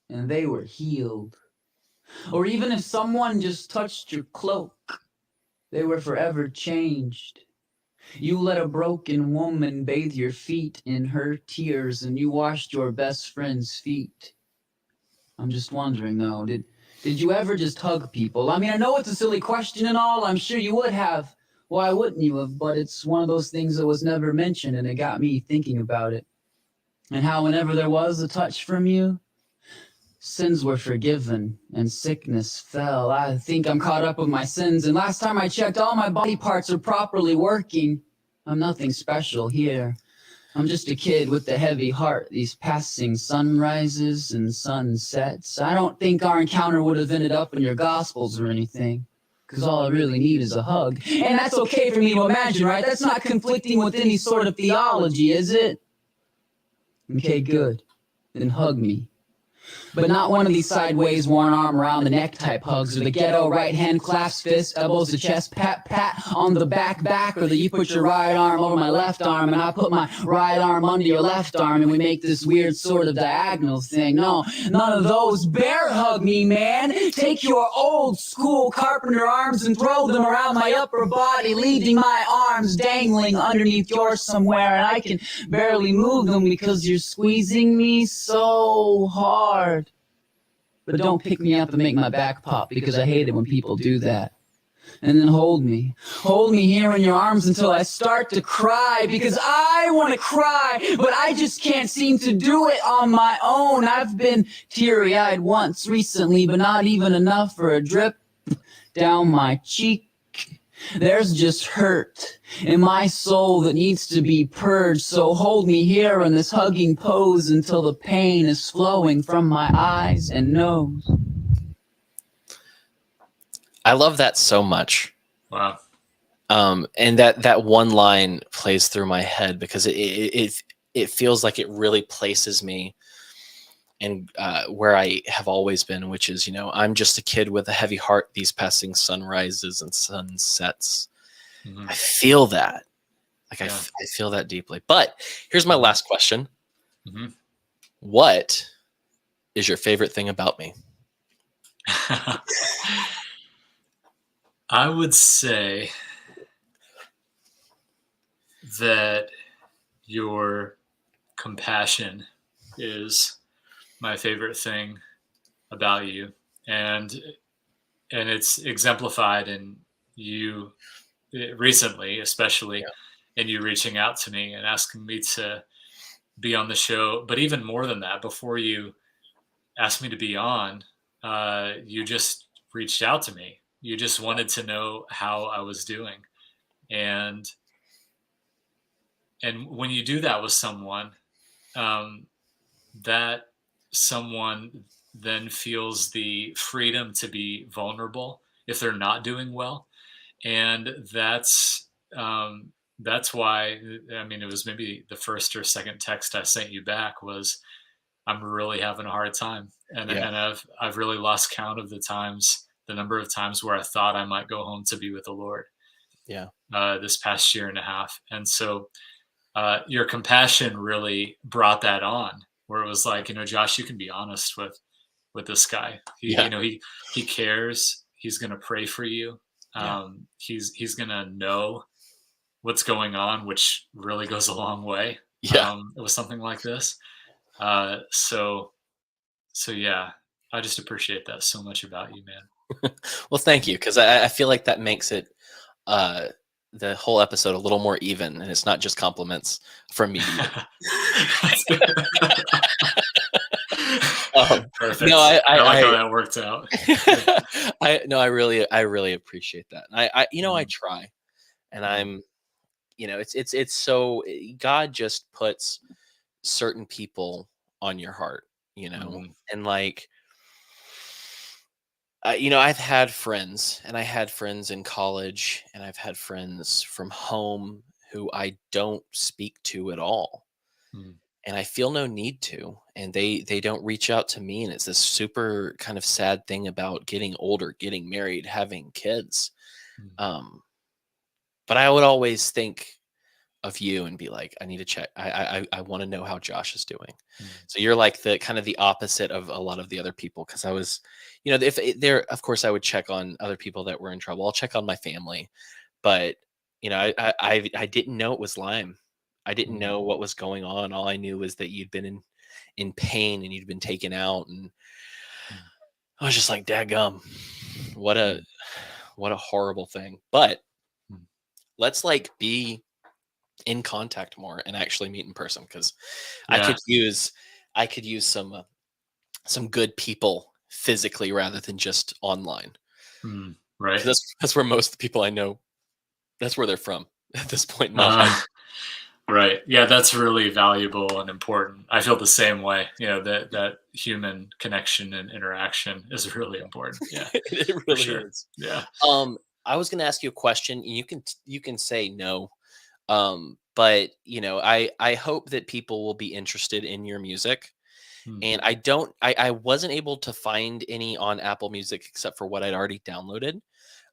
Speaker 3: and they were healed. Or even if someone just touched your cloak, they were forever changed. You let a broken woman bathe your feet in her tears, and you washed your best friend's feet. I'm just wondering though, did you ever just hug people? I mean, I know it's a silly question and all, I'm sure you would have. Why wouldn't you have? But it's one of those things that was never mentioned, and it got me thinking about it. And how whenever there was a touch from you, Sins were forgiven and sickness fell. I think I'm caught up with my sins, and last time I checked, all my body parts are properly working. I'm nothing special here. I'm just a kid with a heavy heart, these passing sunrises and sunsets. I don't think our encounter would have ended up in your gospels or anything, because all I really need is a hug. And that's okay for me to imagine, right? That's not conflicting with any sort of theology, is it? Okay, good. Then hug me. But not one of these sideways, one arm around the neck type hugs, or the ghetto right hand clasp fist, elbows to chest, pat, pat on the back, or that you put your right arm over my left arm, and I put my right arm under your left arm, and we make this weird sort of diagonal thing. No, none of those. Bear hug me, man. Take your old school carpenter arms and throw them around my upper body, leaving my arms dangling underneath yours somewhere, and I can barely move them because you're squeezing me so hard. But don't pick me up and make my back pop, because I hate it when people do that. And then hold me. Hold me here in your arms until I start to cry, because I want to cry, but I just can't seem to do it on my own. I've been teary-eyed once recently, but not even enough for a drip down my cheek. There's just hurt in my soul that needs to be purged, so hold me here in this hugging pose until the pain is flowing from my eyes and nose.
Speaker 1: I love that so much.
Speaker 2: Wow.
Speaker 1: And that one line plays through my head because it feels like it really places me and where I have always been, which is, I'm just a kid with a heavy heart, these passing sunrises and sunsets.
Speaker 2: Mm-hmm.
Speaker 1: I feel that. Like,
Speaker 2: Yeah.
Speaker 1: I feel that deeply. But here's my last question.
Speaker 2: Mm-hmm.
Speaker 1: What is your favorite thing about me?
Speaker 2: I would say that your compassion is my favorite thing about you, and it's exemplified in you recently, especially in you reaching out to me and asking me to be on the show. But even more than that, before you asked me to be on, you just reached out to me. You just wanted to know how I was doing, and when you do that with someone, that someone then feels the freedom to be vulnerable if they're not doing well. And that's why, I mean, it was maybe the first or second text I sent you back was, I'm really having a hard time. And I've really lost count of the number of times where I thought I might go home to be with the Lord.
Speaker 1: Yeah.
Speaker 2: This past year and a half. And so your compassion really brought that on, where it was like, Josh, you can be honest with this guy. He cares. He's going to pray for you. He's going to know what's going on, which really goes a long way. It was something like this. So yeah, I just appreciate that so much about you, man.
Speaker 1: Well, thank you. Cause I feel like that makes it, the whole episode a little more even, and it's not just compliments from me.
Speaker 2: Perfect.
Speaker 1: No, I
Speaker 2: like how that worked out.
Speaker 1: I really appreciate that. And I try, and I'm, it's so God just puts certain people on your heart, and like, I've had friends, and I had friends in college, and I've had friends from home who I don't speak to at all. And I feel no need to, and they don't reach out to me. And it's this super kind of sad thing about getting older, getting married, having kids. But I would always think of you and be like, I need to check. I want to know how Josh is doing. So you're like the kind of the opposite of a lot of the other people. Cause I was, if there, of course I would check on other people that were in trouble. I'll check on my family, but I didn't know it was Lyme. I didn't know what was going on. All I knew was that you'd been in pain and you'd been taken out. And I was just like, dadgum, what a horrible thing. But let's like be in contact more and actually meet in person. Cause I could use some good people physically rather than just online.
Speaker 2: Right.
Speaker 1: 'Cause that's where most of the people I know, that's where they're from at this point in my life.
Speaker 2: Uh, right. Yeah, that's really valuable and important. I feel the same way. That human connection and interaction is really important. Yeah,
Speaker 1: It
Speaker 2: for
Speaker 1: really
Speaker 2: sure.
Speaker 1: is.
Speaker 2: Yeah.
Speaker 1: I was gonna ask you a question, and you can say no. But I hope that people will be interested in your music.
Speaker 2: Mm.
Speaker 1: And I wasn't able to find any on Apple Music except for what I'd already downloaded.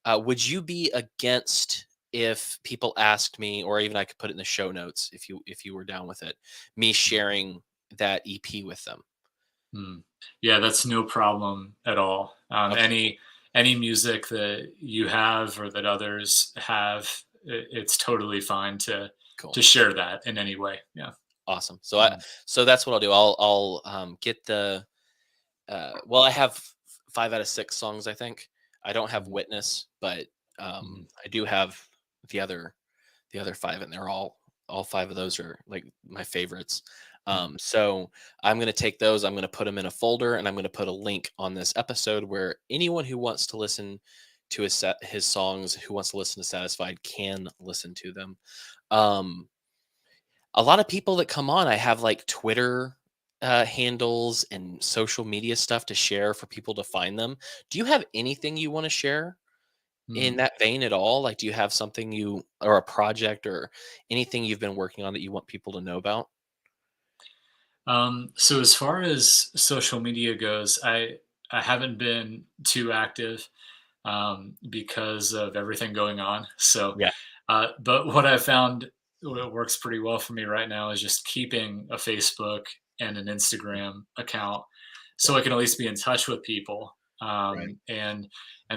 Speaker 1: Would you be against if people asked me, or even I could put it in the show notes if you were down with it, me sharing that EP with them?
Speaker 2: Mm. Yeah, that's no problem at all.
Speaker 1: Okay,
Speaker 2: Any music that you have or that others have, it's totally fine
Speaker 1: cool.
Speaker 2: to share that in any way. Yeah.
Speaker 1: Awesome.
Speaker 2: Mm.
Speaker 1: So that's what I'll do. I'll get the well, I have 5 out of 6 songs, I think. I don't have
Speaker 2: Mhm.
Speaker 1: Witness, but
Speaker 2: Mhm.
Speaker 1: I do have the other the other 5, and they're all 5 of those are like my favorites.
Speaker 2: Mm.
Speaker 1: So I'm gonna take those, I'm gonna put them in a folder, and I'm gonna put a link on this episode where anyone who wants to listen to his songs, who wants to listen to Satisfied, can listen to them. Um, a lot of people that come on, I have like Twitter handles and social media stuff to share for people to find them. Do you have anything you want to share in
Speaker 2: Mm.
Speaker 1: that vein at all? Like, do you have something you, or a project or anything you've been working on that you want people to know about?
Speaker 2: So as far as social media goes, I haven't been too active because of everything going on. So,
Speaker 1: Yeah.
Speaker 2: but what I found what works pretty well for me right now is just keeping a Facebook and an Instagram account,
Speaker 1: Yeah.
Speaker 2: so I can at least be in touch with people.
Speaker 1: Right.
Speaker 2: And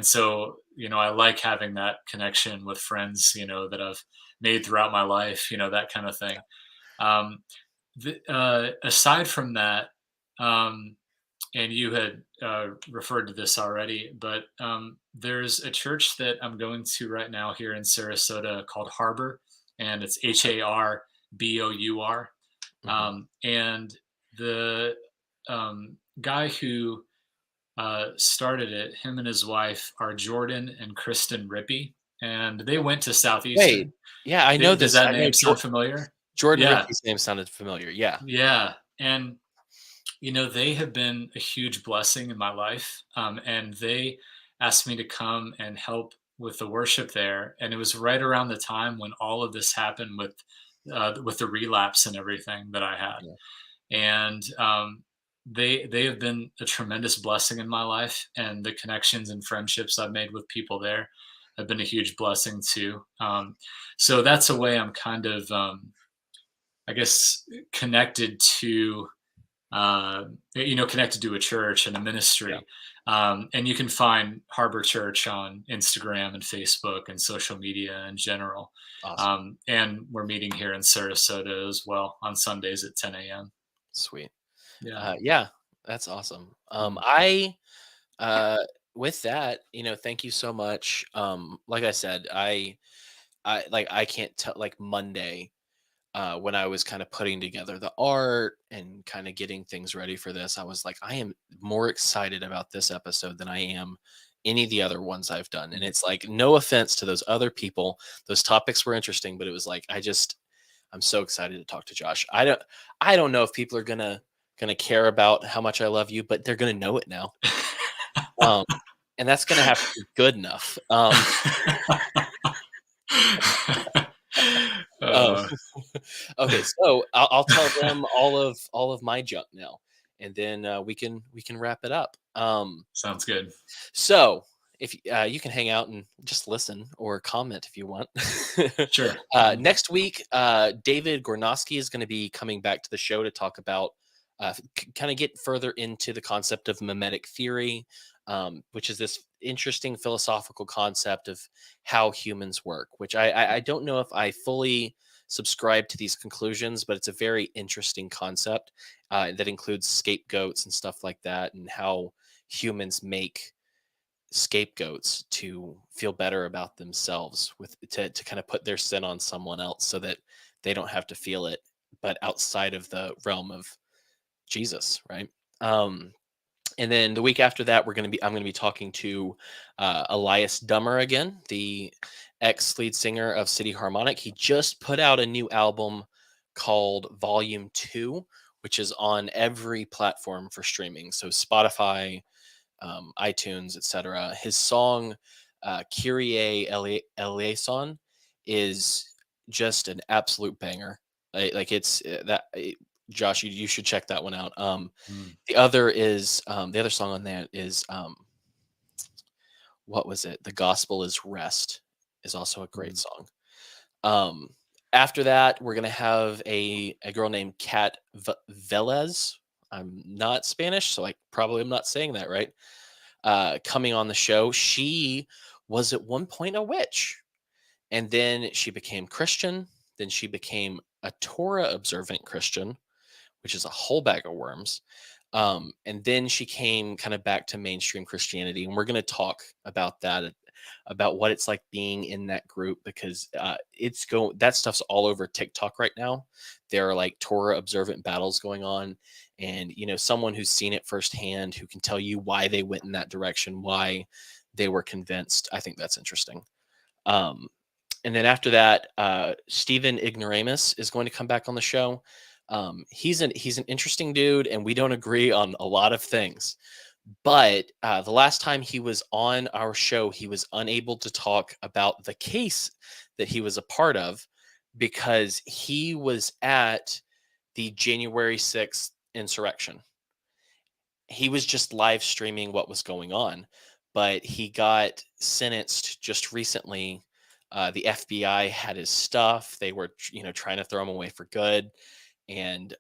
Speaker 2: so I like having that connection with friends that I've made throughout my life, that kind of thing. Um, Aside from that, um, and you had referred to this already, but there's a church that I'm going to right now here in Sarasota called Harbor, and it's Harbor.
Speaker 1: Hmm.
Speaker 2: And the guy who started it, him and his wife are Jordan and Kristen Rippey, and they went to
Speaker 1: Wait.
Speaker 2: Southeastern.
Speaker 1: Yeah, I know
Speaker 2: Does
Speaker 1: this.
Speaker 2: that
Speaker 1: I know
Speaker 2: name sound familiar?
Speaker 1: Jordan
Speaker 2: Yeah,
Speaker 1: Ripley's name sounded familiar. Yeah.
Speaker 2: yeah. And they have been a huge blessing in my life. And they asked me to come and help with the worship there. And it was right around the time when all of this happened with the relapse and everything that I had.
Speaker 1: Yeah.
Speaker 2: And they have been a tremendous blessing in my life. And the connections and friendships I've made with people there have been a huge blessing too. So that's a way I'm kind of, I guess, connected to connected to a church and a
Speaker 1: Yeah.
Speaker 2: ministry. And you can find Harbor Church on Instagram and Facebook and social media in general.
Speaker 1: Awesome.
Speaker 2: And we're meeting here in Sarasota as well on Sundays at 10 a.m.
Speaker 1: Sweet.
Speaker 2: Yeah.
Speaker 1: Yeah, that's awesome.
Speaker 2: Mm.
Speaker 1: Uh, with that, thank you so much. Like I said, I can't tell, like Monday, when I was kind of putting together the art and kind of getting things ready for this, I was like, I am more excited about this episode than I am any of the other ones I've done. And
Speaker 2: Mm.
Speaker 1: it's like, no offense to those other people, those topics were interesting, but it was like, I'm so excited to talk to Josh. I don't know if people are gonna care about how much I love you, but they're gonna know it now. Um, and that's gonna have to be good enough. Um,
Speaker 2: uh,
Speaker 1: okay, so I'll tell them all of my junk now, and then we can wrap it up.
Speaker 2: Sounds good.
Speaker 1: So if you can hang out and just listen or comment if you want.
Speaker 2: Sure. Mhm.
Speaker 1: Next week, David Gornosky is going to be coming back to the show to talk about kind of get further into the concept of mimetic theory, which is this interesting philosophical concept of how humans work, which I don't know if I fully subscribe to these conclusions, but it's a very interesting concept that includes scapegoats and stuff like that, and how humans make scapegoats to feel better about themselves, to kind of put their sin on someone else so that they don't have to feel it, but outside of the realm of Jesus, right? um And then the week after that, I'm going to be talking to Elias Dummer again, the ex lead singer of City Harmonic. He just put out a new album called Volume 2, which is on every platform for streaming. So Spotify, iTunes, etc. His song Kyrie Eleison is just an absolute banger. Like it's Josh, you should check that one out. The other song on that is what was it? The Gospel is Rest is also a great song. After that, we're gonna have a girl named Kat Velez. I'm not Spanish, so I probably am not saying that right. Coming on the show, she was at one point a witch, and then she became Christian. Then she became a Torah observant Christian, which is a whole bag of worms. And then she came kind of back to mainstream Christianity, and we're going to talk about that, about what it's like being in that group, because that stuff's all over TikTok right now. There are like Torah observant battles going on, and someone who's seen it firsthand, who can tell you why they went in that direction, why they were convinced. I think that's interesting. And then after that, Stephen Ignoramus is going to come back on the show. He's an interesting dude, and we don't agree on a lot of things. But the last time he was on our show, he was unable to talk about the case that he was a part of, because he was at the January 6th insurrection. He was just live streaming what was going on, but he got sentenced just recently. The FBI had his stuff. They were, trying to throw him away for good. And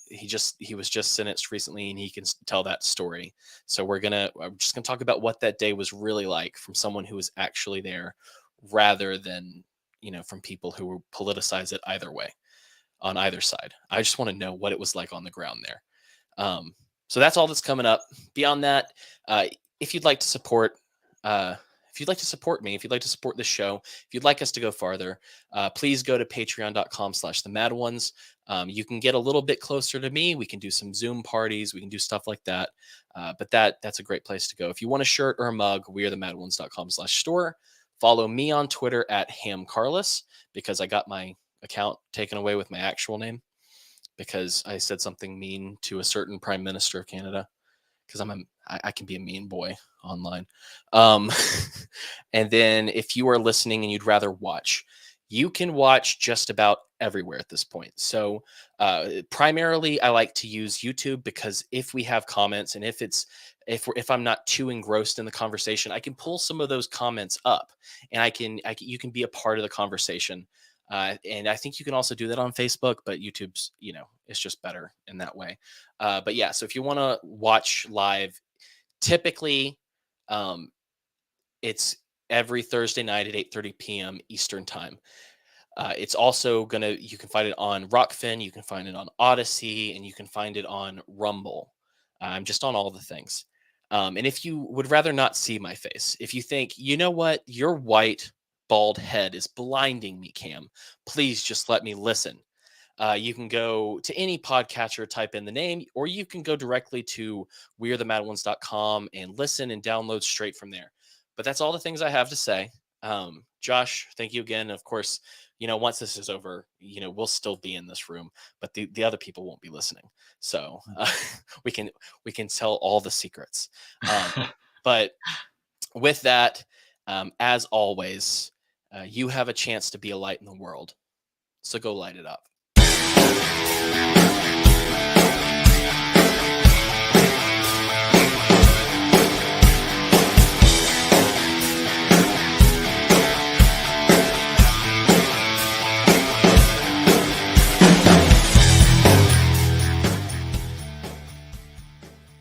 Speaker 1: he was just sentenced recently, and he can tell that story. So we're just gonna talk about what that day was really like from someone who was actually there, rather than from people who politicize it either way, on either side. I just want to know what it was like on the ground there. So that's all that's coming up. Beyond that, if you'd like to support. If you'd like to support me, if you'd like to support this show, if you'd like us to go farther, please go to patreon.com/themadOnes. You can get a little bit closer to me. We can do some Zoom parties. We can do stuff like that. But that's a great place to go. If you want a shirt or a mug, wearethemadOnes.com/store. Follow me on Twitter at HamCarlos, because I got my account taken away with my actual name because I said something mean to a certain Prime Minister of Canada, because I can be a mean boy online. And then if you are listening and you'd rather watch, you can watch just about everywhere at this point. So primarily I like to use YouTube, because if we have comments, and if I'm not too engrossed in the conversation, I can pull some of those comments up, and you can be a part of the conversation. And I think you can also do that on Facebook, but YouTube's, it's just better in that way. But yeah, so if you want to watch live, typically it's every Thursday night at 8:30 p.m. Eastern time. It's also you can find it on Rockfin, you can find it on Odyssey, and you can find it on Rumble. I'm just on all the things. And if you would rather not see my face, if you think, you know what, your white bald head is blinding me, Cam, please just let me listen. You can go to any podcatcher, type in the name, or you can go directly to wearethemadOnes.com and listen and download straight from there. But that's all the things I have to say. Josh, thank you again. Of course, once this is over, we'll still be in this room, but the other people won't be listening. So we can tell all the secrets. But with that, as always, you have a chance to be a light in the world. So go light it up.